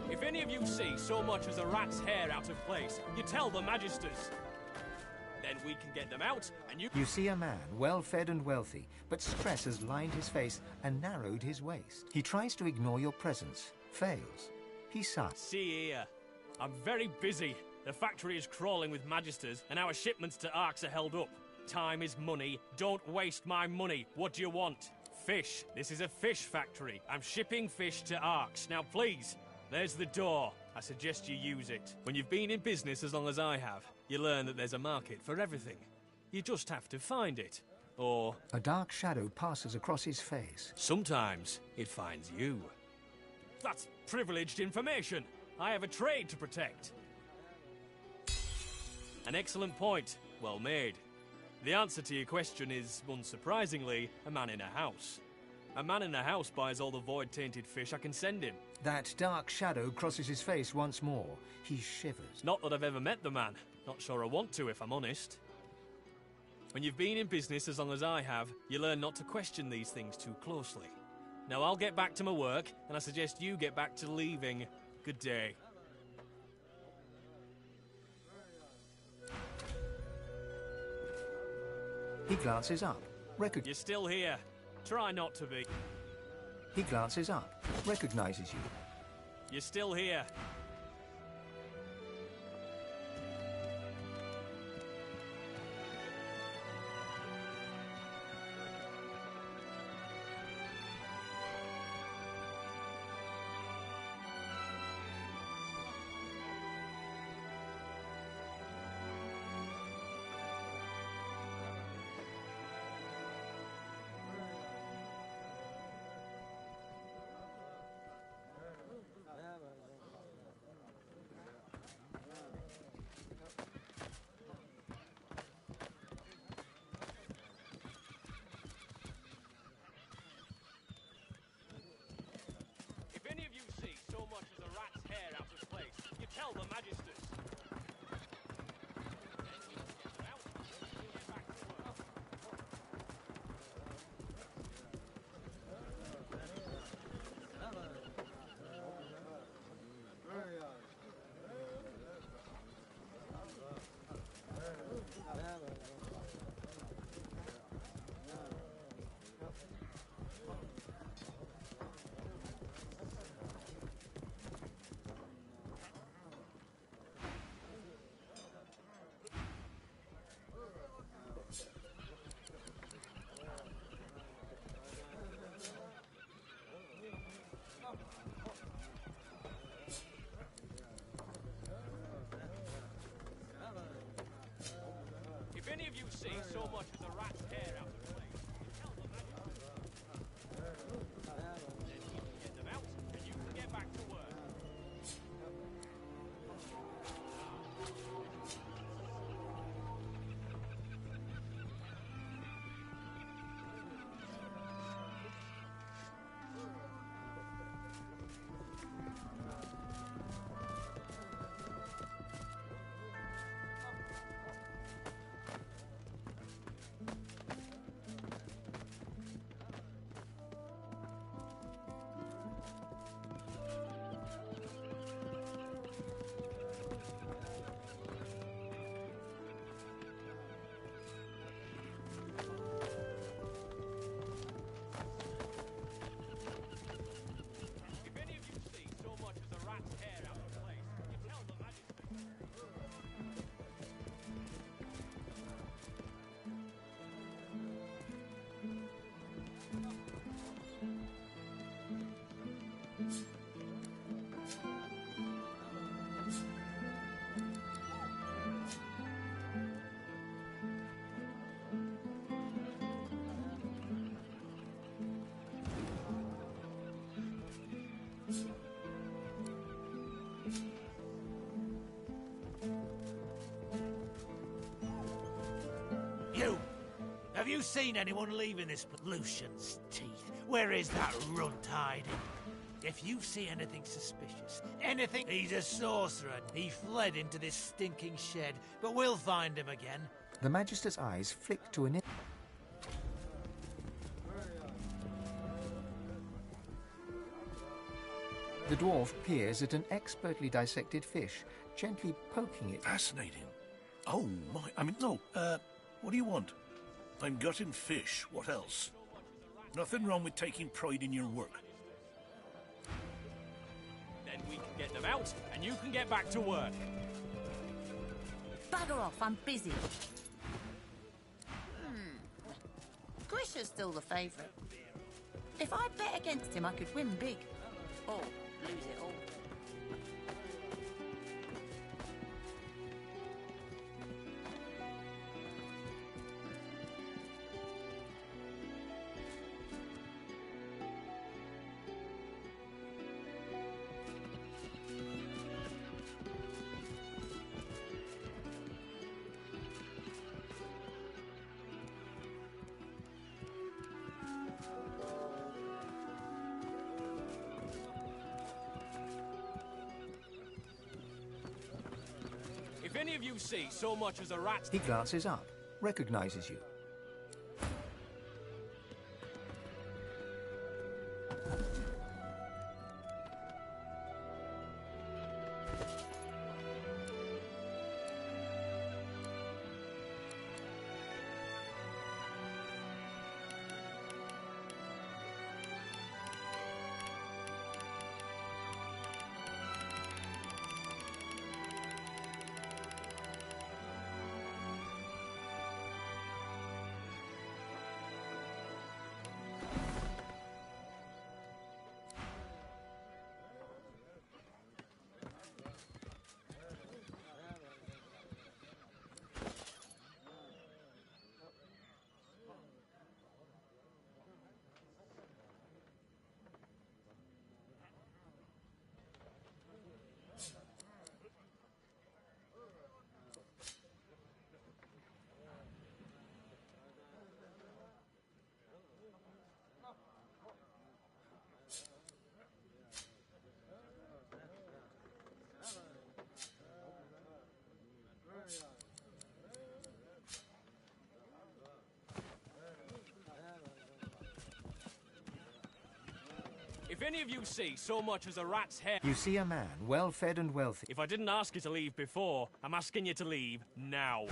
If any of you see so much as a rat's hair out of place, you tell the Magisters. Then we can get them out, and you... You see a man, well-fed and wealthy, but stress has lined his face and narrowed his waist. He tries to ignore your presence, fails. He sighs. See here. I'm very busy. The factory is crawling with Magisters, and our shipments to Arks are held up. Time is money. Don't waste my money. What do you want? Fish. This is a fish factory. I'm shipping fish to Arks. Now, please, there's the door. I suggest you use it. When you've been in business as long as I have, you learn that there's a market for everything. You just have to find it. Or... A dark shadow passes across his face. Sometimes it finds you. That's privileged information. I have a trade to protect. An excellent point. Well made. The answer to your question is, unsurprisingly, a man in a house. A man in a house buys all the void-tainted fish I can send him. That dark shadow crosses his face once more. He shivers. Not that I've ever met the man. Not sure I want to, if I'm honest. When you've been in business as long as I have, you learn not to question these things too closely. Now I'll get back to my work, and I suggest you get back to leaving. Good day. He glances up. You're still here. Try not to be. He glances up, recognizes you. You're still here. If any of you see so much as a rat's hair out of place, you tell the magisters. Then we can get them out and get back to work. If any of you see so much as a rat's hair out of place, you tell the magisters. Then we can get them out, and you can get back to work. If any of you see so much as a rat's hair out of place, you tell the magisters. You! Have you seen anyone leaving this pollution's teeth? Where is that runt hiding? If you see anything suspicious, anything... He's a sorcerer. He fled into this stinking shed, but we'll find him again. The Magister's eyes flick to an... The dwarf peers at an expertly dissected fish, gently poking it. Fascinating. Oh, my... what do you want? I'm gutting fish. What else? Nothing wrong with taking pride in your work. Then we can get them out, and you can get back to work. Bugger off, I'm busy. Grisha's still the favourite. If I bet against him, I could win big. Or lose it all. If any of you see so much as a rat's... He glances up, recognizes you. any of you see so much as a rat's head... You see a man, well-fed and wealthy. If I didn't ask you to leave before, I'm asking you to leave now.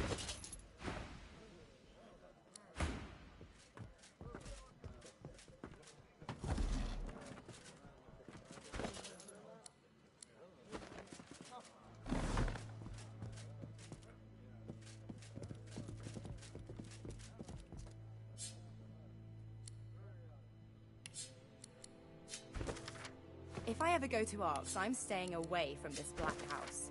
If I ever go to Arx, I'm staying away from this black house.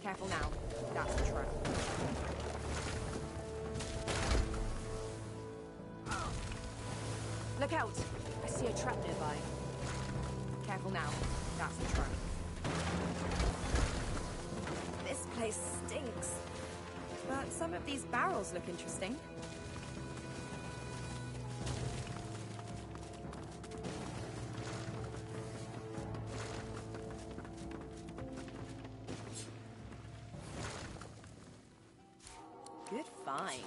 Careful now. That's a trap. Look out! I see a trap nearby. Careful now. That's a trap. This place stinks. But some of these barrels look interesting. Good find.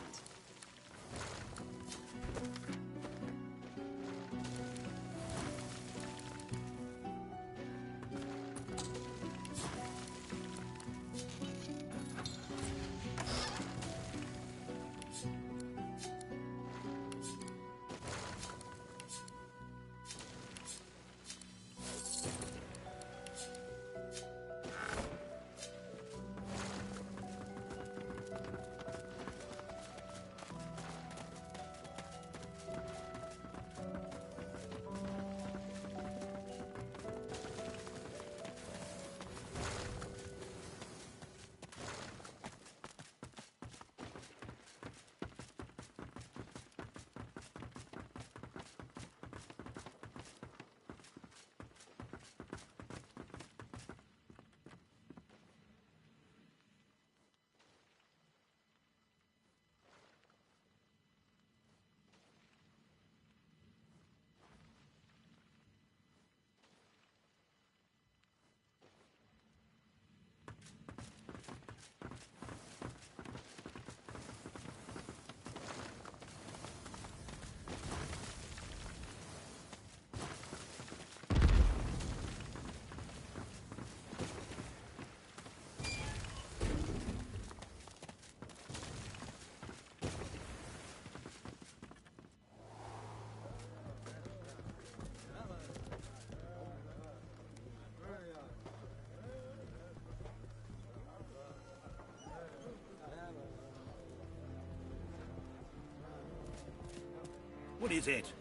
What is it?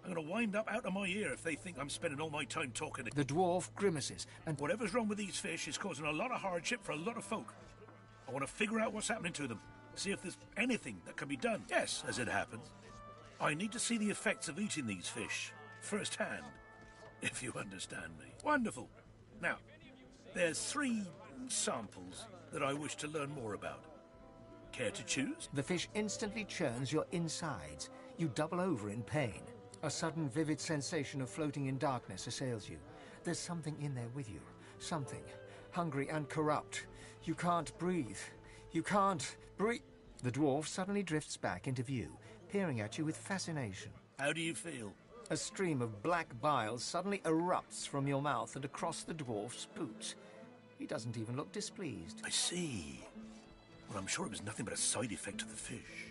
I'm gonna wind up out of my ear if they think I'm spending all my time talking to... The dwarf grimaces, and... Whatever's wrong with these fish is causing a lot of hardship for a lot of folk. I want to figure out what's happening to them. See if there's anything that can be done. Yes, as it happens. I need to see the effects of eating these fish firsthand, if you understand me. Wonderful. Now, there's 3 samples that I wish to learn more about. Care to choose? The fish instantly churns your insides. You double over in pain. A sudden vivid sensation of floating in darkness assails you. There's something in there with you. Something. Hungry and corrupt. You can't breathe. You can't breathe. The dwarf suddenly drifts back into view, peering at you with fascination. How do you feel? A stream of black bile suddenly erupts from your mouth and across the dwarf's boots. He doesn't even look displeased. I see. Well, I'm sure it was nothing but a side effect of the fish.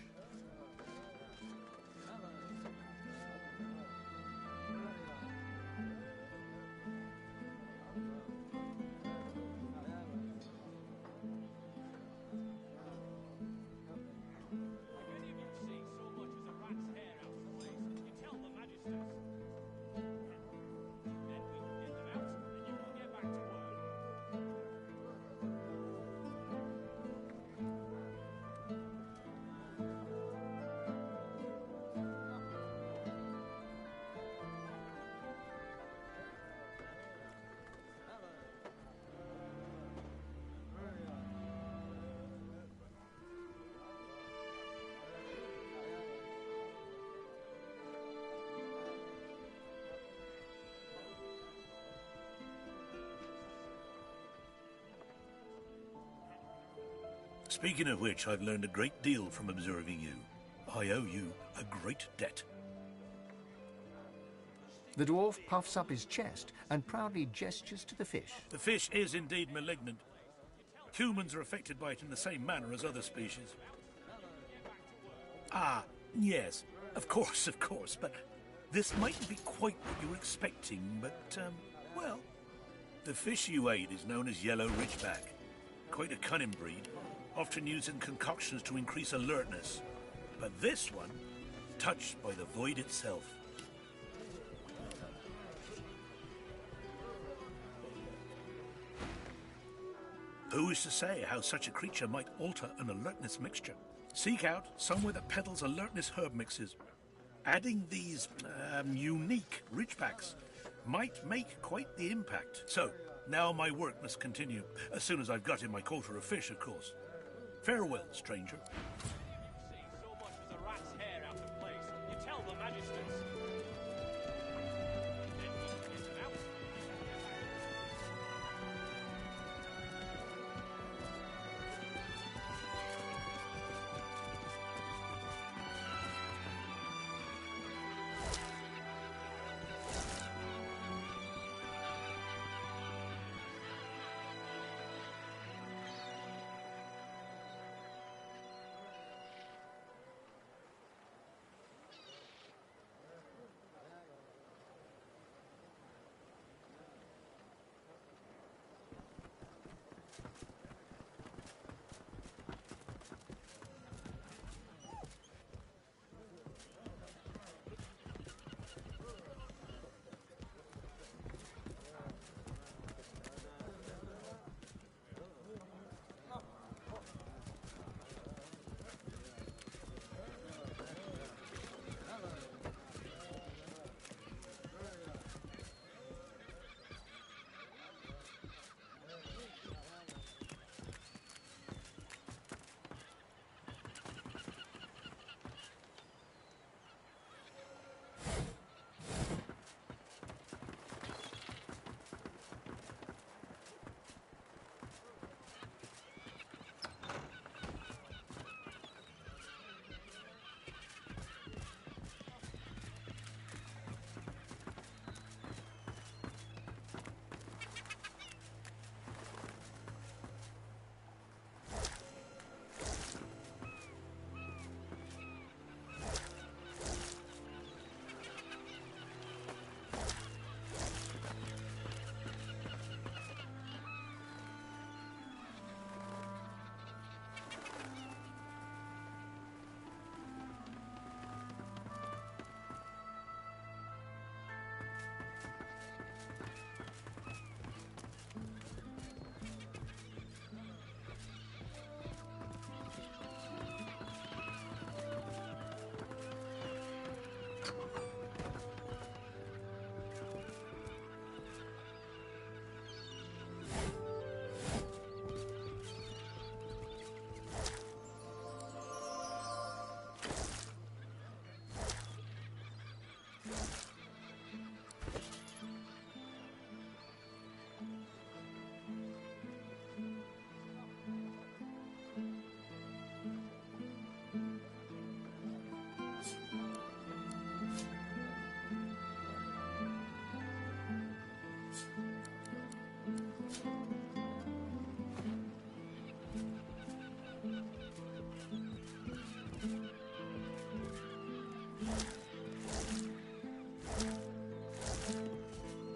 Speaking of which, I've learned a great deal from observing you. I owe you a great debt. The dwarf puffs up his chest and proudly gestures to the fish. The fish is indeed malignant. Humans are affected by it in the same manner as other species. Ah, yes, of course, but this mightn't be quite what you were expecting, but, well, the fish you ate is known as yellow ridgeback. Quite a cunning breed, often used in concoctions to increase alertness. But this one, touched by the void itself. Who is to say how such a creature might alter an alertness mixture? Seek out somewhere that peddles alertness herb mixes. Adding these, unique ridgebacks might make quite the impact. So, now my work must continue, as soon as I've got in my quota of fish, of course. Farewell, stranger.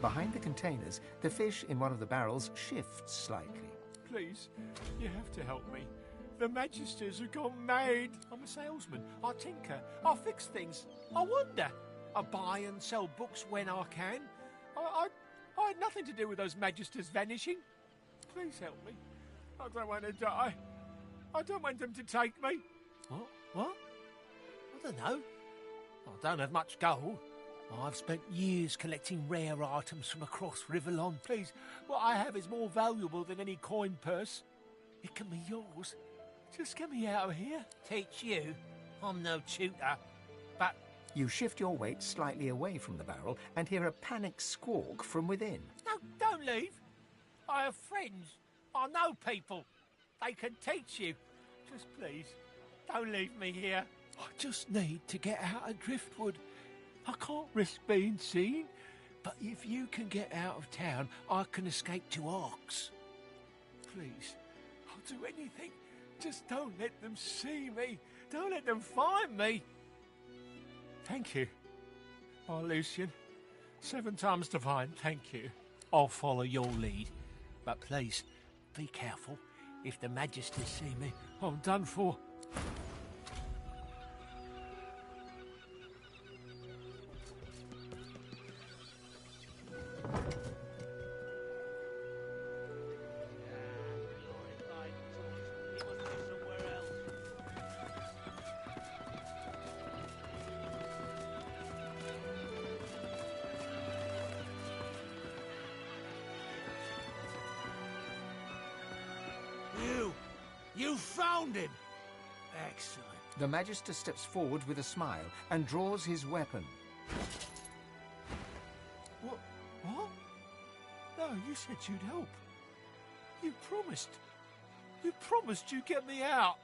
Behind the containers, the fish in one of the barrels shifts slightly. Please, you have to help me. The Magisters have gone mad. I'm a salesman. I tinker. I fix things. I wonder. I buy and sell books when I can. I had nothing to do with those Magisters vanishing. Please help me. I don't want to die. I don't want them to take me. What? I don't know. I don't have much gold. I've spent years collecting rare items from across Riverlon. Please, what I have is more valuable than any coin purse. It can be yours. Just get me out of here. Teach you? I'm no tutor, but... You shift your weight slightly away from the barrel and hear a panicked squawk from within. No, don't leave. I have friends. I know people. They can teach you. Just please, don't leave me here. I just need to get out of Driftwood. I can't risk being seen, but if you can get out of town, I can escape to Arks. Please, I'll do anything. Just don't let them see me. Don't let them find me. Thank you. Oh, Lucian, 7 times divine, thank you. I'll follow your lead, but please, be careful. If the Magisters see me, I'm done for. You found him! Excellent. The Magister steps forward with a smile and draws his weapon. What? No, you said you'd help. You promised. You promised you'd get me out.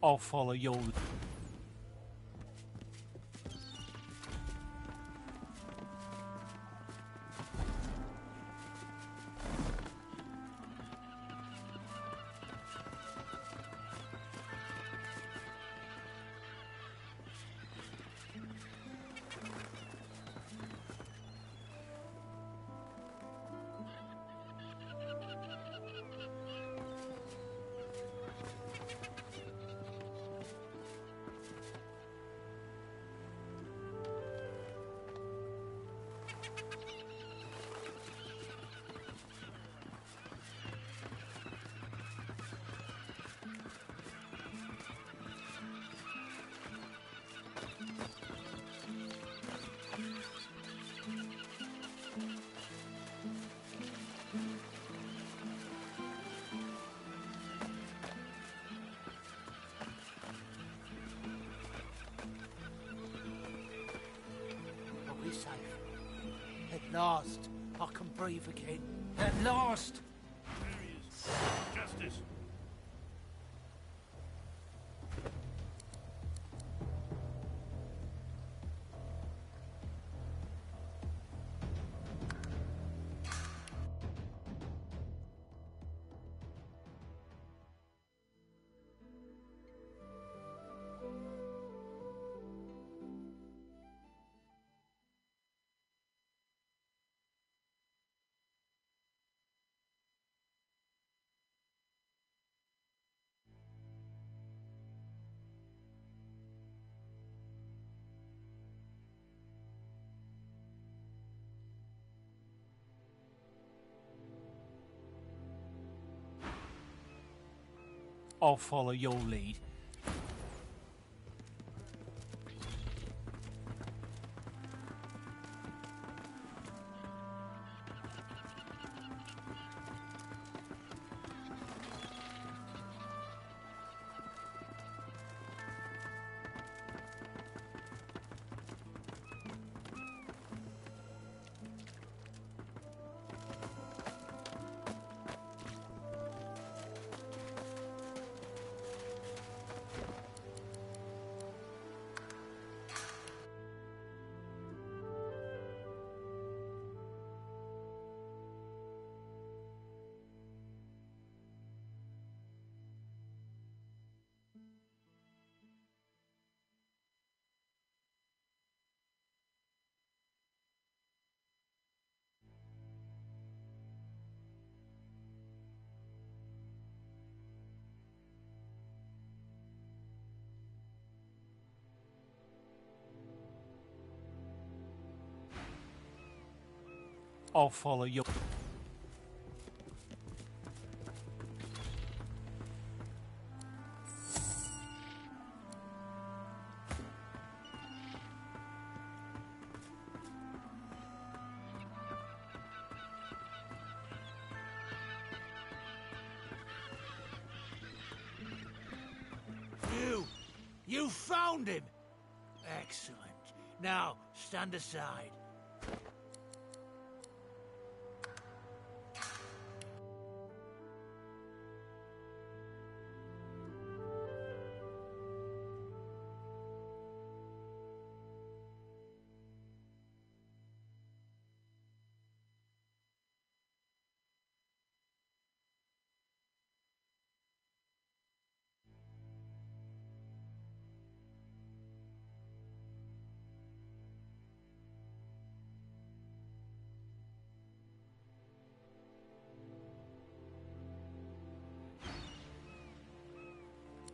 I'll follow your... Safe. At last, I can breathe again. At last! There he is. Justice, I'll follow your lead. I'll follow your... You found him! Excellent. Now, stand aside.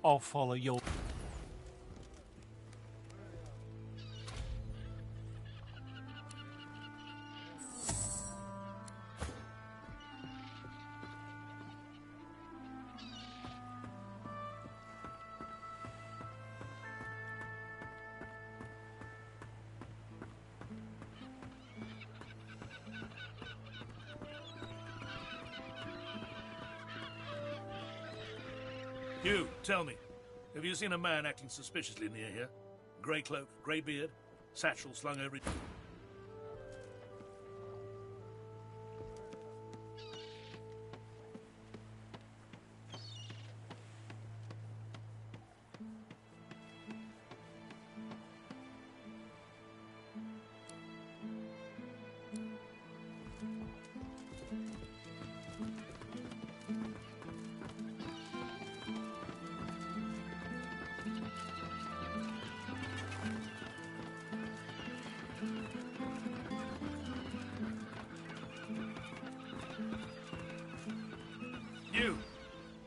I'll follow your... You, tell me, have you seen a man acting suspiciously near here? Grey cloak, grey beard, satchel slung over...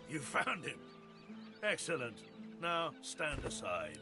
You found him. Excellent. Now, stand aside.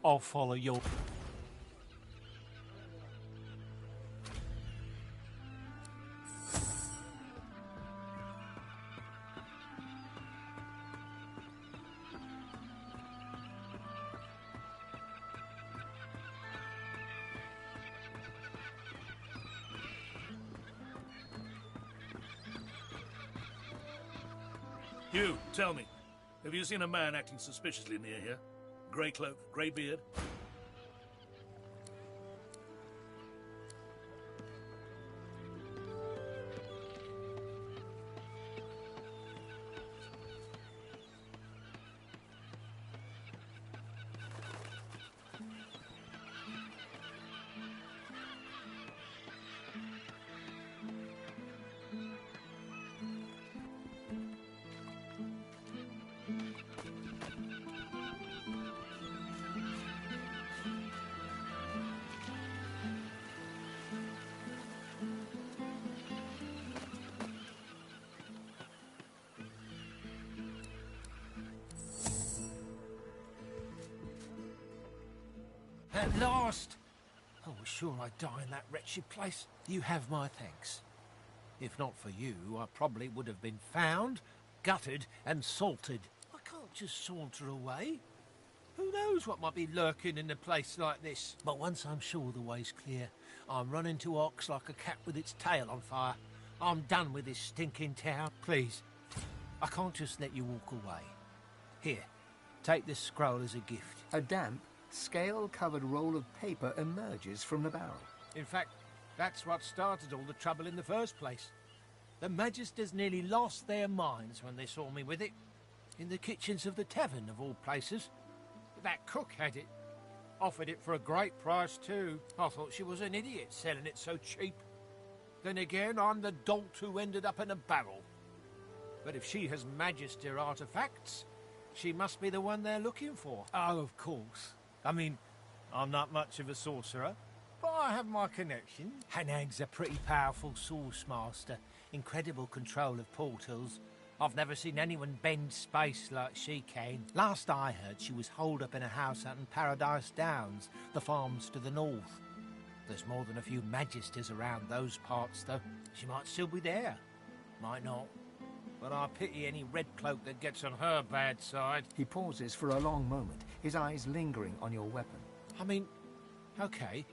I'll follow your... You, tell me, have you seen a man acting suspiciously near here? Grey cloak, grey beard? At last! I was sure I'd die in that wretched place. You have my thanks. If not for you, I probably would have been found, gutted and salted. I can't just saunter away. Who knows what might be lurking in a place like this? But once I'm sure the way's clear, I'm running to Ox like a cat with its tail on fire. I'm done with this stinking town. Please, I can't just let you walk away. Here, take this scroll as a gift. A damp, scale-covered roll of paper emerges from the barrel. In fact, that's what started all the trouble in the first place. The Magisters nearly lost their minds when they saw me with it. In the kitchens of the tavern, of all places. That cook had it. Offered it for a great price, too. I thought she was an idiot selling it so cheap. Then again, I'm the dolt who ended up in a barrel. But if she has Magister artifacts, she must be the one they're looking for. Oh, of course. I mean, I'm not much of a sorcerer, but I have my connection. Hanag's a pretty powerful source master. Incredible control of portals. I've never seen anyone bend space like she can. Last I heard, she was holed up in a house out in Paradise Downs, the farms to the north. There's more than a few Magisters around those parts, though. She might still be there. Might not. But I pity any red cloak that gets on her bad side. He pauses for a long moment, his eyes lingering on your weapon. I mean, okay.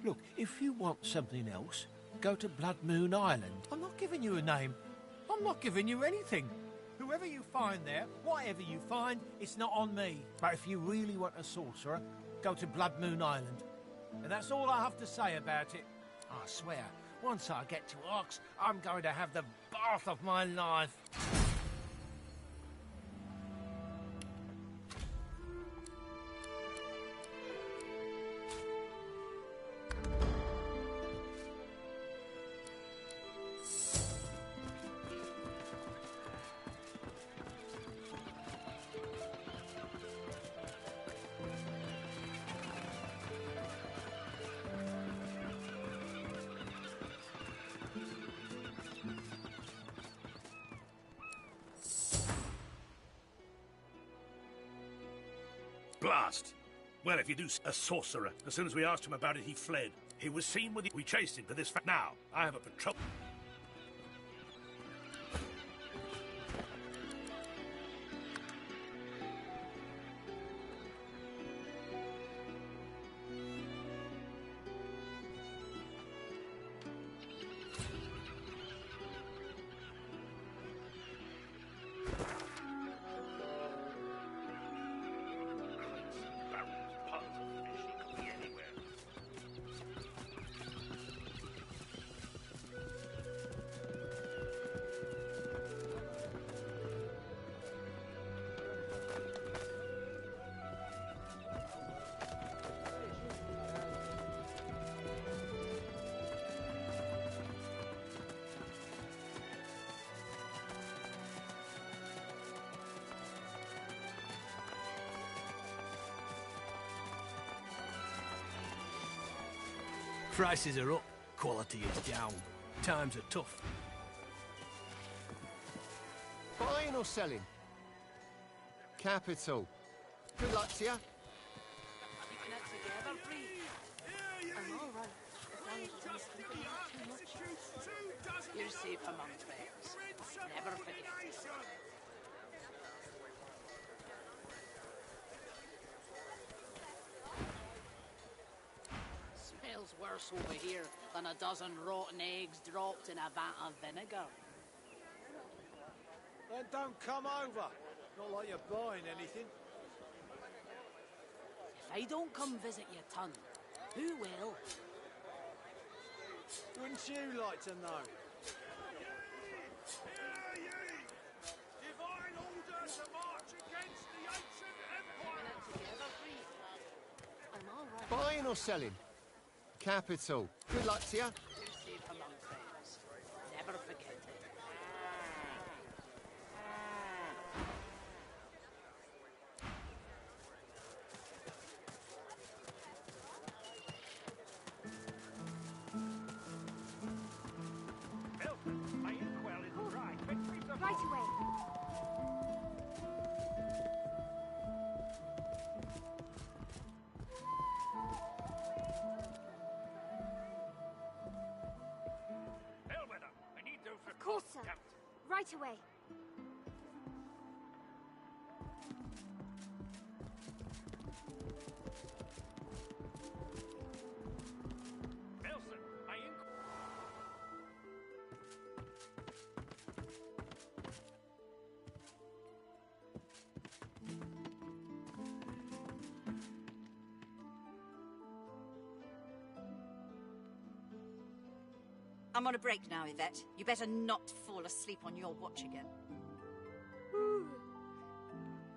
Look, if you want something else, go to Blood Moon Island. I'm not giving you a name. I'm not giving you anything. Whoever you find there, whatever you find, it's not on me. But if you really want a sorcerer, go to Blood Moon Island. And that's all I have to say about it. I swear, once I get to Ox, I'm going to have the bath of my life. Blast! Well, if you do a sorcerer. As soon as we asked him about it, he fled. He was seen with it. We chased him to this fact. Now, I have a patrol. Prices are up, quality is down. Times are tough. Buying or selling? Capital. Good luck to you. Keeping it together, Bree. I'm all right, as long as you don't think about it too much. You're safe among friends. Never forget it. Smells worse over here than a dozen rotten eggs dropped in a vat of vinegar. Then don't come over. Not like you're buying anything. If I don't come visit your ton, who will? Wouldn't you like to know? Divine order to march against the ancient empire! Together, Bree. I'm all right. Buying or selling? Capital. Good luck to you. You're safe among friends. Never forget it. Right away. Right away. Nelson, are you... I'm on a break now, Yvette. You better not fall asleep on your watch again.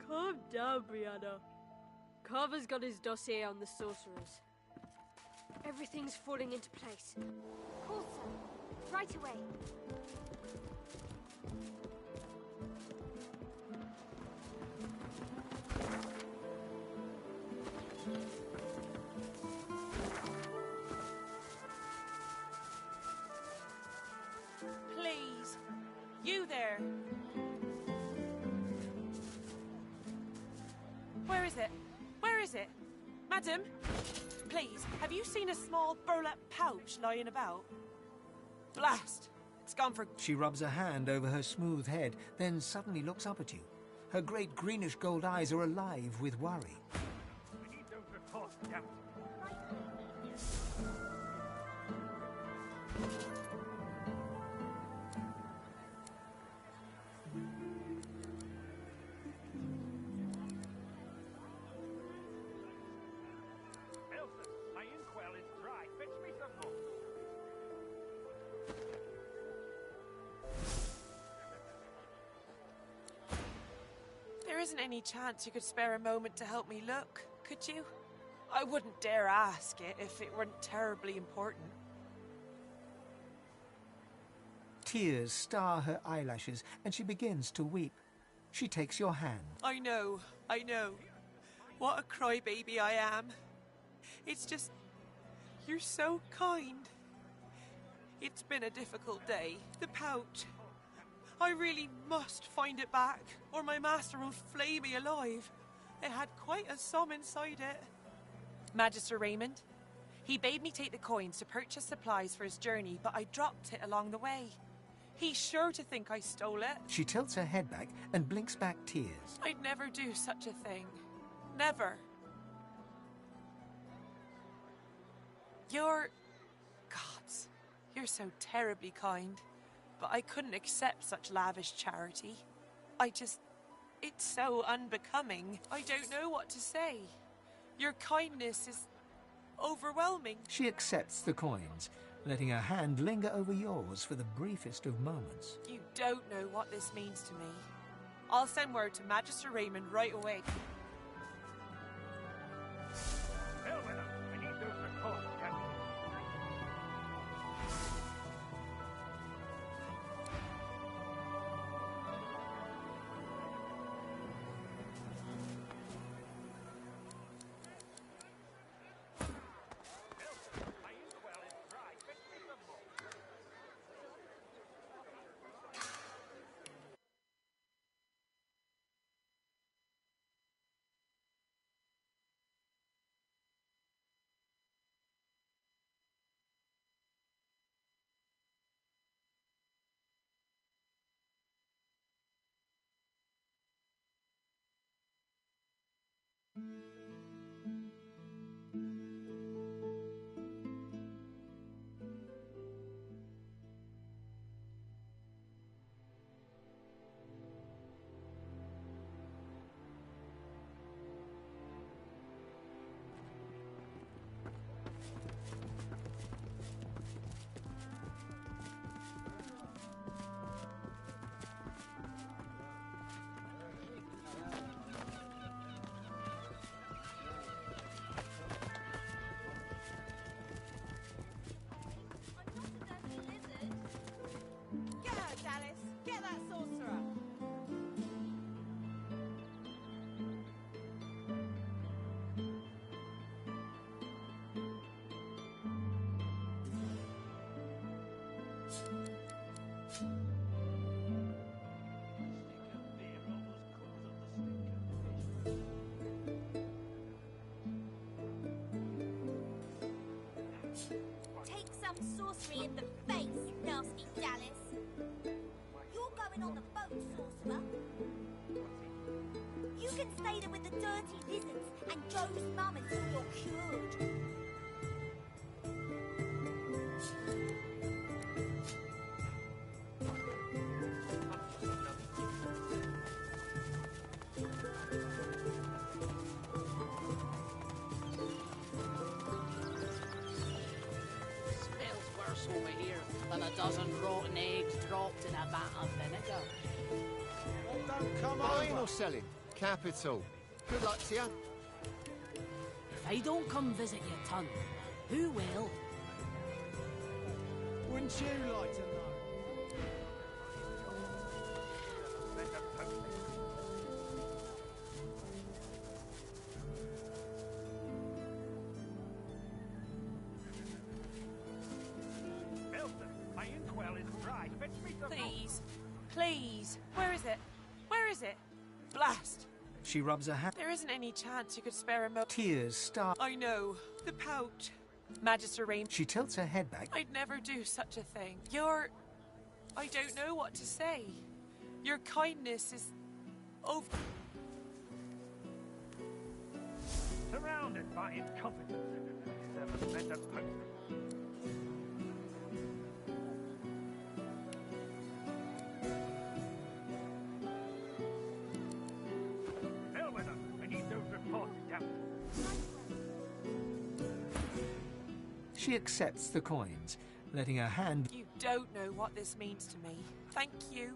Calm down, Brianna. Carver's got his dossier on the sorcerers. Everything's falling into place. Course, sir. Right away. Please. You there. Where is it? Where is it? Madam? Please, have you seen a small burlap pouch lying about? Blast! It's gone for... She rubs a hand over her smooth head, then suddenly looks up at you. Her great greenish gold eyes are alive with worry. We need those reports, Captain. Nelson, my inkwell is dry. Fetch me some more. There isn't any chance you could spare a moment to help me look, could you? I wouldn't dare ask it if it weren't terribly important. Tears star her eyelashes, and she begins to weep. She takes your hand. I know. What a crybaby I am. It's just... you're so kind. It's been a difficult day. The pouch. I really must find it back, or my master will flay me alive. It had quite a sum inside it. Magister Raymond. He bade me take the coins to purchase supplies for his journey, but I dropped it along the way. He's sure to think I stole it. She tilts her head back and blinks back tears. I'd never do such a thing. Never. You're... gods, you're so terribly kind. But I couldn't accept such lavish charity. It's so unbecoming. I don't know what to say. Your kindness is overwhelming. She accepts the coins, letting her hand linger over yours for the briefest of moments. You don't know what this means to me. I'll send word to Magister Raymond right away. Bellwether, I need those reports, Captain. Take some sorcery in the face, you nasty Dallas. You're going going on the boat, sorcerer? You can stay there with the dirty lizards and Joe's mum until you're cured. Smells worse over here than a dozen rotten eggs dropped in a vat of vinegar. Don't come Buying or selling? Capital. Good luck to you. If I don't come visit your ton, who will? Wouldn't you like to know? My inkwell is dry. Fetch me some... Please. Please. Where is it? Where is it? Blast. She rubs her hand. There isn't any chance you could spare a moment. Tears start. I know. The pouch. Magister Rain. She tilts her head back. I'd never do such a thing. I don't know what to say. Your kindness is... over... Surrounded by incompetence. Never met a post. She accepts the coins, letting her hand... You don't know what this means to me. Thank you.